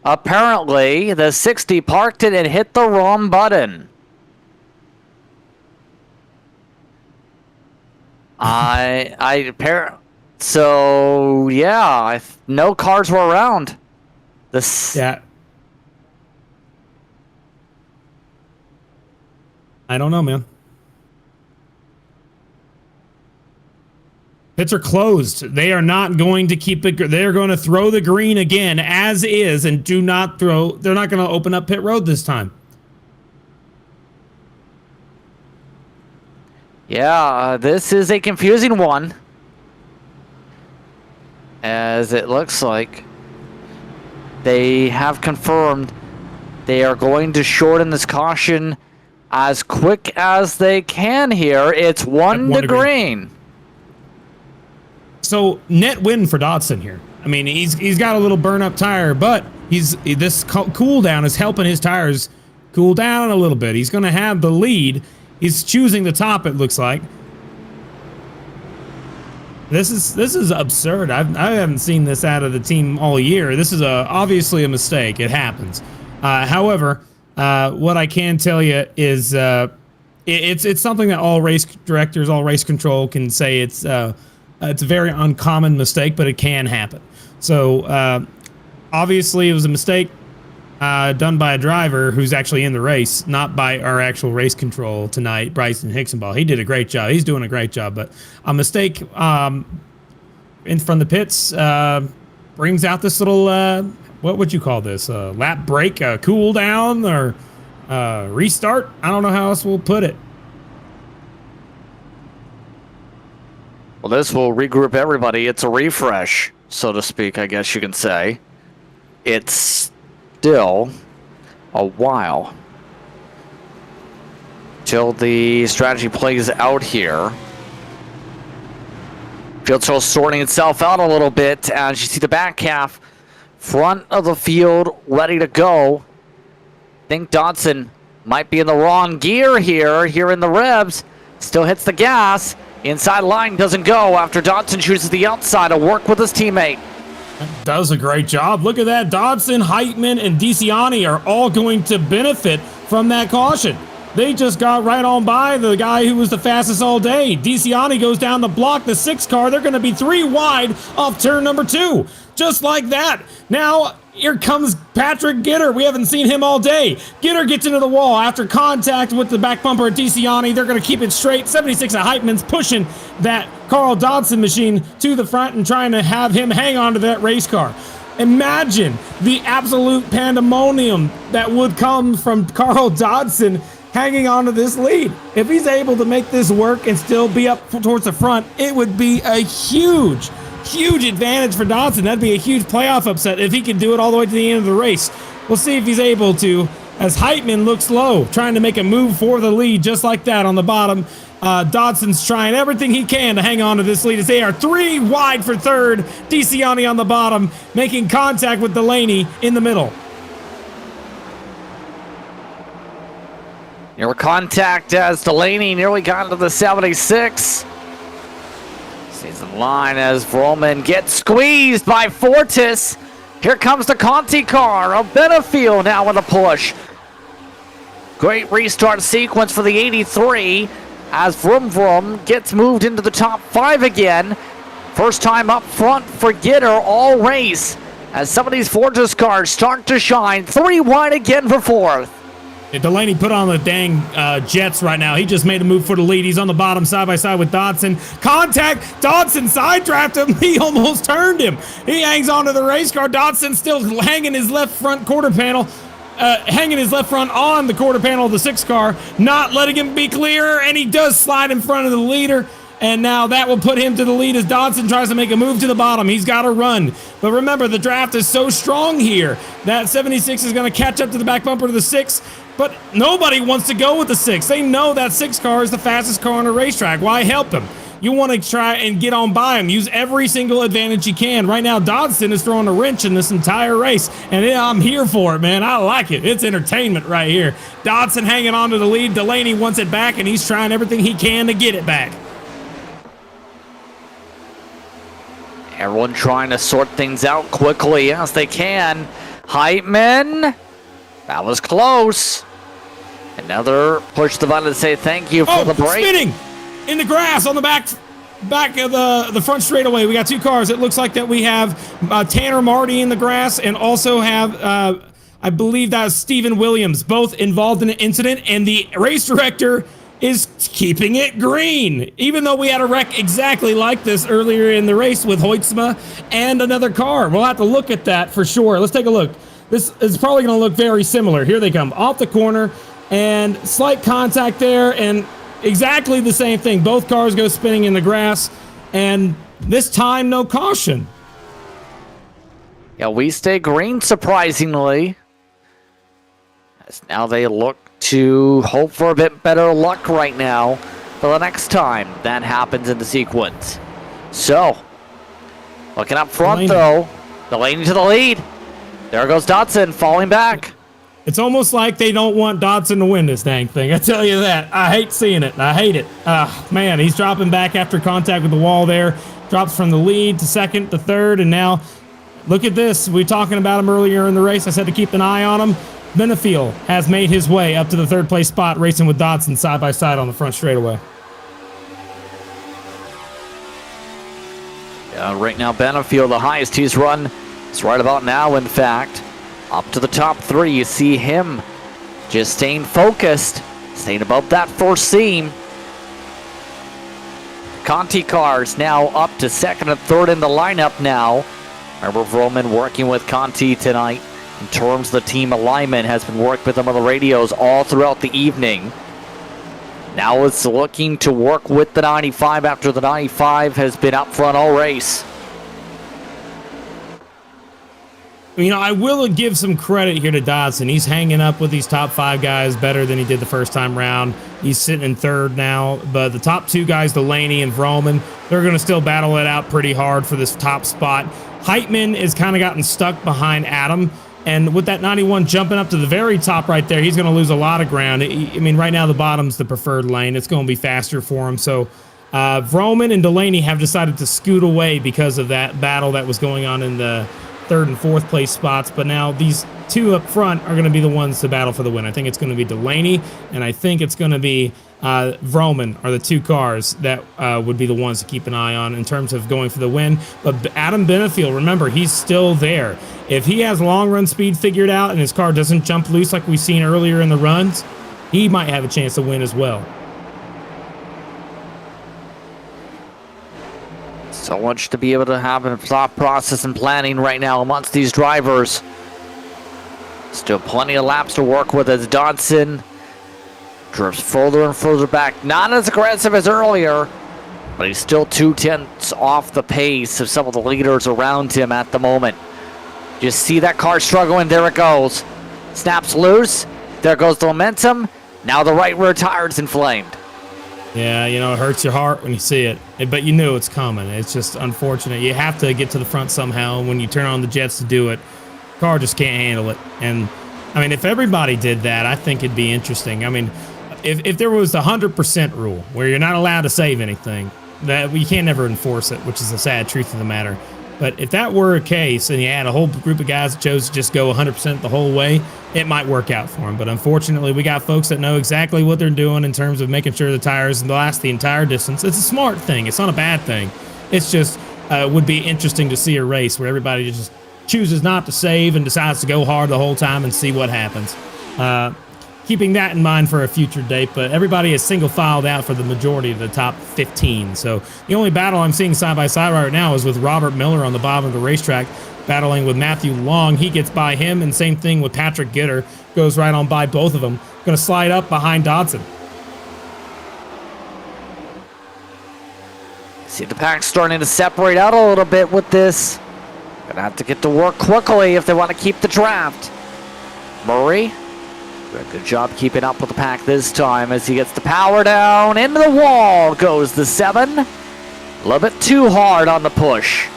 Apparently, the 60 parked it and hit the wrong button. So yeah, no cars were around. Yeah. I don't know, man. Pits are closed. They are not going to keep it. They're going to throw the green again as is and do not throw. They're not going to open up pit road this time. Yeah, this is a confusing one. As it looks like they have confirmed they are going to shorten this caution as quick as they can here. It's 1 to green. So net win for Dodson here. I mean, he's got a little burn up tire, but this cool down is helping his tires cool down a little bit. He's going to have the lead. He's choosing the top, it looks like. This is absurd. I haven't seen this out of the team all year. This is obviously a mistake. It happens. However, what I can tell you is it's something that all race directors, all race control can say. It's a very uncommon mistake, but it can happen. So obviously it was a mistake done by a driver who's actually in the race, not by our actual race control tonight, Bryson Hicksonball. He did a great job. He's doing a great job, but a mistake in from the pits brings out this little, what would you call this? Lap break, cool down, or restart? I don't know how else we'll put it. Well, this will regroup everybody. It's a refresh, so to speak, I guess you can say. It's still a while till the strategy plays out here. Field still sorting itself out a little bit as you see the back half, front of the field ready to go. I think Dodson Might be in the wrong gear here in the revs. Still hits the gas. Inside line doesn't go after Dodson chooses the outside to work with his teammate. Does a great job. Look at that. Dodson, Heitman, and DeCiani are all going to benefit from that caution. They just got right on by the guy who was the fastest all day. DeCiani goes down the block, the 6 car. They're going to be 3 wide off turn number 2. Just like that. Now, here comes Patrick Gitter. We haven't seen him all day. Gitter gets into the wall after contact with the back bumper of DeCiani. They're going to keep it straight. 76 of Heitman's pushing that Carl Dodson machine to the front and trying to have him hang on to that race car. Imagine the absolute pandemonium that would come from Carl Dodson hanging on to this lead. If he's able to make this work and still be up towards the front, it would be a huge advantage for Dodson. That'd be a huge playoff upset if he can do it all the way to the end of the race. We'll see if he's able to, as Heitman looks low, trying to make a move for the lead just like that on the bottom. Dodson's trying everything he can to hang on to this lead as they are 3 wide for third. DeCiani on the bottom, making contact with Delaney in the middle. Near contact as Delaney nearly got into the 76. Sees the line as Vroman gets squeezed by Fortis. Here comes the Conti car of Benefield now with a push. Great restart sequence for the 83 as Vroom Vroom gets moved into the top 5 again. First time up front for Gitter all race as some of these Fortis cars start to shine. 3 wide again for 4th. Delaney put on the dang Jets right now. He just made a move for the lead. He's on the bottom side by side with Dodson. Contact! Dodson side draft him. He almost turned him. He hangs onto the race car. Dodson still hanging his left front quarter panel. Hanging his left front on the quarter panel of the 6 car. Not letting him be clear. And he does slide in front of the leader. And now that will put him to the lead as Dodson tries to make a move to the bottom. He's got to run. But remember, the draft is so strong here. That 76 is going to catch up to the back bumper to the 6. But nobody wants to go with the 6. They know that 6 car is the fastest car on the racetrack. Why help him? You want to try and get on by him. Use every single advantage you can. Right now, Dodson is throwing a wrench in this entire race. And I'm here for it, man. I like it. It's entertainment right here. Dodson hanging on to the lead. Delaney wants it back, and he's trying everything he can to get it back. Everyone trying to sort things out quickly as they can. Heitman. That was close. Another push the button to say thank you for the break. Spinning in the grass on the back of the front straightaway. We got 2 cars. It looks like that we have Tanner Marty in the grass and also have, I believe that's Steven Williams, both involved in an incident. And the race director is keeping it green, even though we had a wreck exactly like this earlier in the race with Hoytsma and another car. We'll have to look at that for sure. Let's take a look. This is probably going to look very similar. Here they come off the corner and slight contact there and exactly the same thing. Both cars go spinning in the grass and this time no caution. Yeah, we stay green surprisingly. As now they look to hope for a bit better luck right now for the next time that happens in the sequence. So, looking up front though, Delaney to the lead. There goes Dodson falling back. It's almost like they don't want Dodson to win this dang thing. I tell you that. I hate seeing it. I hate it. Man, he's dropping back after contact with the wall there. Drops from the lead to second to third, and now look at this. We were talking about him earlier in the race. I said to keep an eye on him. Benefield has made his way up to the 3rd place spot, racing with Dodson side by side on the front straightaway. Yeah, right now Benefield, the highest he's run is right about now, in fact. Up to the top 3, you see him just staying focused, staying above that first seam. Conti cars now up to 2nd and 3rd in the lineup now. Remember Vroman working with Conti tonight. In terms of the team alignment, has been working with them on the radios all throughout the evening. Now it's looking to work with the 95 after the 95 has been up front all race. You know, I will give some credit here to Dodson. He's hanging up with these top 5 guys better than he did the first time round. He's sitting in 3rd now, but the top 2 guys, Delaney and Vroman, they're going to still battle it out pretty hard for this top spot. Heitman has kind of gotten stuck behind Adam. And with that 91 jumping up to the very top right there, he's going to lose a lot of ground. I mean, right now the bottom's the preferred lane. It's going to be faster for him. So Vroman and Delaney have decided to scoot away because of that battle that was going on in the 3rd and 4th place spots. But now these two up front are going to be the ones to battle for the win. I think it's going to be Delaney, and I think it's going to be Vroman are the two cars that would be the ones to keep an eye on in terms of going for the win. But Adam Benefield, remember, he's still there. If he has long run speed figured out and his car doesn't jump loose like we've seen earlier in the runs, he might have a chance to win as well. So much to be able to have a thought process and planning right now amongst these drivers. Still plenty of laps to work with as Dodson drifts further and further back. Not as aggressive as earlier, but he's still 2/10 off the pace of some of the leaders around him at the moment. Just see that car struggling. There it goes. Snaps loose. There goes the momentum. Now the right rear tire's inflamed. Yeah, you know, it hurts your heart when you see it, but you knew it's coming. It's just unfortunate. You have to get to the front somehow. When you turn on the jets to do it, car just can't handle it. And I mean, if everybody did that, I think it'd be interesting. I mean, if there was a 100% rule where you're not allowed to save anything, that we can't never enforce it, which is the sad truth of the matter. But if that were a case and you had a whole group of guys that chose to just go 100% the whole way, it might work out for them. But unfortunately, we got folks that know exactly what they're doing in terms of making sure the tires last the entire distance. It's a smart thing. It's not a bad thing. It's just would be interesting to see a race where everybody just chooses not to save and decides to go hard the whole time and see what happens. Keeping that in mind for a future date, but everybody is single filed out for the majority of the top 15. So the only battle I'm seeing side by side right now is with Robert Miller on the bottom of the racetrack, battling with Matthew Long. He gets by him, and same thing with Patrick Gitter, goes right on by both of them. Going to slide up behind Dodson. See the pack starting to separate out a little bit with this. Gonna have to get to work quickly if they want to keep the draft. Murray, good job keeping up with the pack this time as he gets the power down. Into the wall goes the 7. A little bit too hard on the push.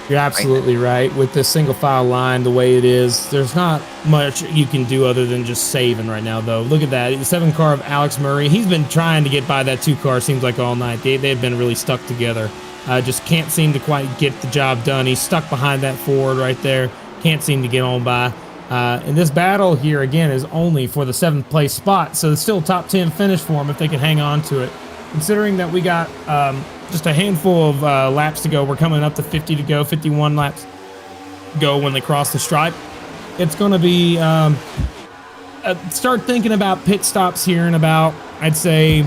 You're absolutely right. With this single file line the way it is, there's not much you can do other than just saving right now, though. Look at that. The 7 car of Alex Murray. He's been trying to get by that 2 car, seems like all night. They've been really stuck together. Just can't seem to quite get the job done. He's stuck behind that Ford right there. Can't seem to get on by. And this battle here, again, is only for the 7th place spot. So it's still a top 10 finish for him if they can hang on to it. Considering that we got just a handful of laps to go. We're coming up to 50 to go, 51 laps go when they cross the stripe. It's going to be start thinking about pit stops here in about, I'd say,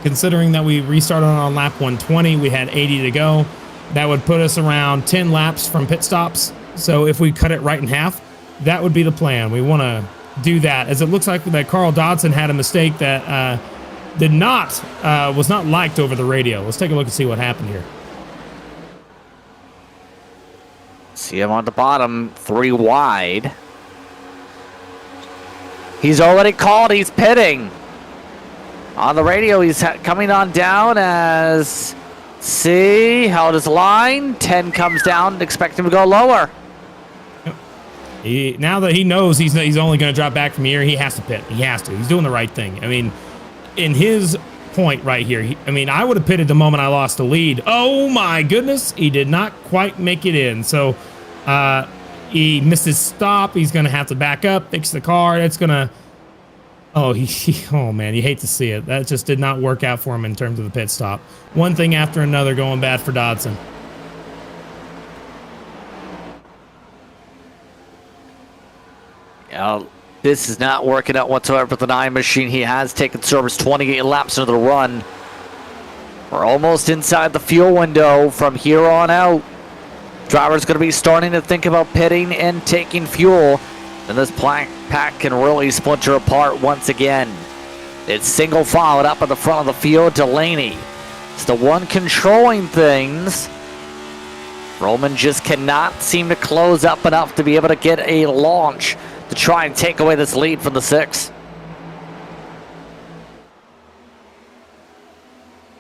considering that we restarted on lap 120, we had 80 to go. That would put us around 10 laps from pit stops. So if we cut it right in half, that would be the plan. We want to do that, as it looks like that Carl Dodson had a mistake that was not liked over the radio. Let's take a look and see what happened here. See him on the bottom, 3 wide. He's already called, he's pitting. On the radio, he's coming on down as, see, held his line, 10 comes down, expect him to go lower. Now that he knows he's only going to drop back from here, he has to pit. He has to. He's doing the right thing. I mean, in his point right here, I would have pitted the moment I lost the lead. Oh my goodness, he did not quite make it in. So he missed his stop. He's going to have to back up, fix the car. It's going to... Oh, oh man, you hate to see it. That just did not work out for him in terms of the pit stop. One thing after another going bad for Dodson. Yeah, this is not working out whatsoever for the 9 machine. He has taken service 28 laps into the run. We're almost inside the fuel window from here on out. Driver's going to be starting to think about pitting and taking fuel. And this pack can really splinter apart once again. It's single file up at the front of the field. Delaney is the one controlling things. Roman just cannot seem to close up enough to be able to get a launch to try and take away this lead from the 6.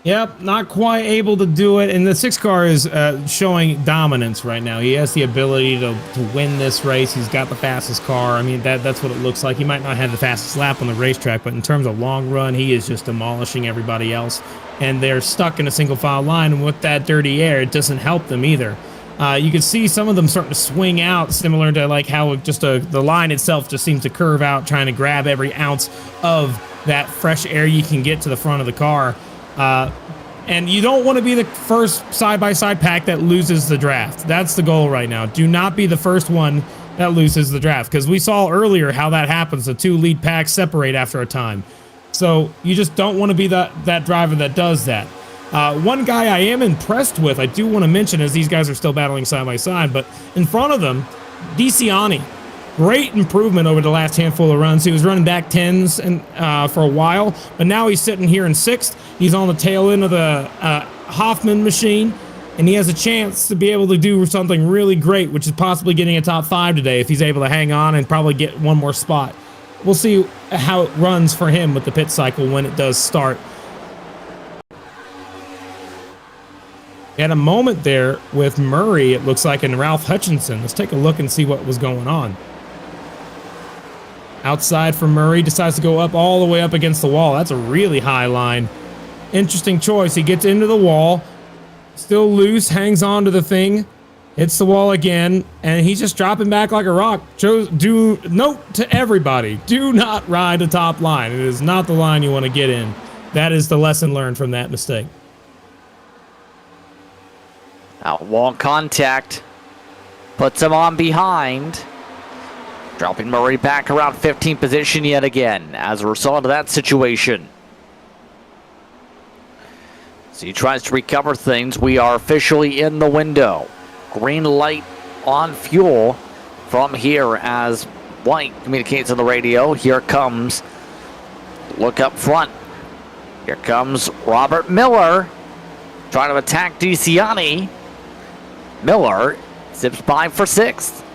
Yep, not quite able to do it. And the 6 car is showing dominance right now. He has the ability to win this race. He's got the fastest car. I mean, that's what it looks like. He might not have the fastest lap on the racetrack, but in terms of long run, he is just demolishing everybody else. And they're stuck in a single file line. And with that dirty air, it doesn't help them either. You can see some of them starting to swing out, similar to like how just the line itself just seems to curve out, trying to grab every ounce of that fresh air you can get to the front of the car. And you don't want to be the first side-by-side pack that loses the draft. That's the goal right now. Do not be the first one that loses the draft, because we saw earlier how that happens. The 2 lead packs separate after a time. So you just don't want to be that driver that does that. One guy I am impressed with, I do want to mention, as these guys are still battling side-by-side, but in front of them, DeCiani. Great improvement over the last handful of runs. He was running back 10s for a while, but now he's sitting here in 6th. He's on the tail end of the Hoffman machine, and he has a chance to be able to do something really great, which is possibly getting a top 5 today if he's able to hang on and probably get one more spot. We'll see how it runs for him with the pit cycle when it does start. At a moment there with Murray, it looks like, and Ralph Hutchinson. Let's take a look and see what was going on. Outside for Murray, decides to go up all the way up against the wall. That's a really high line. Interesting choice. He gets into the wall, still loose, hangs on to the thing, hits the wall again, and he's just dropping back like a rock. Note to everybody, do not ride the top line. It is not the line you want to get in. That is the lesson learned from that mistake. Out wall contact. Puts him on behind. Dropping Murray back around 15th position yet again as a result of that situation. So he tries to recover things. We are officially in the window. Green light on fuel from here as White communicates on the radio. Here comes, look up front. Here comes Robert Miller trying to attack DeCiani. Miller zips by for 6th.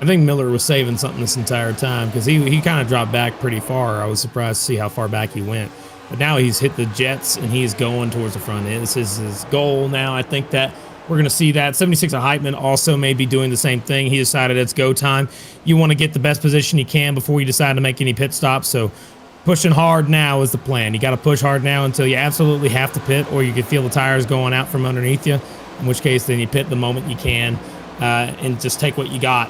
I think Miller was saving something this entire time, because he kind of dropped back pretty far. I was surprised to see how far back he went. But now he's hit the jets and he's going towards the front. This is his goal now. I think that we're going to see that. 76 of Heitman also may be doing the same thing. He decided it's go time. You want to get the best position you can before you decide to make any pit stops. So pushing hard now is the plan. You got to push hard now until you absolutely have to pit, or you can feel the tires going out from underneath you, in which case then you pit the moment you can and just take what you got.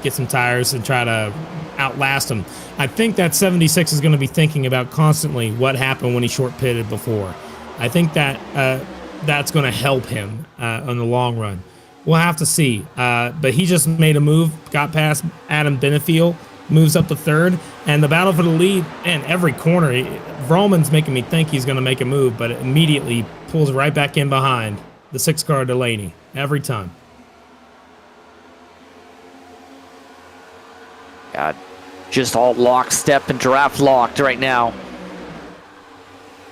Get some tires and try to outlast them. I think that 76 is going to be thinking about constantly what happened when he short pitted before. I think that that's going to help him on the long run. We'll have to see. But he just made a move, got past Adam Benefiel, moves up to 3rd, and the battle for the lead, and every corner, Vroman's making me think he's going to make a move, but it immediately pulls right back in behind the 6 car Delaney every time. God, just all lockstep and giraffe locked right now.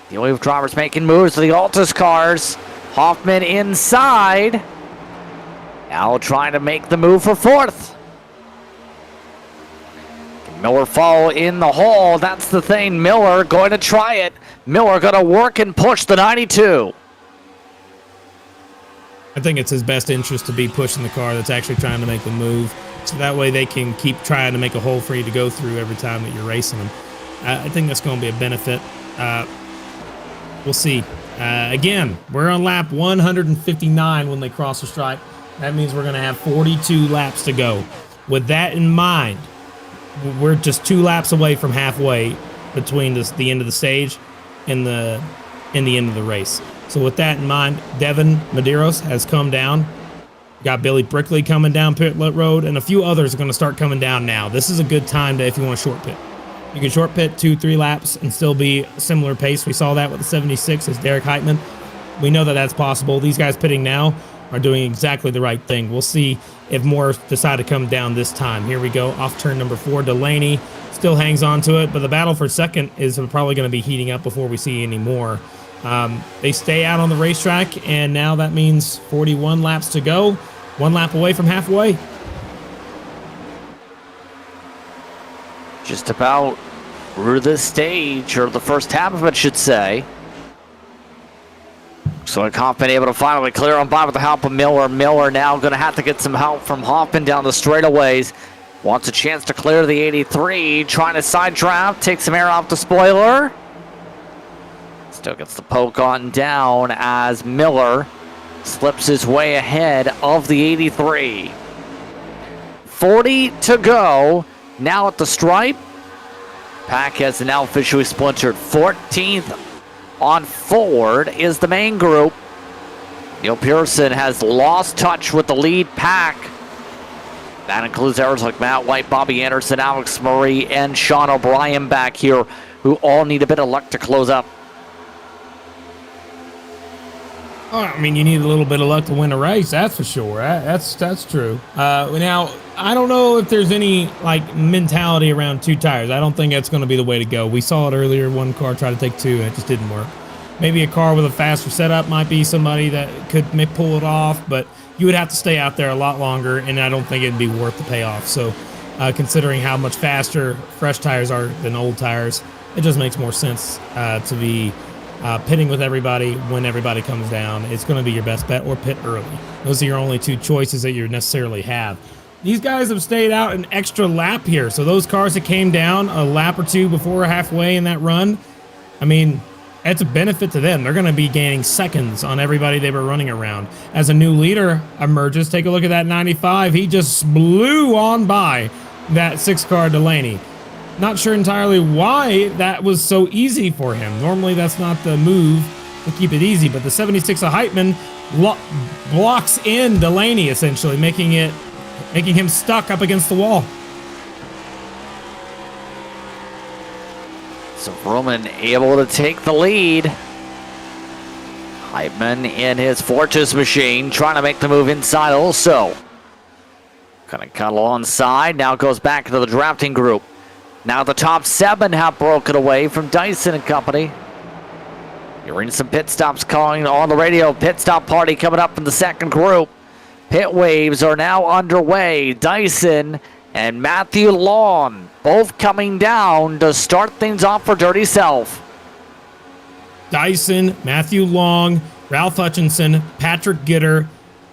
The only drivers making moves are the Altus cars. Hoffman inside. Now trying to make the move for 4th. Can Miller follow in the hole? That's the thing. Miller going to try it. Miller going to work and push the 92. I think it's his best interest to be pushing the car that's actually trying to make the move. So that way they can keep trying to make a hole for you to go through every time that you're racing them. I think that's going to be a benefit. We'll see. Again, we're on lap 159 when they cross the stripe. That means we're going to have 42 laps to go. With that in mind, we're just 2 laps away from halfway between the end of the stage and the end of the race. So with that in mind, Devin Medeiros has come down. Got Billy Brickley coming down pit road, and a few others are going to start coming down now. This is a good time if you want to short pit. You can short pit 2-3 laps and still be a similar pace. We saw that with the 76 as Derek Heitman. We know that that's possible. These guys pitting now are doing exactly the right thing. We'll see if more decide to come down this time. Here we go, off turn number 4. Delaney still hangs on to it, but the battle for 2nd is probably going to be heating up before we see any more. They stay out on the racetrack, and now that means 41 laps to go. 1 lap away from halfway. Just about through this stage, or the first half of it, should say. So Hoffman able to finally clear on by with the help of Miller. Miller now going to have to get some help from Hoffman down the straightaways. Wants a chance to clear the 83. Trying to side draft. Take some air off the spoiler. Still gets the poke on down as Miller slips his way ahead of the 83. 40 to go. Now at the stripe. Pack has now officially splintered. 14th on Ford is the main group. Neil Pearson has lost touch with the lead pack. That includes errors like Matt White, Bobby Anderson, Alex Murray, and Sean O'Brien back here, who all need a bit of luck to close up. Oh, I mean, you need a little bit of luck to win a race, that's for sure. That's true. Now, I don't know if there's any like mentality around two tires. I don't think that's going to be the way to go. We saw it earlier. One car tried to take two, and it just didn't work. Maybe a car with a faster setup might be somebody that could pull it off, but you would have to stay out there a lot longer, and I don't think it'd be worth the payoff. So, considering how much faster fresh tires are than old tires, it just makes more sense to be pitting with everybody when everybody comes down. It's going to be your best bet, or pit early. Those are your only two choices that you necessarily have. These guys have stayed out an extra lap here, so those cars that came down a lap or two before halfway in that run, I mean, it's a benefit to them. They're going to be gaining seconds on everybody they were running around. As a new leader emerges, take a look at that 95. He just blew on by that 6-car Delaney. Not sure entirely why that was so easy for him. Normally, that's not the move to keep it easy, but the 76 of Heitman blocks in Delaney, essentially, making him stuck up against the wall. So Roman able to take the lead. Heitman in his Fortress machine, trying to make the move inside also. Kind of cut alongside, now goes back to the drafting group. Now the top 7 have broken away from Dyson and company. Hearing some pit stops calling on the radio. Pit stop party coming up in the second group. Pit waves are now underway. Dyson and Matthew Long both coming down to start things off for Dirty Self. Dyson, Matthew Long, Ralph Hutchinson, Patrick Gitter,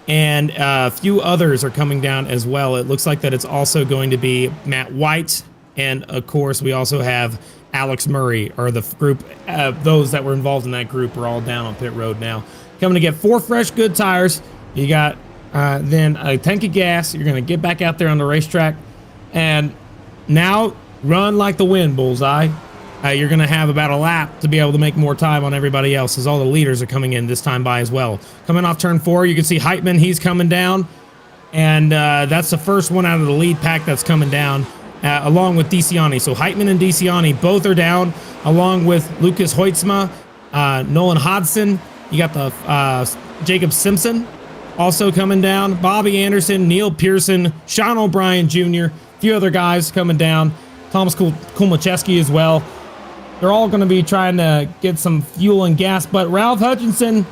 and a few others are coming down as well. It looks like that it's also going to be Matt White, and of course we also have Alex Murray, or the group, those that were involved in that group are all down on pit road now. Coming to get 4 fresh good tires. You got then a tank of gas. You're going to get back out there on the racetrack and now run like the wind, Bullseye. You're going to have about a lap to be able to make more time on everybody else, as all the leaders are coming in this time by as well. Coming off turn 4, you can see Heitman, he's coming down, and that's the first one out of the lead pack that's coming down, along with DeCiani. So Heitman and DeCiani both are down, along with Lucas Hoytsma, Nolan Hodson. You got the Jacob Simpson also coming down, Bobby Anderson, Neil Pearson, Sean O'Brien Jr., a few other guys coming down, Thomas Kulmacheski as well. They're all going to be trying to get some fuel and gas, but Ralph Hutchinson,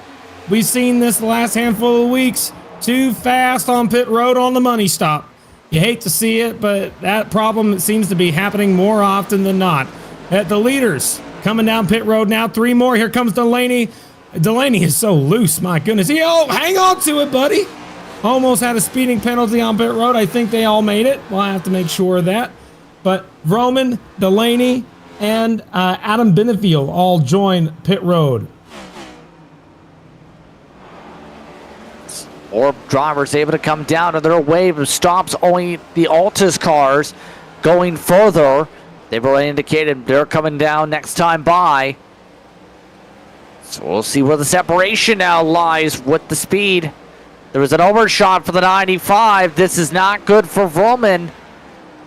we've seen this the last handful of weeks, too fast on pit road on the money stop. You hate to see it, but that problem seems to be happening more often than not. At the leaders coming down pit road now, 3 more. Here comes Delaney. Delaney is so loose, my goodness. Hang on to it, buddy. Almost had a speeding penalty on pit road. I think they all made it. We'll have to make sure of that. But Roman, Delaney, and Adam Benefiel all join pit road. More drivers able to come down to their wave of stops. Only the Altus cars going further. They've already indicated they're coming down next time by. So we'll see where the separation now lies with the speed. There was an overshot for the 95. This is not good for Vroman.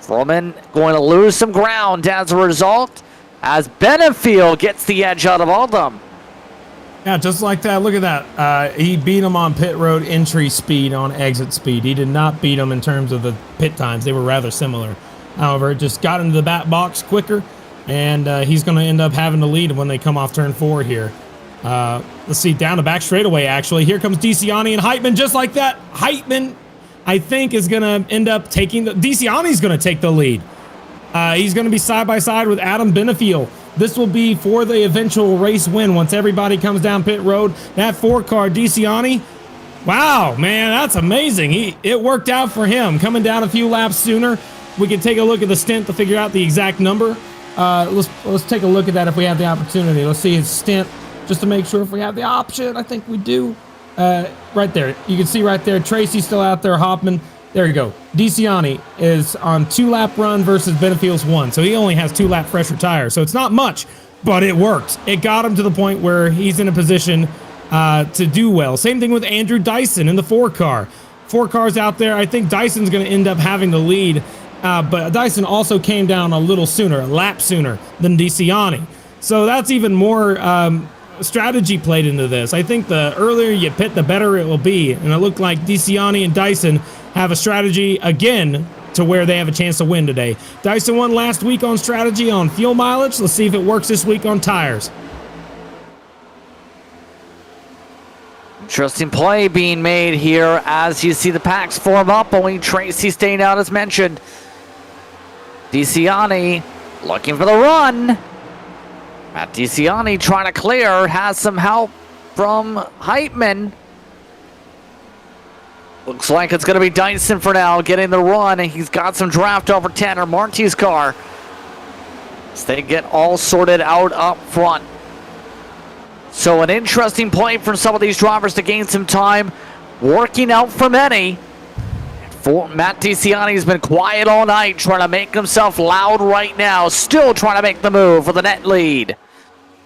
Vroman going to lose some ground as a result, as Benefiel gets the edge out of all of them. Yeah, just like that. Look at that. He beat him on pit road entry speed, on exit speed. He did not beat him in terms of the pit times. They were rather similar. However, it just got into the back box quicker, and he's going to end up having the lead when they come off turn 4 here. Let's see, down the back straightaway, actually. Here comes DeCiani and Heitman, just like that. Heitman, I think, is going to end up taking the... DeCiani's going to take the lead. He's going to be side by side with Adam Benefiel. This will be for the eventual race win once everybody comes down pit road. That 4-car DeCiani, wow, man, that's amazing. It worked out for him coming down a few laps sooner. We can take a look at the stint to figure out the exact number. Let's take a look at that if we have the opportunity. Let's see his stint just to make sure if we have the option. I think we do. Right there, you can see right there, Tracy's still out there, Hoffman. There you go. DeCiani is on 2-lap run versus Benefiel's 1. So he only has 2-lap fresher tires. So it's not much, but it worked. It got him to the point where he's in a position to do well. Same thing with Andrew Dyson in the 4-car. 4 cars out there. I think Dyson's going to end up having the lead. But Dyson also came down a little sooner, a lap sooner than DeCiani. So that's even more strategy played into this. I think the earlier you pit, the better it will be. And it looked like DeCiani and Dyson have a strategy again to where they have a chance to win today. Dyson won last week on strategy on fuel mileage. Let's see if it works this week on tires. Interesting play being made here as you see the packs form up. Only Tracy staying out as mentioned. DeCiani looking for the run. Matt DeCiani trying to clear, has some help from Heitman. Looks like it's going to be Dyson for now getting the run, and he's got some draft over Tanner Marty's car as they get all sorted out up front. So an interesting play from some of these drivers to gain some time, working out for many. Matt DeCiani has been quiet all night, trying to make himself loud right now, still trying to make the move for the net lead.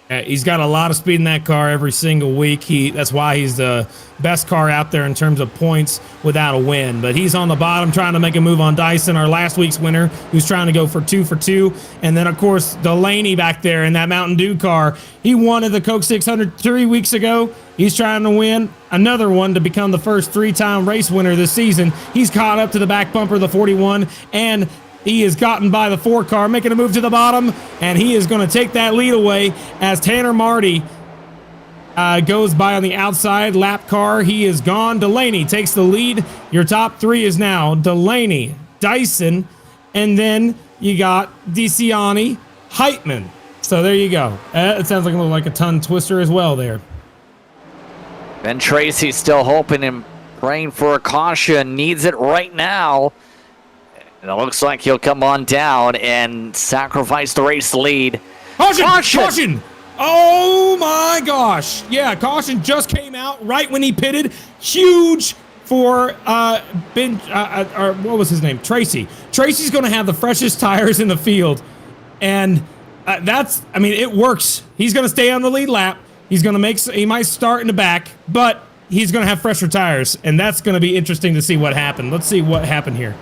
He's got a lot of speed in that car every single week. That's why he's the best car out there in terms of points without a win. But he's on the bottom trying to make a move on Dyson, our last week's winner, who's trying to go for 2 for 2. And then, of course, Delaney back there in that Mountain Dew car. He won at the Coke 600 3 weeks ago. He's trying to win another one to become the first 3-time race winner this season. He's caught up to the back bumper of the 41, and he has gotten by the 4-car, making a move to the bottom, and he is going to take that lead away as Tanner Marty goes by on the outside lap car. He is gone. Delaney takes the lead. Your top 3 is now Delaney, Dyson, and then you got DeCiani, Heitman. So there you go. It sounds like a little like a tongue twister as well there. Ben Tracy still hoping and praying for a caution. Needs it right now. And it looks like he'll come on down and sacrifice the race lead. Caution! Caution! Oh my gosh. Yeah, caution just came out right when he pitted. Huge for or what was his name? Tracy. Tracy's going to have the freshest tires in the field. And it works. He's going to stay on the lead lap. He might start in the back, but he's going to have fresher tires. And that's going to be interesting to see what happened. Let's see what happened here.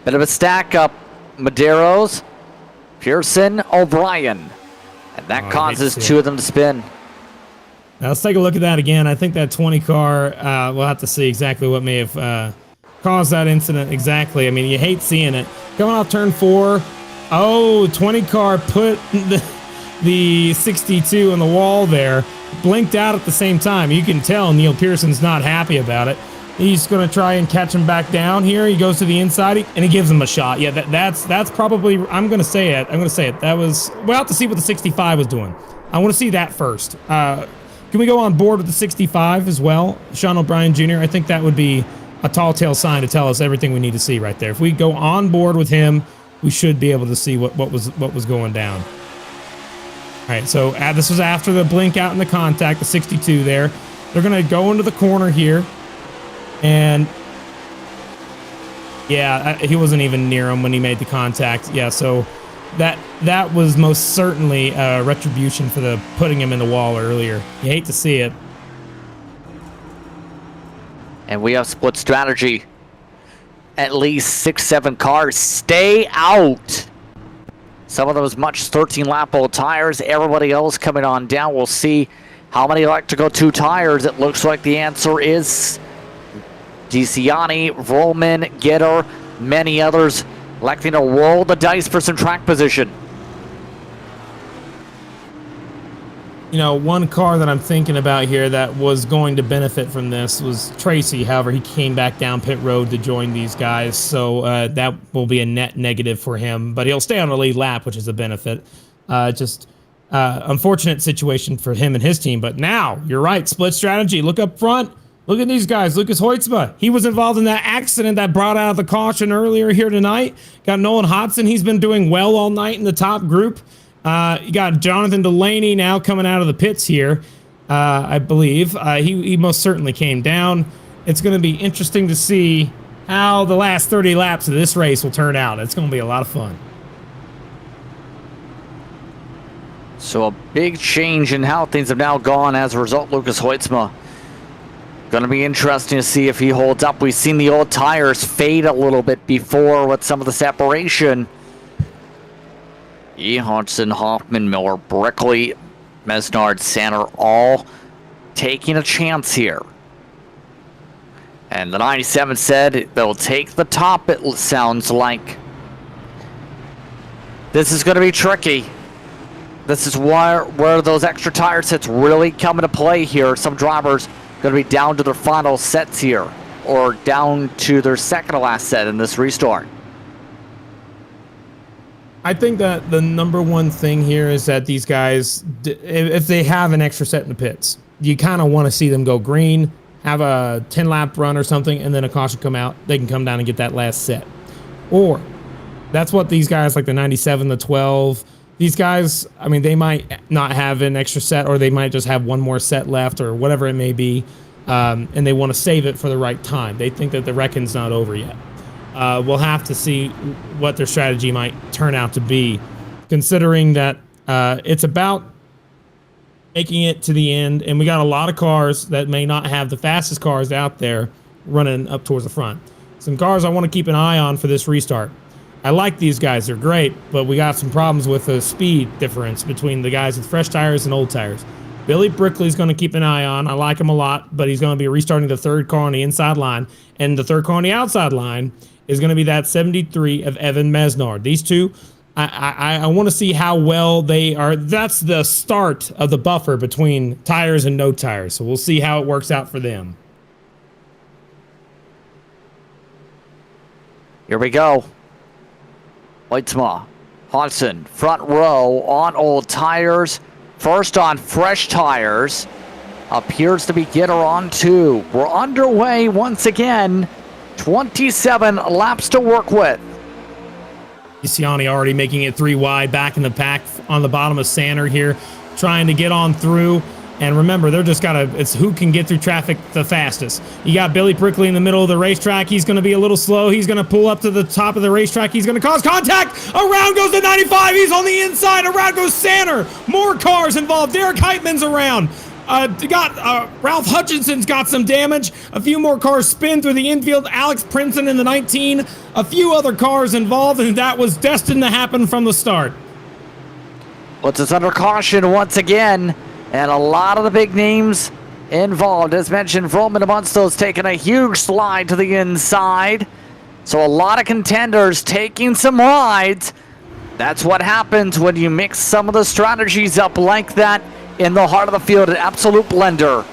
Bit of a stack up. Medeiros, Pearson, O'Brien. And that causes 2 of them to spin. Now let's take a look at that again. I think that 20 car, we'll have to see exactly what may have caused that incident exactly. I mean, you hate seeing it. Coming off turn 4. Oh, 20 car put the 62 on the wall there. Blinked out at the same time. You can tell Neil Pearson's not happy about it. He's going to try and catch him back down here. He goes to the inside, and he gives him a shot. Yeah, that's probably, I'm going to say it. That was, we'll have to see what the 65 was doing. I want to see that first. Can we go on board with the 65 as well? Sean O'Brien Jr., I think that would be a tall tale sign to tell us everything we need to see right there. If we go on board with him, we should be able to see what was going down. All right, so this was after the blink out in the contact, the 62 there. They're going to go into the corner here. And yeah, he wasn't even near him when he made the contact. Yeah, so that was most certainly retribution for the putting him in the wall earlier. You hate to see it. And we have split strategy. At least 6-7 cars stay out. Some of those much 13-lap old tires. Everybody else coming on down. We'll see how many electrical 2 tires. It looks like the answer is DeCiani, Roman, Getter, many others electing to roll the dice for some track position. You know, one car that I'm thinking about here that was going to benefit from this was Tracy. However, he came back down pit road to join these guys, so that will be a net negative for him. But he'll stay on the lead lap, which is a benefit. Just unfortunate situation for him and his team. But now, you're right, split strategy. Look up front. Look at these guys. Lucas Hoytsma, he was involved in that accident that brought out the caution earlier here tonight. Got Nolan Hodson. He's been doing well all night in the top group. You got Jonathan Delaney now coming out of the pits here, I believe. He most certainly came down. It's going to be interesting to see how the last 30 laps of this race will turn out. It's going to be a lot of fun. So a big change in how things have now gone as a result. Lucas Hoytsma, going to be interesting to see if he holds up. We've seen the old tires fade a little bit before with some of the separation. Hodgson, Hoffman, Miller, Brickley, Mesnard, Sander, all taking a chance here. And the 97 said they'll take the top, it sounds like. This is going to be tricky. This is where those extra tire sets really come into play here. Some drivers going to be down to their final sets here, or down to their second to last set in this restart. I think that the number one thing here is that these guys, if they have an extra set in the pits, you kind of want to see them go green, have a 10-lap run or something, and then a caution come out. They can come down and get that last set. Or that's what these guys like the 97, the 12, these guys, I mean, they might not have an extra set, or they might just have one more set left, or whatever it may be, and they want to save it for the right time. They think that the reckon's not over yet. We'll have to see what their strategy might turn out to be, considering that it's about making it to the end, and we got a lot of cars that may not have the fastest cars out there running up towards the front. Some cars I want to keep an eye on for this restart. I like these guys, they're great, but we got some problems with the speed difference between the guys with fresh tires and old tires. Billy Brickley's going to keep an eye on. I like him a lot, but he's going to be restarting the third car on the inside line, and the third car on the outside line is going to be that 73 of Evan Mesnard. These two, I want to see how well they are. That's the start of the buffer between tires and no tires, so we'll see how it works out for them. Here we go. Hoytsma, Hodgson, front row on old tires. First on fresh tires. Appears to be Gitter on two. We're underway once again. 27 laps to work with. Isiani already making it 3 wide, back in the pack on the bottom of Sander here, trying to get on through. And remember, they're just it's who can get through traffic the fastest. You got Billy Brickley in the middle of the racetrack. He's going to be a little slow. He's going to pull up to the top of the racetrack. He's going to cause contact. Around goes the 95. He's on the inside. Around goes Sander. More cars involved. Derek Heitman's around. Ralph Hutchinson's got some damage. A few more cars spin through the infield. Alex Princeton in the 19. A few other cars involved, and that was destined to happen from the start. Puts us under caution once again, and a lot of the big names involved. As mentioned, Vroman Munsto's taking a huge slide to the inside. So a lot of contenders taking some rides. That's what happens when you mix some of the strategies up like that in the heart of the field, an absolute blender.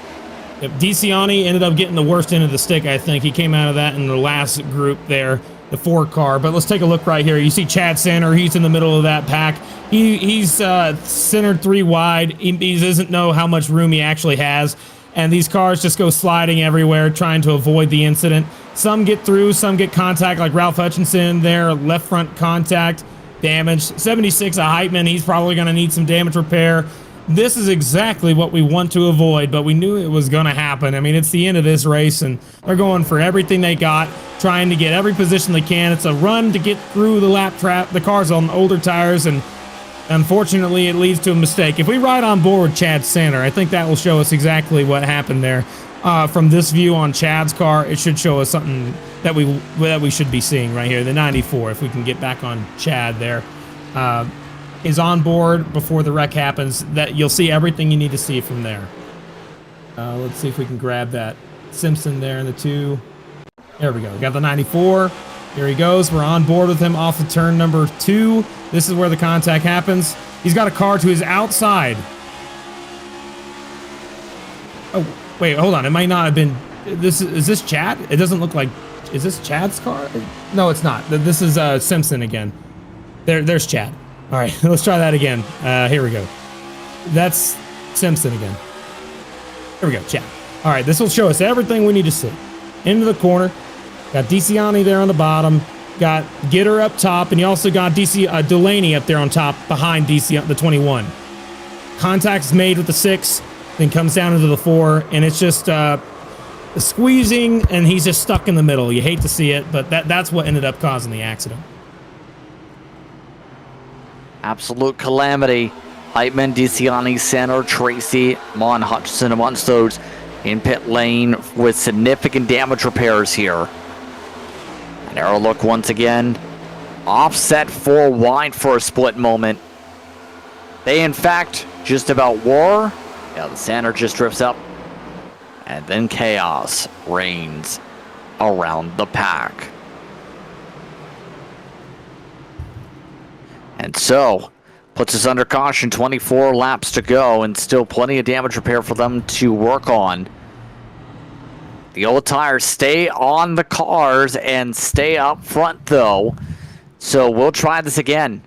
Yep, DeCiani ended up getting the worst end of the stick, I think. He came out of that in the last group there, the 4 car. But let's take a look right here. You see Chad Sander, he's in the middle of that pack. He's centered 3 wide. He doesn't know how much room he actually has. And these cars just go sliding everywhere, trying to avoid the incident. Some get through, some get contact, like Ralph Hutchinson there, left front contact, damage. 76 of Heitman, he's probably going to need some damage repair. This is exactly what we want to avoid, but we knew it was going to happen. I mean, it's the end of this race, and they're going for everything they got, trying to get every position they can. It's a run to get through the lap trap, the cars on older tires, and unfortunately, it leads to a mistake. If we ride on board Chad Sander, I think that will show us exactly what happened there. From this view on Chad's car, it should show us something that we should be seeing right here. The 94, if we can get back on Chad there. Is on board before the wreck happens. That you'll see everything you need to see from there. Let's see if we can grab that Simpson there in the 2. There we go. We got the 94. Here he goes. We're on board with him off of turn number 2. This is where the contact happens. He's got a car to his outside. Oh, wait, hold on. It might not have been. Is this Chad? It doesn't look like. Is this Chad's car? No, it's not. This is Simpson again. There's Chad. All right, let's try that again. Here we go. That's Simpson again. Here we go, chat. All right, this will show us everything we need to see. Into the corner. Got DeCiani there on the bottom. Got Gitter up top, and you also got Delaney up there on top behind the 21. Contact's made with the 6, then comes down into the 4, and it's just squeezing, and he's just stuck in the middle. You hate to see it, but that's what ended up causing the accident. Absolute calamity. Heitman, DeCiani, center, Tracy, Mon Hutchinson amongst those in pit lane with significant damage repairs here. An arrow look once again. Offset 4 wide for a split moment. They, in fact, just about were. Yeah, the center just drifts up. And then chaos reigns around the pack. And so, puts us under caution, 24 laps to go, and still plenty of damage repair for them to work on. The old tires stay on the cars and stay up front, though. So we'll try this again.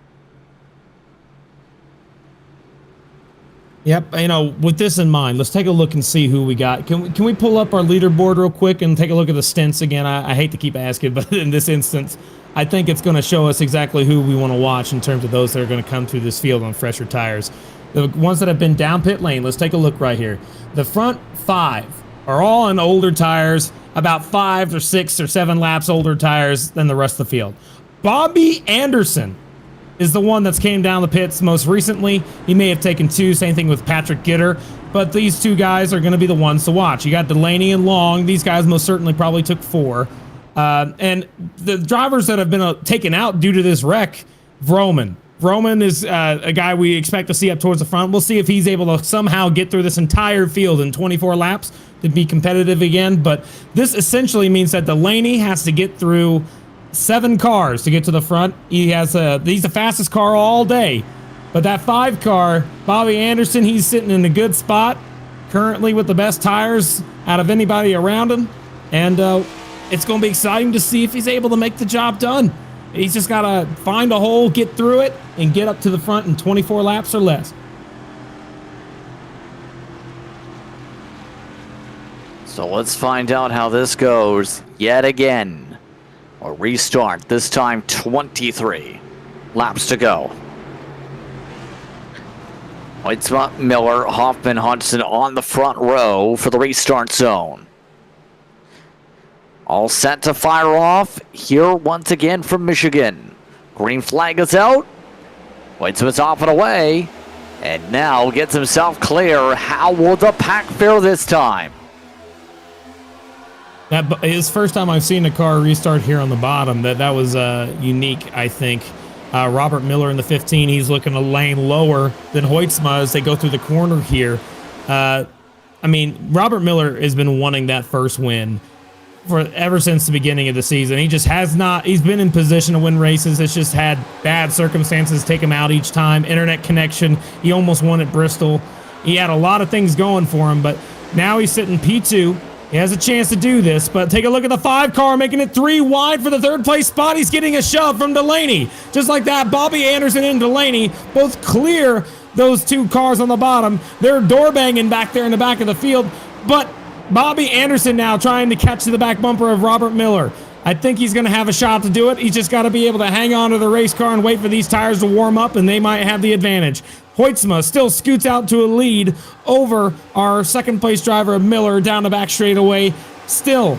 Yep, you know, with this in mind, let's take a look and see who we got. Can we pull up our leaderboard real quick and take a look at the stints again? I hate to keep asking, but in this instance, I think it's going to show us exactly who we want to watch in terms of those that are going to come through this field on fresher tires. The ones that have been down pit lane, let's take a look right here. The front 5 are all on older tires, about 5 or 6 or 7 laps older tires than the rest of the field. Bobby Anderson is the one that's came down the pits most recently. He may have taken 2, same thing with Patrick Gitter, but these 2 guys are going to be the ones to watch. You got Delaney and Long. These guys most certainly probably took 4. And the drivers that have been taken out due to this wreck, Vroman. Vroman is a guy we expect to see up towards the front. We'll see if he's able to somehow get through this entire field in 24 laps to be competitive again. But this essentially means that Delaney has to get through 7 cars to get to the front. He's the fastest car all day. But that 5 car, Bobby Anderson, he's sitting in a good spot, currently with the best tires out of anybody around him. And it's going to be exciting to see if he's able to make the job done. He's just got to find a hole, get through it, and get up to the front in 24 laps or less. So let's find out how this goes yet again. Or restart, this time 23 laps to go. Weitzman, Miller, Hoffman, Hudson on the front row for the restart zone. All set to fire off here once again from Michigan. Green flag is out. Weitzman's off and away. And now gets himself clear. How will the pack fare this time? That is the first time I've seen a car restart here on the bottom. That was unique, I think. Robert Miller in the 15, he's looking a lane lower than Hoytsma as they go through the corner here. I mean, Robert Miller has been wanting that first win ever since the beginning of the season. He just has not, he's been in position to win races. It's just had bad circumstances take him out each time. Internet connection, he almost won at Bristol. He had a lot of things going for him, but now he's sitting P2. He has a chance to do this, but take a look at the 5 car, making it 3 wide for the 3rd place spot. He's getting a shove from Delaney. Just like that, Bobby Anderson and Delaney both clear those 2 cars on the bottom. They're door banging back there in the back of the field, but Bobby Anderson now trying to catch the back bumper of Robert Miller. I think he's going to have a shot to do it. He's just got to be able to hang on to the race car and wait for these tires to warm up, and they might have the advantage. Hoytsma still scoots out to a lead over our 2nd place driver, Miller, down the back straightaway. Still,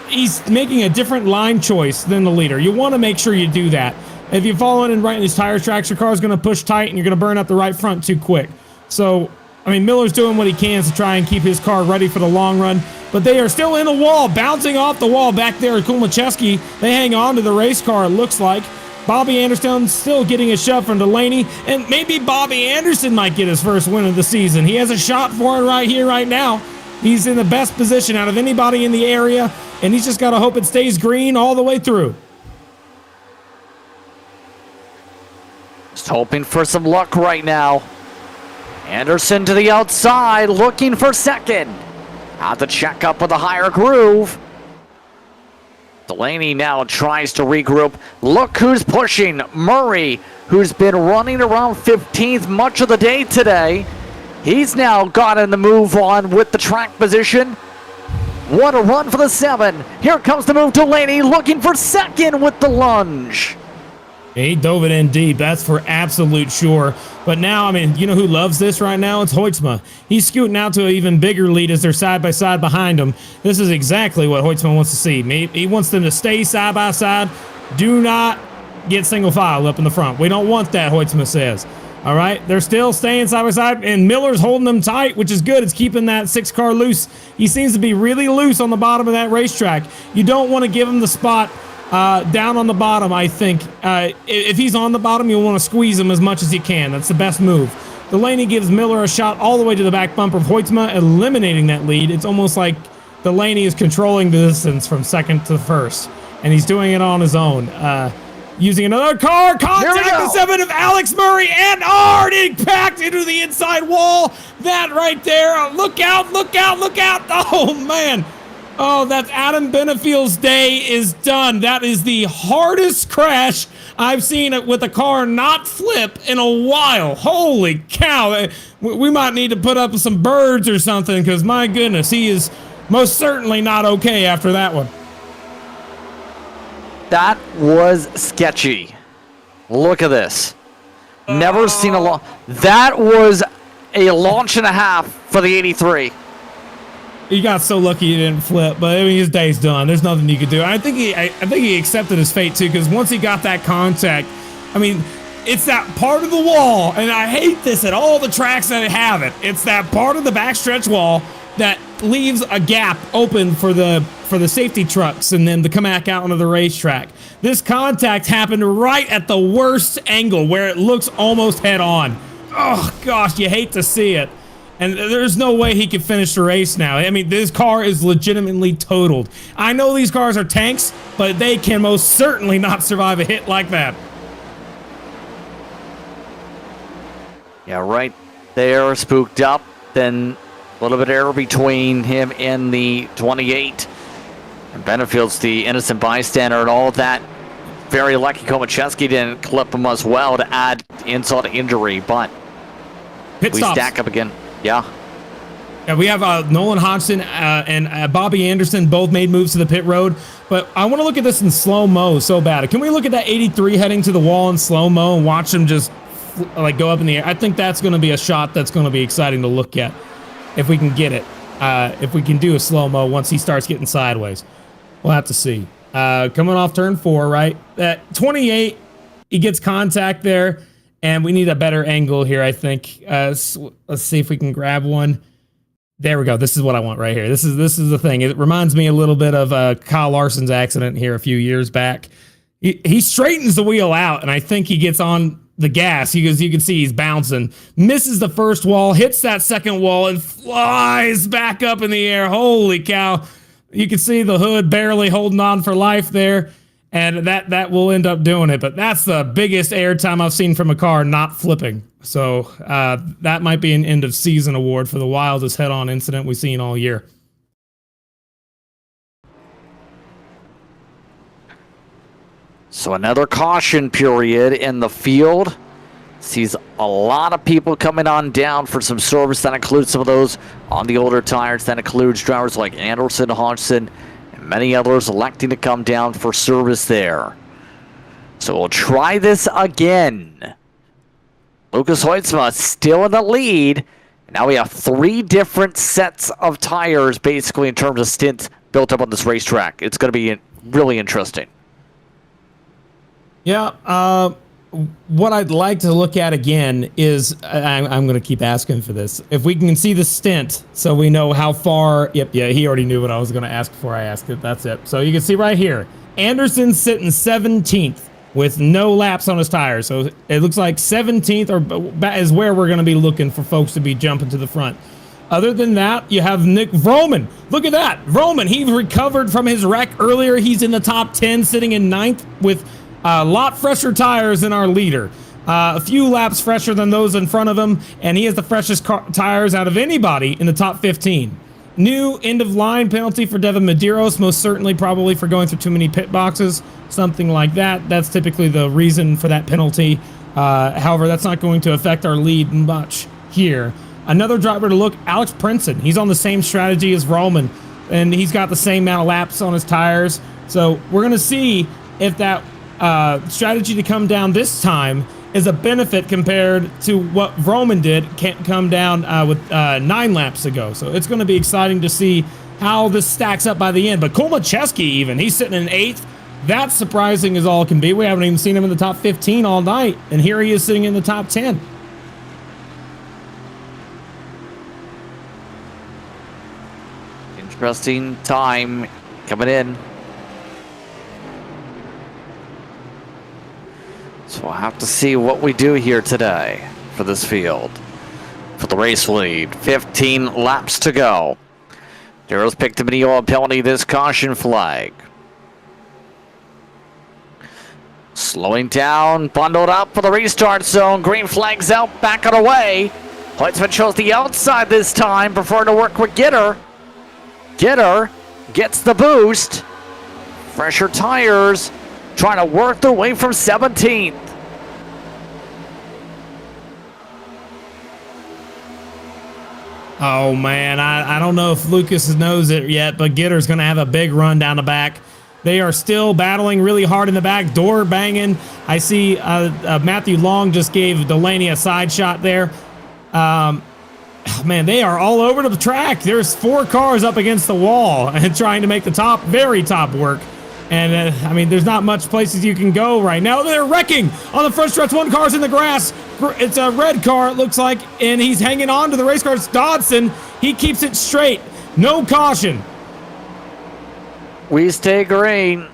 he's making a different line choice than the leader. You want to make sure you do that. If you fall in and right in these tire tracks, your car's going to push tight, and you're going to burn up the right front too quick. So, I mean, Miller's doing what he can to try and keep his car ready for the long run, but they are still in the wall, bouncing off the wall back there at Kulmacheski. They hang on to the race car, it looks like. Bobby Anderson still getting a shove from Delaney, and maybe Bobby Anderson might get his first win of the season. He has a shot for it right here, right now. He's in the best position out of anybody in the area, and he's just got to hope it stays green all the way through. Just hoping for some luck right now. Anderson to the outside, looking for 2nd. Had to check up with a higher groove. Delaney now tries to regroup. Look who's pushing. Murray, who's been running around 15th much of the day today. He's now gotten the move on with the track position. What a run for the 7. Here comes the move. Delaney looking for second with the lunge. He dove it in deep, that's for absolute sure. But now, I mean, you know who loves this right now? It's Hoytsma. He's scooting out to an even bigger lead as they're side by side behind him. This is exactly what Hoytsma wants to see. He wants them to stay side by side. Do not get single file up in the front. We don't want that, Hoytsma says. All right, they're still staying side by side, and Miller's holding them tight, which is good. It's keeping that 6 car loose. He seems to be really loose on the bottom of that racetrack. You don't want to give him the spot down on the bottom, I think. If he's on the bottom, you'll want to squeeze him as much as you can. That's the best move. Delaney gives Miller a shot all the way to the back bumper of Hoytsma, eliminating that lead. It's almost like Delaney is controlling the distance from second to first, and he's doing it on his own. Using another car, contact the 7 of Alex Murray, and already packed into the inside wall. That right there. Look out, look out, look out. Oh, man. Oh, that's Adam Benefield's day is done. That is the hardest crash I've seen it with a car not flip in a while. Holy cow. We might need to put up some birds or something, because my goodness, he is most certainly not okay after that one. That was sketchy. Look at this. Never seen a launch. That was a launch and a half for the 83. He got so lucky he didn't flip, but I mean, his day's done. There's nothing you could do. I think he accepted his fate too, because once he got that contact, I mean, it's that part of the wall, and I hate this at all the tracks that have it. It's that part of the backstretch wall that leaves a gap open for the safety trucks and then to come back out onto the racetrack. This contact happened right at the worst angle where it looks almost head on. Oh gosh, you hate to see it. And there's no way he could finish the race now. I mean, this car is legitimately totaled. I know these cars are tanks, but they can most certainly not survive a hit like that. Yeah, right there, spooked up, then a little bit of error between him and the 28. And Benefield's the innocent bystander and all of that. Very lucky Komacheski didn't clip him as well to add insult to injury, but Pit we stops. stack up again. Yeah. Yeah, we have Nolan Hodgson and Bobby Anderson both made moves to the pit road, but I want to look at this in slow-mo so bad. Can we look at that 83 heading to the wall in slow-mo and watch him just like go up in the air? I think that's going to be a shot that's going to be exciting to look at if we can get it. If we can do a slow-mo once he starts getting sideways. We'll have to see. Coming off turn 4, right? At 28, he gets contact there, and we need a better angle here, I think. Let's see if we can grab one. There we go. This is what I want right here. This is the thing. It reminds me a little bit of Kyle Larson's accident here a few years back. He straightens the wheel out, and I think he gets on the gas. As you can see, he's bouncing. Misses the first wall, hits that second wall, and flies back up in the air. Holy cow. You can see the hood barely holding on for life there, and that will end up doing it. But that's the biggest air time I've seen from a car not flipping. So that might be an end of season award for the wildest head-on incident we've seen all year. So another caution period in the field. Sees a lot of people coming on down for some service. That includes some of those on the older tires. That includes drivers like Anderson, Hodgson, and many others electing to come down for service there. So we'll try this again. Lucas Hoytsma still in the lead. Now we have 3 different sets of tires basically in terms of stints built up on this racetrack. It's going to be really interesting. Yeah, what I'd like to look at again is, I'm going to keep asking for this, if we can see the stint so we know how far. Yep, yeah, he already knew what I was going to ask before I asked it. That's it. So you can see right here, Anderson's sitting 17th with no laps on his tires. So it looks like 17th is where we're going to be looking for folks to be jumping to the front. Other than that, you have Nick Vroman. Look at that. Vroman, he recovered from his wreck earlier. He's in the top 10, sitting in 9th with a lot fresher tires than our leader. A few laps fresher than those in front of him, and he has the freshest tires out of anybody in the top 15. New end-of-line penalty for Devin Medeiros, most certainly probably for going through too many pit boxes, something like that. That's typically the reason for that penalty. However, that's not going to affect our lead much here. Another driver to look, Alex Princeton. He's on the same strategy as Roman, and he's got the same amount of laps on his tires. So we're going to see if that strategy to come down this time is a benefit compared to what Roman did can't come down with 9 laps ago. So it's going to be exciting to see how this stacks up by the end. But Kolmacheski even, he's sitting in 8th. That's surprising as all can be. We haven't even seen him in the top 15 all night, and here he is sitting in the top 10. Interesting time coming in. So we'll have to see what we do here today for this field. For the race lead, 15 laps to go. Darrell's picked up an yellow penalty, this caution flag. Slowing down, bundled up for the restart zone. Green flag's out, back on the way. Holtzman chose the outside this time, preferring to work with Gitter. Gitter gets the boost. Fresher tires, trying to work their way from 17th. Oh, man, I don't know if Lucas knows it yet, but Gitter's going to have a big run down the back. They are still battling really hard in the back, door banging. I see Matthew Long just gave Delaney a side shot there. Man, they are all over the track. There's 4 cars up against the wall and trying to make the top, very top work. And, I mean, there's not much places you can go right now. They're wrecking on the front stretch. 1 car's in the grass. It's a red car, it looks like, and he's hanging on to the race car. It's Dodson. He keeps it straight. No caution. We stay green.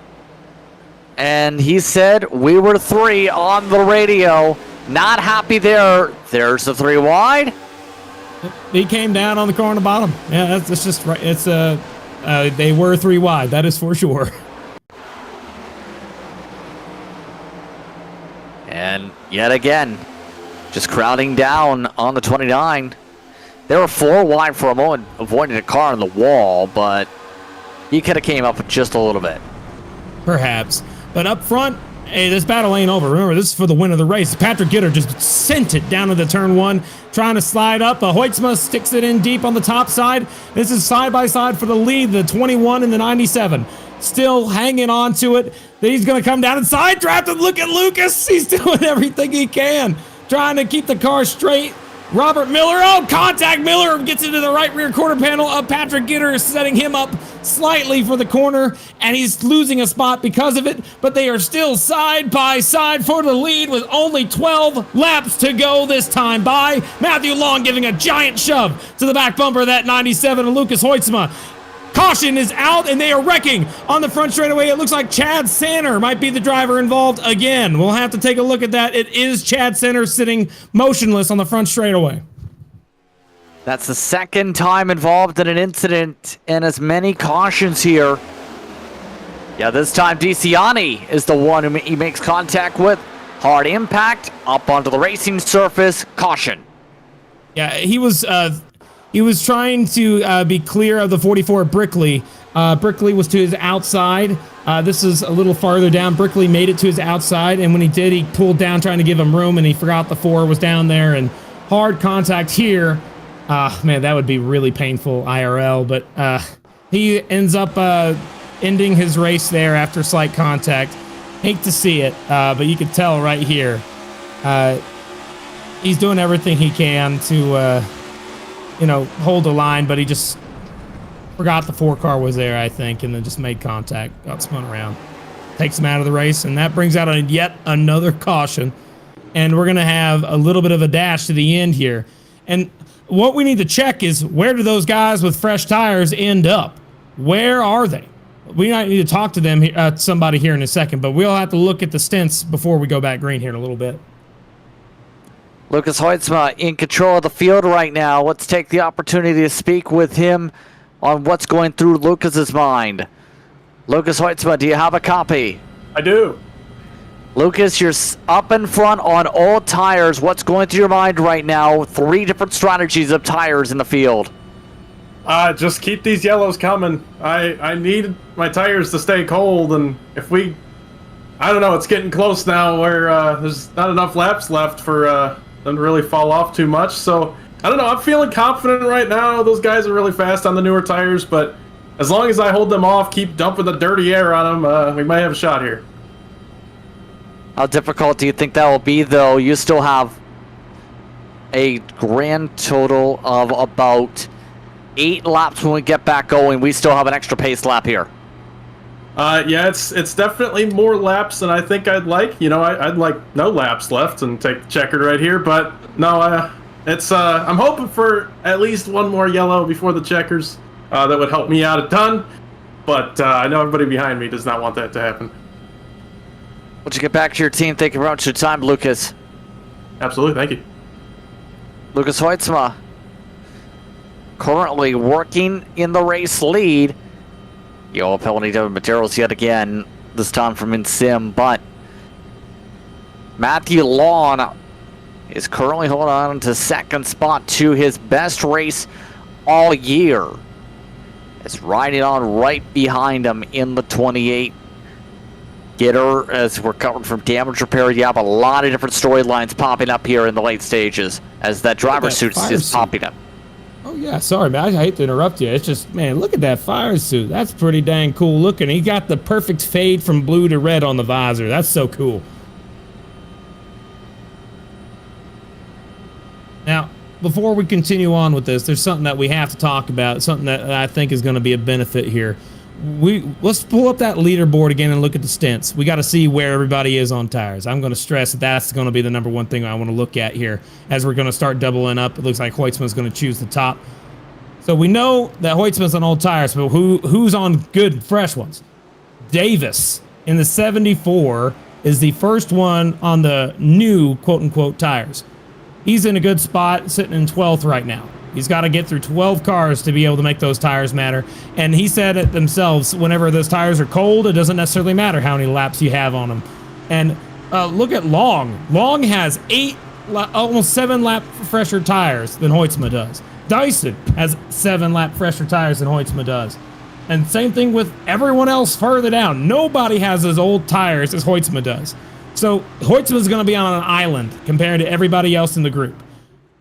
And he said we were 3 on the radio. Not happy there. There's the 3 wide. He came down on the car on the bottom. Yeah, that's just right. It's they were 3 wide. That is for sure. And yet again, just crowding down on the 29. They were 4 wide for a moment, avoiding a car on the wall, but he could have came up with just a little bit. Perhaps. But up front, hey, this battle ain't over. Remember, this is for the win of the race. Patrick Gitter just sent it down to the turn 1, trying to slide up. Hoytsma sticks it in deep on the top side. This is side by side for the lead, the 21 and the 97. Still hanging on to it. He's going to come down and side draft and look at Lucas. He's doing everything he can, trying to keep the car straight. Robert Miller, oh, contact. Miller gets into the right rear quarter panel of Patrick Gitter, setting him up slightly for the corner, and he's losing a spot because of it, but they are still side by side for the lead with only 12 laps to go this time by. Matthew Long giving a giant shove to the back bumper of that 97 of Lucas Hoytsma. Caution is out, and they are wrecking on the front straightaway. It looks like Chad Sanner might be the driver involved again. We'll have to take a look at that. It is Chad Sanner sitting motionless on the front straightaway. That's the 2nd time involved in an incident, and as many cautions here. Yeah, this time DeCiani is the one who he makes contact with. Hard impact, up onto the racing surface, caution. Yeah, he was trying to be clear of the 44 Brickley. Brickley was to his outside. This is a little farther down. Brickley made it to his outside, and when he did, he pulled down trying to give him room, and he forgot the 4 was down there, and hard contact here. Man, that would be really painful IRL, but he ends up ending his race there after slight contact. Hate to see it, but you can tell right here. He's doing everything he can to hold the line, but he just forgot the 4 car was there, I think, and then just made contact, got spun around. Takes him out of the race, and that brings out yet another caution. And we're going to have a little bit of a dash to the end here. And what we need to check is, where do those guys with fresh tires end up? Where are they? We might need to talk to them, somebody here in a second, but we'll have to look at the stints before we go back green here in a little bit. Lucas Hoytsma in control of the field right now. Let's take the opportunity to speak with him on what's going through Lucas's mind. Lucas Hoytsma, do you have a copy? I do. Lucas, you're up in front on all tires. What's going through your mind right now? 3 different strategies of tires in the field. Just keep these yellows coming. I need my tires to stay cold, and if we... I don't know, it's getting close now where there's not enough laps left for them to really fall off too much, so... I don't know, I'm feeling confident right now. Those guys are really fast on the newer tires, but as long as I hold them off, keep dumping the dirty air on them, we might have a shot here. How difficult do you think that will be, though? You still have a grand total of about 8 laps when we get back going. We still have an extra pace lap here. Yeah, it's definitely more laps than I think I'd like. You know, I'd like no laps left and take the checkered right here, but no, it's I'm hoping for at least one more yellow before the checkers. That would help me out a ton, but I know everybody behind me does not want that to happen. Once you get back to your team, thank you very much for your time, Lucas. Absolutely, thank you. Lucas Hoitzma currently working in the race lead. Yellow penalty to materials yet again, this time from InSim, but Matthew Lawn is currently holding on to second spot to his best race all year. It's riding on right behind him in the 28. Getter, as we're covering from damage repair, you have a lot of different storylines popping up here in the late stages as that driver suit is popping up. Oh yeah, sorry man, I hate to interrupt you. It's just, man, look at that fire suit. That's pretty dang cool looking. He got the perfect fade from blue to red on the visor. That's so cool. Now, before we continue on with this, there's something that we have to talk about, something that I think is going to be a benefit here. Let's pull up that leaderboard again and look at the stints. We got to see where everybody is on tires. I'm going to stress that that's going to be the number one thing I want to look at here as we're going to start doubling up. It looks like Hoitzman's going to choose the top. So we know that Hoitzman's on old tires, but who's on good, fresh ones? Davis in the 74 is the first one on the new quote-unquote tires. He's in a good spot, sitting in 12th right now. He's got to get through 12 cars to be able to make those tires matter. And he said it themselves, whenever those tires are cold, it doesn't necessarily matter how many laps you have on them. And look at Long. Long has almost 7 lap fresher tires than Hoitzma does. Dyson has 7 lap fresher tires than Hoitzma does. And same thing with everyone else further down. Nobody has as old tires as Hoitzma does. So Hoitzma's going to be on an island compared to everybody else in the group.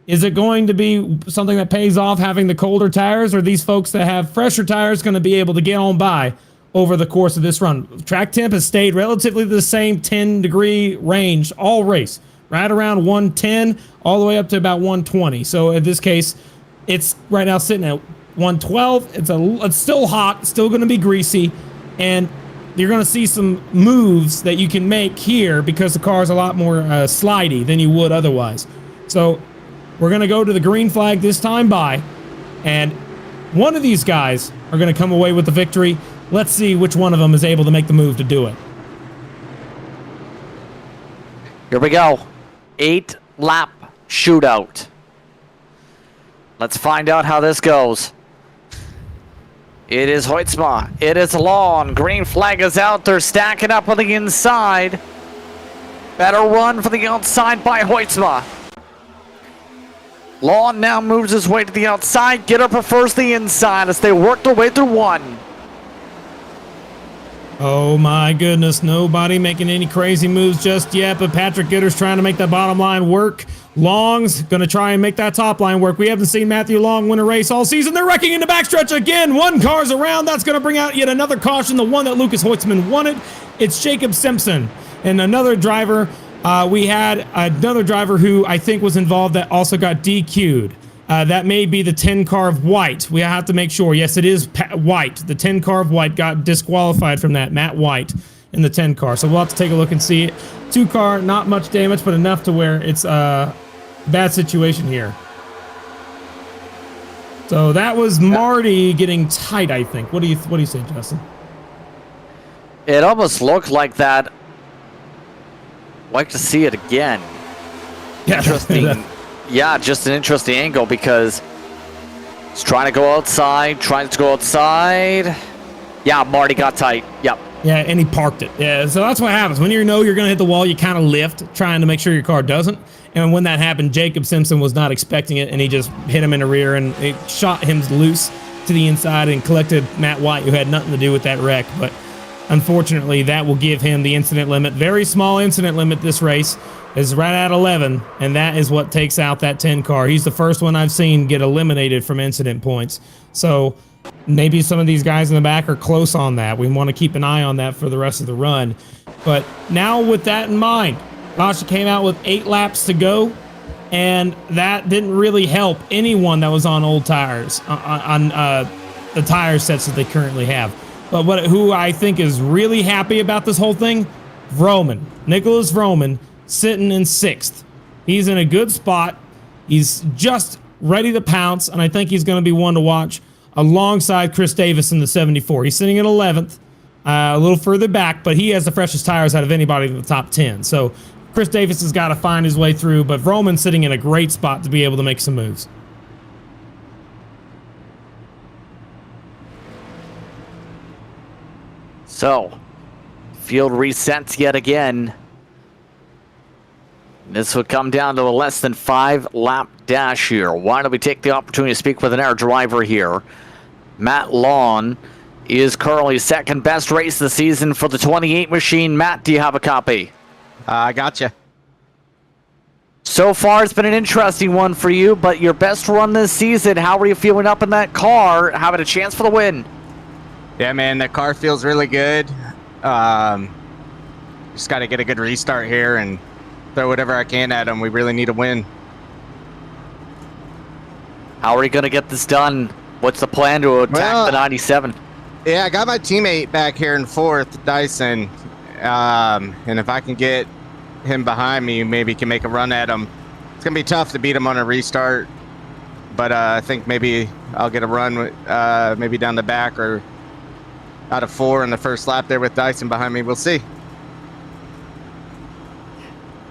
Is it going to be something that pays off having the colder tires, or are these folks that have fresher tires going to be able to get on by over the course of this run? Track temp has stayed relatively the same 10-degree range all race, right around 110 all the way up to about 120. So in this case, it's right now sitting at 112. It's still hot, still going to be greasy, and you're going to see some moves that you can make here because the car is a lot more slidey than you would otherwise. So we're going to go to the green flag this time by, and one of these guys are going to come away with the victory. Let's see which one of them is able to make the move to do it. Here we go. 8-lap shootout. Let's find out how this goes. It is Hoitzma. It is Lawn. Green flag is out. They're stacking up on the inside. Better run for the outside by Hoitzma. Lawn now moves his way to the outside. Getter prefers the inside as they work their way through one. Oh my goodness, nobody making any crazy moves just yet, but Patrick Gitter's trying to make that bottom line work. Long's going to try and make that top line work. We haven't seen Matthew Long win a race all season. They're wrecking in the backstretch again. One car's around. That's going to bring out yet another caution, the one that Lucas Hoitzman wanted. It's Jacob Simpson. And another driver, we had another driver who I think was involved that also got DQ'd. That may be the 10 car of White. We have to make sure. Yes, it is White. The 10 car of White got disqualified from that. Matt White in the 10 car. So we'll have to take a look and see it. 2 car, not much damage, but enough to where it's a bad situation here. So that was Marty getting tight, I think. What do you say, Justin? It almost looked like that. I'd like to see it again. Yeah. Interesting. Yeah, just an interesting angle because he's trying to go outside, Yeah, Marty got tight. Yep. Yeah, and he parked it. Yeah, so that's what happens. When you know you're going to hit the wall, you kind of lift, trying to make sure your car doesn't. And when that happened, Jacob Simpson was not expecting it, and he just hit him in the rear, and it shot him loose. to the inside and collected Matt White, who had nothing to do with that wreck. But unfortunately, that will give him the incident limit. Very small incident limit this race. Is right at 11, and that is what takes out that 10 car. He's the first one I've seen get eliminated from incident points. So maybe some of these guys in the back are close on that. We want to keep an eye on that for the rest of the run. But now with that in mind, Rasha came out with 8 laps to go, and that didn't really help anyone that was on old tires, on the tire sets that they currently have. But who I think is really happy about this whole thing, Nicholas Vroman, sitting in 6th. He's in a good spot. He's just ready to pounce, and I think he's going to be one to watch alongside Chris Davis in the 74. He's sitting in 11th, a little further back, but he has the freshest tires out of anybody in the top 10. So Chris Davis has got to find his way through, but Vroman's sitting in a great spot to be able to make some moves. So, field resets yet again. This would come down to a less than 5-lap dash here. Why don't we take the opportunity to speak with our driver here? Matt Lawn is currently second best race of the season for the 28 machine. Matt, do you have a copy? I gotcha. So far, it's been an interesting one for you, but your best run this season, how are you feeling up in that car, having a chance for the win? Yeah, man, the car feels really good. Just got to get a good restart here and throw whatever I can at them. We really need a win. How are you going to get this done? What's the plan to attack the 97? Yeah, I got my teammate back here in 4th, Dyson. And if I can get him behind me, maybe can make a run at him. It's going to be tough to beat him on a restart. But I think maybe I'll get a run maybe down the back or out of 4 in the first lap there with Dyson behind me. We'll see.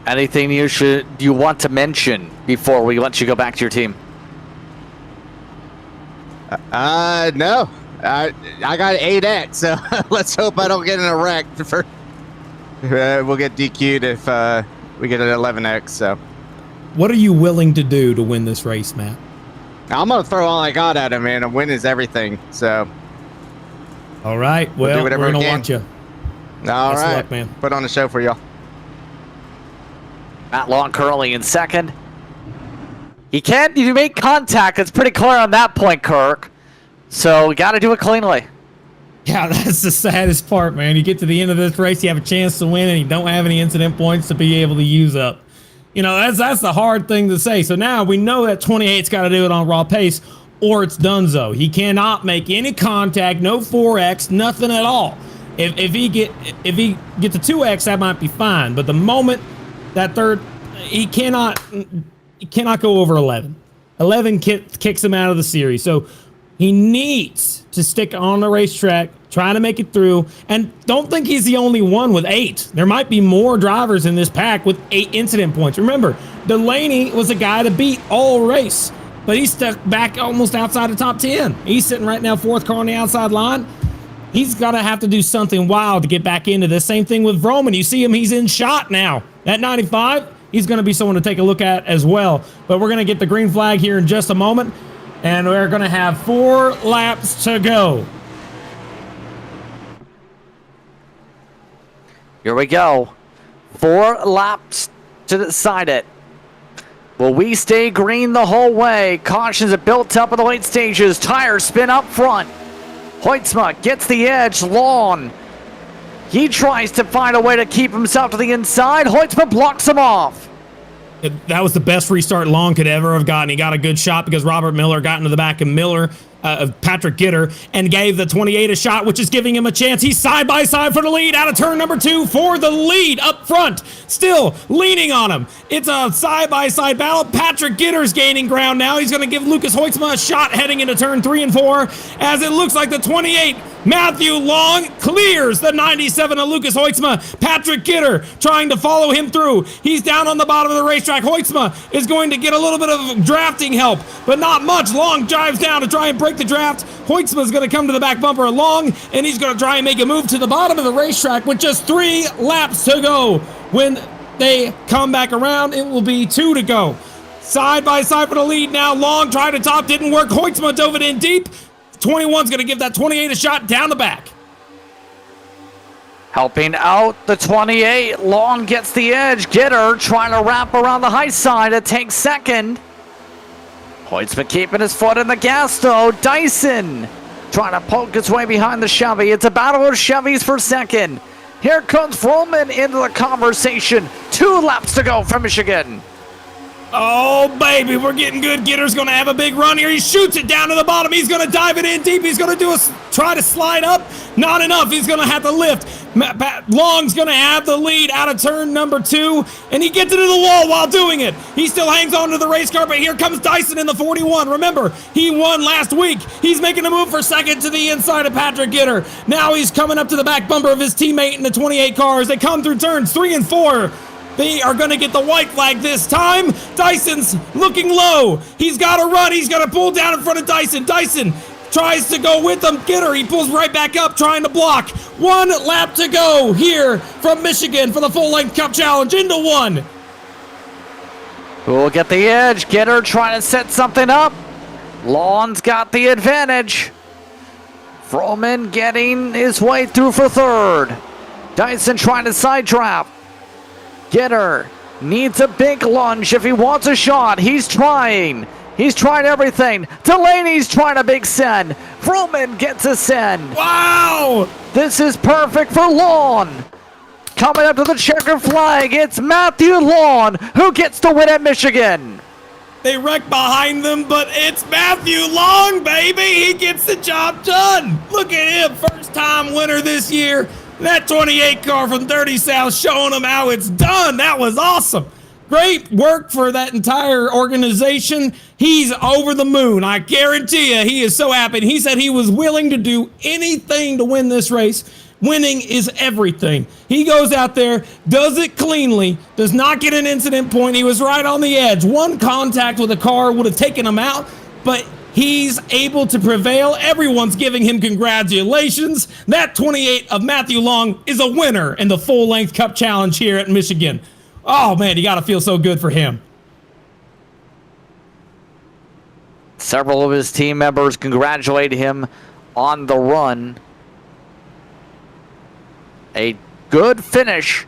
Anything you want to mention before we let you go back to your team? No. I got 8X, so let's hope I don't get in a wreck. We'll get DQ'd if we get an 11X. So, what are you willing to do to win this race, Matt? I'm gonna throw all I got at him, man. A win is everything. So, all right. Well, we're gonna watch you. All Best right, of luck, man. Put on a show for y'all. Matt Long currently in second. If you make contact, it's pretty clear on that point, Kirk. So we got to do it cleanly. Yeah, that's the saddest part, man. You get to the end of this race, you have a chance to win, and you don't have any incident points to be able to use up. You know, that's the hard thing to say. So now we know that 28's got to do it on raw pace, or it's donezo. He cannot make any contact, no 4X, nothing at all. If he gets a 2X, that might be fine. But the moment that third, he cannot go over 11. 11 kicks him out of the series. So he needs to stick on the racetrack, trying to make it through. And don't think he's the only one with 8. There might be more drivers in this pack with 8 incident points. Remember, Delaney was a guy to beat all race, but he's stuck back almost outside the top 10. He's sitting right now 4th car on the outside line. He's got to have to do something wild to get back into this. Same thing with Vroman. You see him, he's in shot now. At 95, he's going to be someone to take a look at as well. But we're going to get the green flag here in just a moment, and we're going to have 4 laps to go. Here we go. 4 laps to decide it. Will we stay green the whole way? Cautions are built up in the late stages. Tires spin up front. Hoytsma gets the edge. Lawn. He tries to find a way to keep himself to the inside. Hoytsma blocks him off. That was the best restart Long could ever have gotten. He got a good shot because Robert Miller got into the back of Patrick Gitter and gave the 28 a shot, which is giving him a chance. He's side by side for the lead out of turn number 2 for the lead up front. Still leaning on him. It's a side by side battle. Patrick Gitter's gaining ground now. He's going to give Lucas Hoytsma a shot heading into turn 3 and 4 as it looks like the 28 Matthew Long clears the 97 of Lucas Hoytsma. Patrick Gitter trying to follow him through. He's down on the bottom of the racetrack. Hoytsma is going to get a little bit of drafting help, but not much. Long drives down to try and break the draft. Hoytsma is going to come to the back bumper of Long, and he's going to try and make a move to the bottom of the racetrack with just 3 laps to go. When they come back around, it will be 2 to go. Side by side for the lead now. Long tried to top, didn't work. Hoytsma dove it in deep. 21's going to give that 28 a shot down the back. Helping out the 28. Long gets the edge. Gitter trying to wrap around the high side to take second. Hoyt's been keeping his foot in the gas though. Dyson trying to poke his way behind the Chevy. It's a battle of Chevys for second. Here comes Froman into the conversation. 2 laps to go for Michigan. Oh, baby, we're getting good. Gitter's going to have a big run here. He shoots it down to the bottom. He's going to dive it in deep. He's going to try to slide up. Not enough. He's going to have to lift. Long's going to have the lead out of turn number 2, and he gets it to the wall while doing it. He still hangs on to the race car, but here comes Dyson in the 41. Remember, he won last week. He's making a move for second to the inside of Patrick Gitter. Now he's coming up to the back bumper of his teammate in the 28 cars. They come through turns 3 and 4. They are going to get the white flag this time. Dyson's looking low. He's got to run. He's got to pull down in front of Dyson. Dyson tries to go with them. Gitter, he pulls right back up, trying to block. 1 lap to go here from Michigan for the full-length Cup Challenge into 1. Who will get the edge? Gitter trying to set something up. Lawn's got the advantage. Froman getting his way through for third. Dyson trying to side trap. Gitter needs a big lunge if he wants a shot. He's trying. He's tried everything. Delaney's trying a big send. Froman gets a send. Wow! This is perfect for Lawn. Coming up to the checkered flag, it's Matthew Lawn who gets the win at Michigan. They wreck behind them, but it's Matthew Long, baby. He gets the job done. Look at him, first-time winner this year. That 28 car from Dirty South showing them how it's done. That was awesome. Great work for that entire organization. He's over the moon. I guarantee you he is so happy. He said he was willing to do anything to win this race. Winning is everything. He goes out there, does it cleanly, does not get an incident point. He was right on the edge. One contact with a car would have taken him out, but he's able to prevail. Everyone's giving him congratulations. That 28 of Matthew Long is a winner in the full-length Cup Challenge here at Michigan. Oh, man, you got to feel so good for him. Several of his team members congratulate him on the run. A good finish.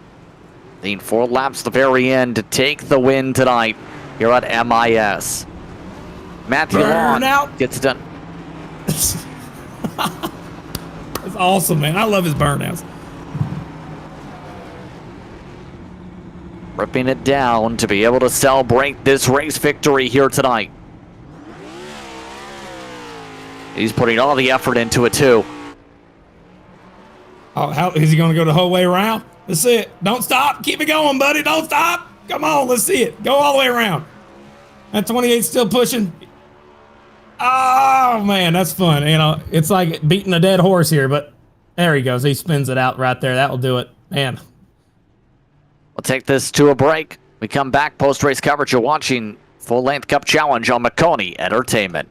Need 4 laps at the very end to take the win tonight here at MIS. Matthew Long gets it done. That's awesome, man. I love his burnouts. Ripping it down to be able to celebrate this race victory here tonight. He's putting all the effort into it, too. Oh, how is he going to go the whole way around? Let's see it. Don't stop. Keep it going, buddy. Don't stop. Come on, let's see it. Go all the way around. That 28's still pushing. Oh, man, that's fun. You know, it's like beating a dead horse here, but there he goes. He spins it out right there. That'll do it. Man. We'll take this to a break. We come back, post-race coverage. You're watching Full-Length Cup Challenge on Maconi Entertainment.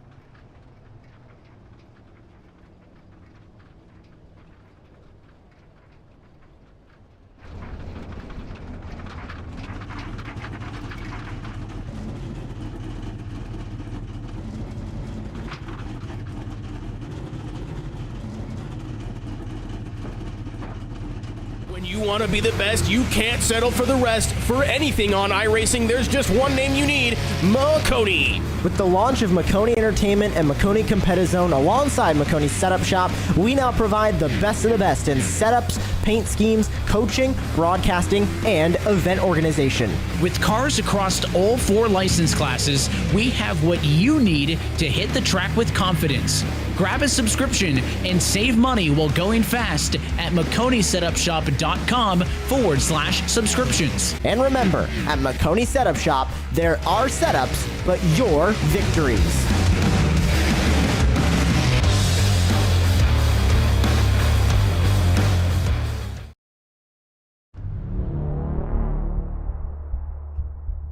You want to be the best, you can't settle for the rest. For anything on iRacing, there's just one name you need, Maconi. With the launch of Maconi Entertainment and Maconi Competizone alongside Maconi Setup Shop, we now provide the best of the best in setups, paint schemes, coaching, broadcasting, and event organization. With cars across all 4 license classes, we have what you need to hit the track with confidence. Grab a subscription and save money while going fast at MaconiSetupShop.com/subscriptions. And remember, at Maconi Setup Shop, there are setups, but your victories.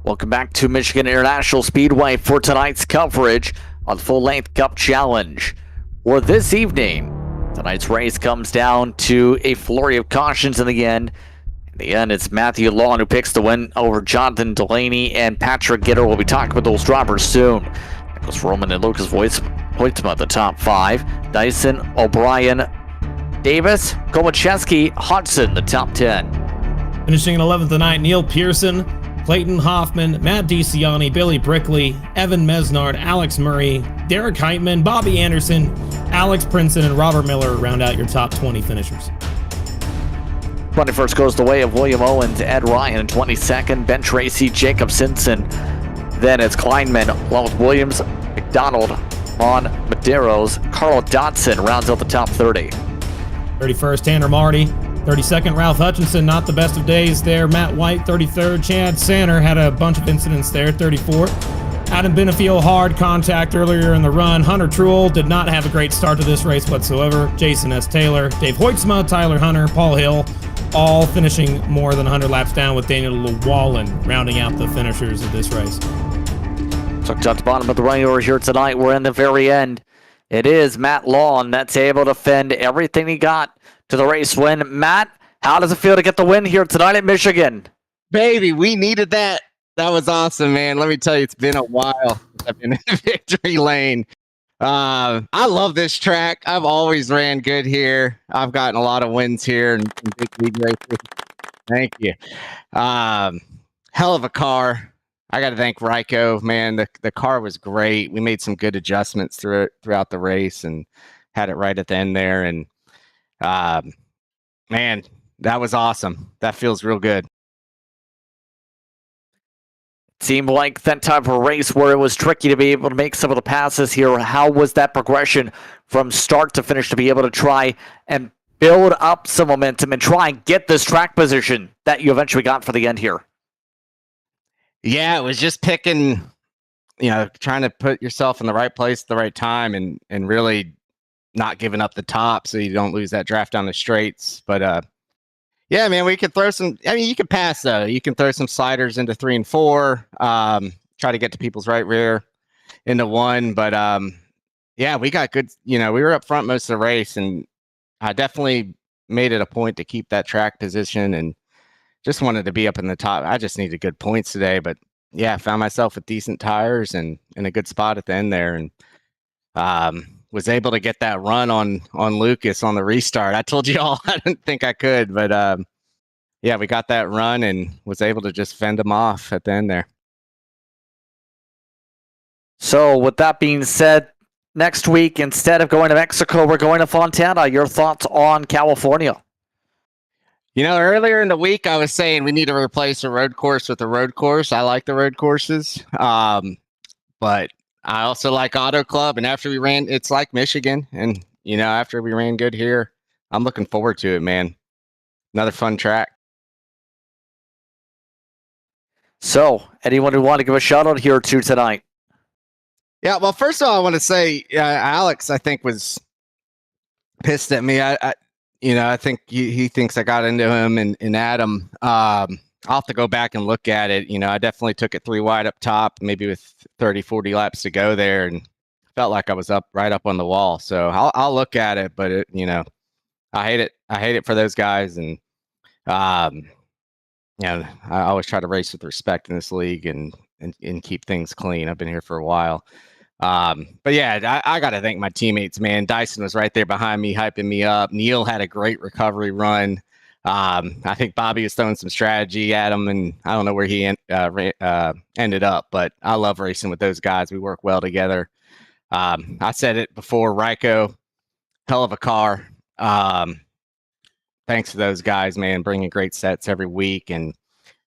Welcome back to Michigan International Speedway for tonight's coverage on Full-Length Cup Challenge. For this evening, tonight's race comes down to a flurry of cautions in the end. In the end, it's Matthew Long who picks the win over Jonathan Delaney and Patrick Gitter. We'll be talking with those drivers soon. Goes Roman and Lucas Voitsma the top 5. Dyson, O'Brien, Davis, Komacheski, Hudson the top 10. Finishing in 11th tonight, Neil Pearson, Clayton Hoffman, Matt DeCiani, Billy Brickley, Evan Mesnard, Alex Murray, Derek Heitman, Bobby Anderson, Alex Princeton, and Robert Miller round out your top 20 finishers. 21st goes the way of William Owens, Ed Ryan. 22nd, Ben Tracy, Jacob Simpson. Then it's Kleinman, along with Williams, McDonald, Mon Medeiros, Carl Dotson rounds out the top 30. 31st, Tanner Marty. 32nd, Ralph Hutchinson, not the best of days there. Matt White, 33rd. Chad Sanner had a bunch of incidents there, 34th. Adam Benefiel, hard contact earlier in the run. Hunter Truel did not have a great start to this race whatsoever. Jason S. Taylor, Dave Hoytsma, Tyler Hunter, Paul Hill, all finishing more than 100 laps down, with Daniel Llewellyn rounding out the finishers of this race. So at the bottom of the running order here tonight, we're in the very end. It is Matt Lawn that's able to fend everything he got to the race win. Matt, how does it feel to get the win here tonight at Michigan? Baby, we needed that. That was awesome, man. Let me tell you, it's been a while since I've been in victory lane. I love this track. I've always ran good here. I've gotten a lot of wins here in big league races. Thank you. Hell of a car. I got to thank Ryko, man. The car was great. We made some good adjustments throughout the race and had it right at the end there. And man, that was awesome. That feels real good. Seemed like that type of race where it was tricky to be able to make some of the passes here. How was that progression from start to finish to be able to try and build up some momentum and try and get this track position that you eventually got for the end here? Yeah, it was just picking, trying to put yourself in the right place at the right time and really not giving up the top so you don't lose that draft down the straights. But yeah, man, we could throw some. I mean, you can pass though. You can throw some sliders into 3 and 4. Try to get to people's right rear into 1. But yeah, we got good. We were up front most of the race, and I definitely made it a point to keep that track position and just wanted to be up in the top. I just needed good points today, but yeah, found myself with decent tires and in a good spot at the end there, and was able to get that run on Lucas on the restart. I told you all I didn't think I could, but yeah, we got that run and was able to just fend him off at the end there. So with that being said, next week, instead of going to Mexico, we're going to Fontana. Your thoughts on California? Earlier in the week, I was saying we need to replace a road course with a road course. I like the road courses, but I also like Auto Club, and after we ran, it's like Michigan, and after we ran good here, I'm looking forward to it, man. Another fun track. So, anyone who want to give a shout out here to tonight? Yeah, well, first of all, I want to say Alex, I think, was pissed at me. I think he thinks I got into him, and Adam. I'll have to go back and look at it. I definitely took it 3 wide up top, maybe with 30, 40 laps to go there, and felt like I was right up on the wall. So I'll look at it, but I hate it. I hate it for those guys, and I always try to race with respect in this league and keep things clean. I've been here for a while. But yeah, I got to thank my teammates, man. Dyson was right there behind me, hyping me up. Neil had a great recovery run. I think Bobby was throwing some strategy at him, and I don't know where he ended up, but I love racing with those guys. We work well together. I said it before, Ryko, hell of a car. Thanks to those guys, man, bringing great sets every week. And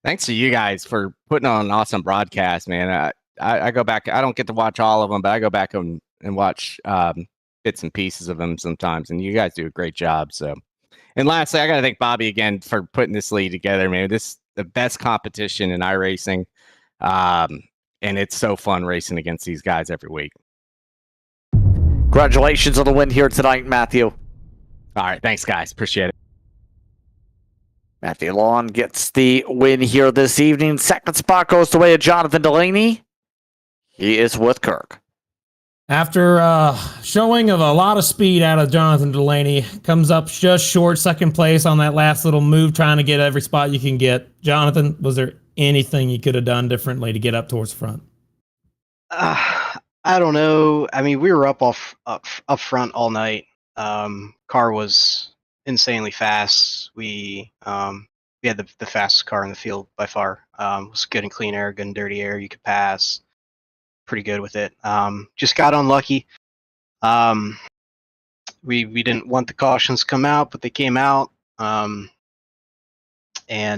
thanks to you guys for putting on an awesome broadcast, man. I go back. I don't get to watch all of them, but I go back and watch bits and pieces of them sometimes, and you guys do a great job. So. And lastly, I got to thank Bobby again for putting this league together, man. This is the best competition in iRacing, and it's so fun racing against these guys every week. Congratulations on the win here tonight, Matthew. All right, thanks, guys. Appreciate it. Matthew Lawn gets the win here this evening. Second spot goes the way of Jonathan Delaney. He is with Kirk. After showing of a lot of speed out of Jonathan Delaney, comes up just short, second place on that last little move, trying to get every spot you can get. Jonathan, was there anything you could have done differently to get up towards the front? I don't know. I mean, we were up front all night. Car was insanely fast. We had the fastest car in the field by far. It was good and clean air, good and dirty air. You could pass pretty good with it. Just got unlucky. Um, we didn't want the cautions to come out, but they came out. And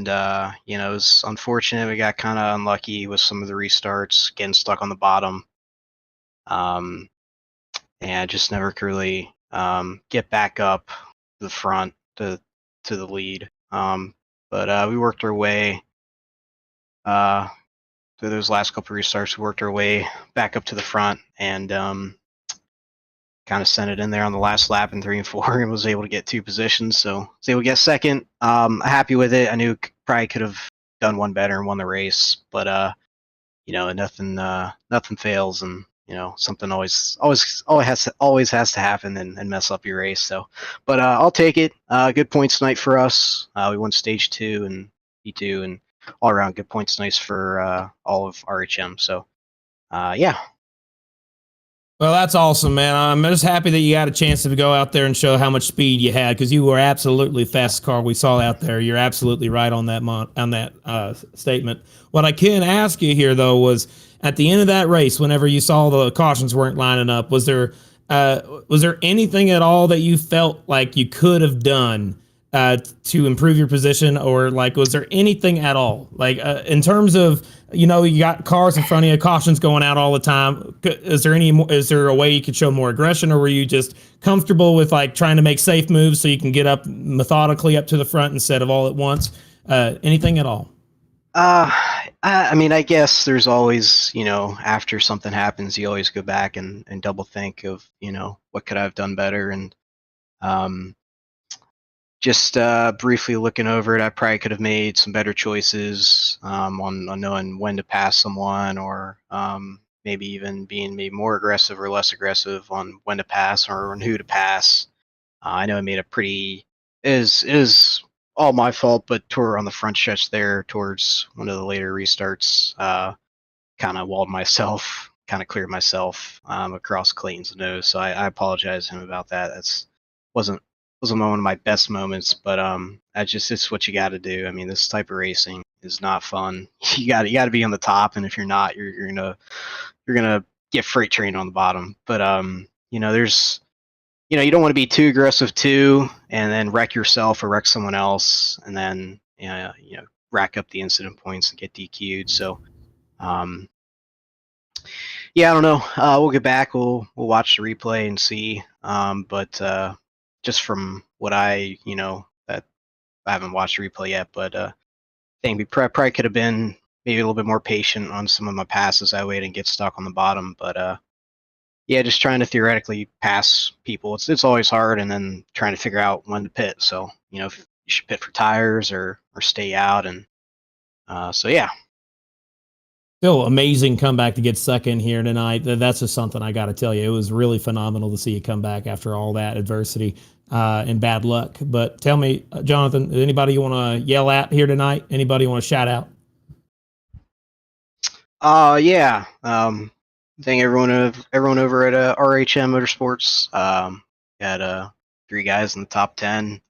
it was unfortunate. We got kind of unlucky with some of the restarts, getting stuck on the bottom. And just never could really get back up to the front to the lead. But we worked our way through those last couple of restarts. We worked our way back up to the front and kind of sent it in there on the last lap in 3 and 4 and was able to get 2 positions. So was able to get second. Happy with it. I knew probably could have done one better and won the race, but nothing fails, and something always has to happen and mess up your race. So, but I'll take it. Good points tonight for us. We won stage 2 and P2, and all around good points tonight for all of RHM. So, yeah. Well, that's awesome, man. I'm just happy that you got a chance to go out there and show how much speed you had, because you were absolutely the fastest car we saw out there. You're absolutely right on that statement. What I can ask you here, though, was at the end of that race, whenever you saw the cautions weren't lining up, was there anything at all that you felt like you could have done to improve your position, or was there anything at all, in terms of, you got cars in front of you, cautions going out all the time? Is there a way you could show more aggression, or were you just comfortable with trying to make safe moves so you can get up methodically up to the front instead of all at once? Anything at all? I mean, I guess there's always, after something happens, you always go back and double think of, what could I have done better? And just briefly looking over it, I probably could have made some better choices on knowing when to pass someone, or maybe even being maybe more aggressive or less aggressive on when to pass or on who to pass. I know I made a pretty is all my fault, but on the front stretch there towards one of the later restarts, kind of walled myself, kind of cleared myself across Clayton's nose. So I apologize to him about that. Wasn't one of my best moments, but it's what you got to do. I mean, this type of racing is not fun. You got to be on the top, and if you're not, you're gonna get freight trained on the bottom. But there's you don't want to be too aggressive too, and then wreck yourself or wreck someone else, and then rack up the incident points and get DQ'd. So yeah, I don't know. We'll get back. We'll watch the replay and see. But just from what that I haven't watched the replay yet, but I think we probably could have been maybe a little bit more patient on some of my passes. That way I didn't get stuck on the bottom. But yeah, just trying to theoretically pass people. It's always hard, and then trying to figure out when to pit. So if you should pit for tires or stay out, and so yeah. Still amazing comeback to get second here tonight. That's just something I got to tell you. It was really phenomenal to see you come back after all that adversity and bad luck. But tell me, Jonathan, anybody you want to yell at here tonight? Anybody you want to shout out? Yeah. I think everyone over at RHM Motorsports had 3 guys in the top 10.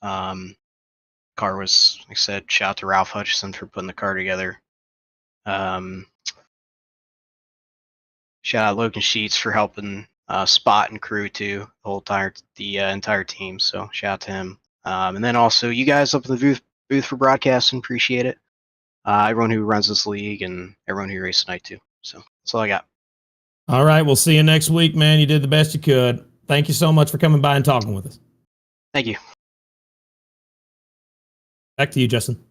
Car was, like I said, shout out to Ralph Hutchison for putting the car together. Shout out Logan Sheets for helping Spot and crew too, the entire team. So shout out to him. And then also you guys up in the booth for broadcasting, appreciate it. Everyone who runs this league and everyone who raced tonight too. So that's all I got. All right, we'll see you next week, man. You did the best you could. Thank you so much for coming by and talking with us. Thank you. Back to you, Justin.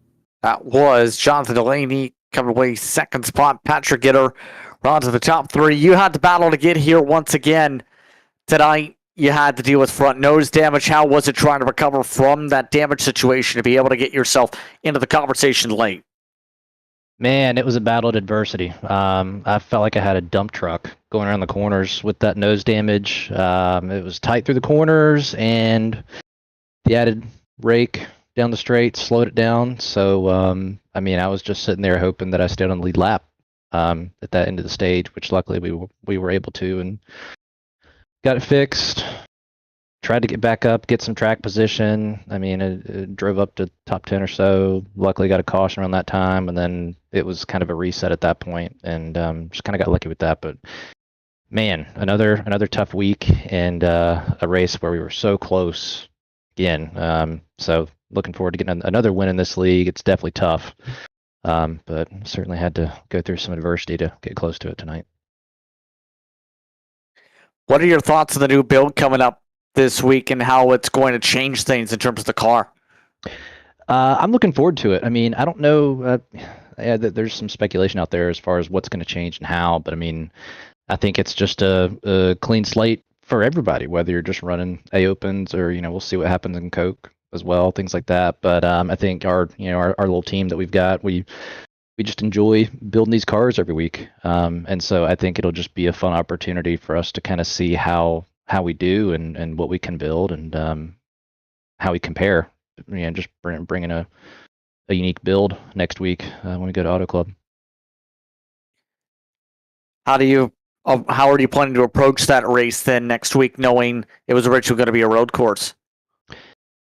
That was Jonathan Delaney coming away second spot. Patrick Gitter on to the top 3. You had to battle to get here once again tonight. You had to deal with front nose damage. How was it trying to recover from that damage situation to be able to get yourself into the conversation late? Man, it was a battle of adversity. I felt like I had a dump truck going around the corners with that nose damage. It was tight through the corners, and the added rake down the straight slowed it down. So, I was just sitting there hoping that I stayed on the lead lap. at that end of the stage, which luckily we were able to, and got it fixed. Tried to get back up, get some track position. I mean, it drove up to top 10 or so. Luckily got a caution around that time, and then it was kind of a reset at that point, and just kind of got lucky with that. But man, another tough week, and a race where we were so close again. So looking forward to getting another win in this league. It's definitely tough, but certainly had to go through some adversity to get close to it tonight. What are your thoughts on the new build coming up this week and how it's going to change things in terms of the car? I'm looking forward to it. I mean, I don't know. There's some speculation out there as far as what's going to change and how, but I mean, I think it's just a clean slate for everybody, whether you're just running A-Opens or, we'll see what happens in Coke as well, things like that. But I think our little team that we've got, we just enjoy building these cars every week. And so I think it'll just be a fun opportunity for us to kind of see how we do and what we can build and how we compare. Just bringing a unique build next week when we go to Auto Club. How are you planning to approach that race then next week, knowing it was originally going to be a road course?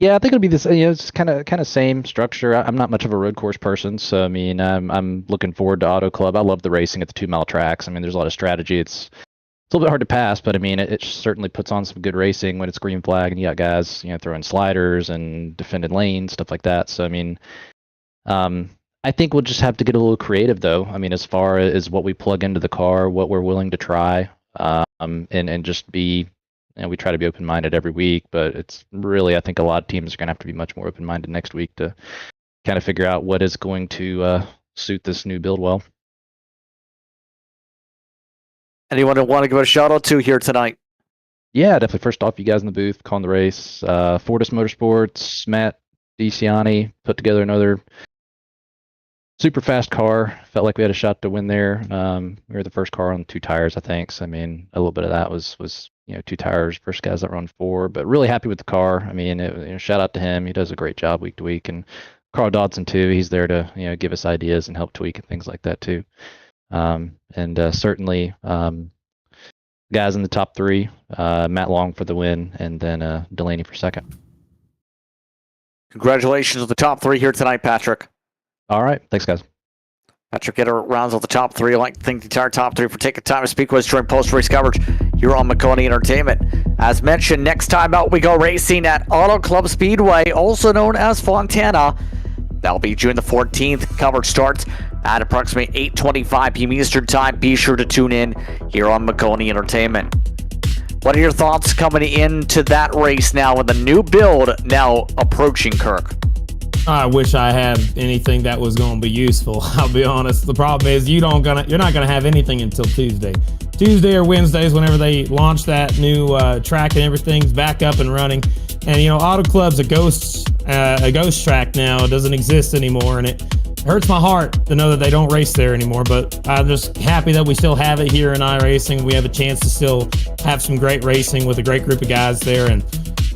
Yeah, I think it'll be this. It's kind of same structure. I'm not much of a road course person, so I mean, I'm looking forward to Auto Club. I love the racing at the 2 mile tracks. I mean, there's a lot of strategy. It's a little bit hard to pass, but I mean, it certainly puts on some good racing when it's green flag and you got guys, throwing sliders and defended lanes, stuff like that. So I mean, I think we'll just have to get a little creative, though. I mean, as far as what we plug into the car, what we're willing to try, and just be. We try to be open-minded every week, but it's really, I think a lot of teams are going to have to be much more open-minded next week to kind of figure out what is going to suit this new build well. Anyone want to give a shout-out to here tonight? Yeah, definitely. First off, you guys in the booth calling the race. Fortis Motorsports, Matt DiCiani put together another super fast car. Felt like we had a shot to win there. We were the first car on 2 tires, I think. So, I mean, a little bit of that was 2 tires, first guys that run 4, but really happy with the car. I mean, shout out to him. He does a great job week to week. And Carl Dodson, too. He's there to, give us ideas and help tweak and things like that, too. And certainly guys in the top 3, Matt Long for the win, and then Delaney for second. Congratulations on the top 3 here tonight, Patrick. All right. Thanks, guys. Patrick Gitter rounds out the top 3. I'd like to thank the entire top 3 for taking time to speak with us during post-race coverage here on Maconi Entertainment. As mentioned, next time out we go racing at Auto Club Speedway, also known as Fontana. That'll be June the 14th. Coverage starts at approximately 8:25 p.m. Eastern Time. Be sure to tune in here on Maconi Entertainment. What are your thoughts coming into that race now with the new build now approaching, Kirk? I wish I had anything that was going to be useful. I'll be honest. The problem is you're not going to have anything until Tuesday or Wednesdays, whenever they launch that new track and everything's back up and running. And Auto Club's a ghost track now. It doesn't exist anymore, and it hurts my heart to know that they don't race there anymore. But I'm just happy that we still have it here in iRacing. We have a chance to still have some great racing with a great group of guys there. And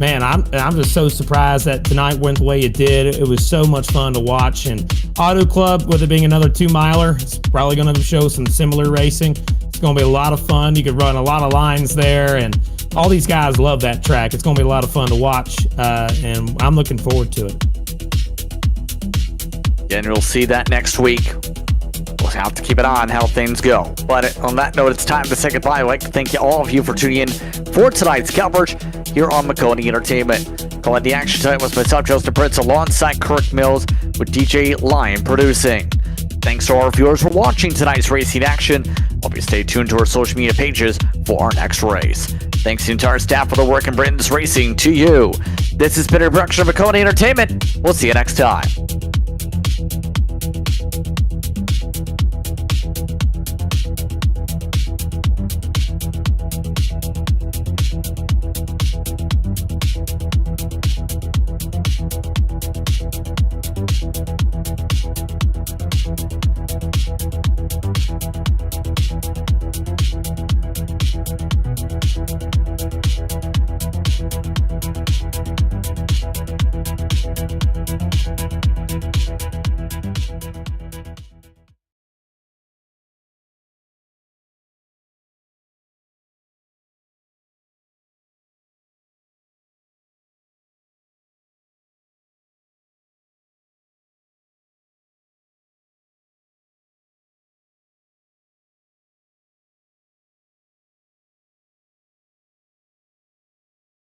man, I'm just so surprised that tonight went the way it did. It was so much fun to watch. And Auto Club, with it being another 2-miler, it's probably going to show some similar racing. It's going to be a lot of fun. You could run a lot of lines there, and all these guys love that track. It's going to be a lot of fun to watch, and I'm looking forward to it. And we'll see that next week. We'll have to keep an eye on how things go. But on that note, it's time to say goodbye. I'd like to thank all of you for tuning in for tonight's coverage here on Maconi Entertainment. Calling the action tonight was myself, Justin Pritz, alongside Kirk Mills, with DJ Lion producing. Thanks to our viewers for watching tonight's racing action. Hope you stay tuned to our social media pages for our next race. Thanks to the entire staff for the work and bringing this racing to you. This has been a production of Maconi Entertainment. We'll see you next time.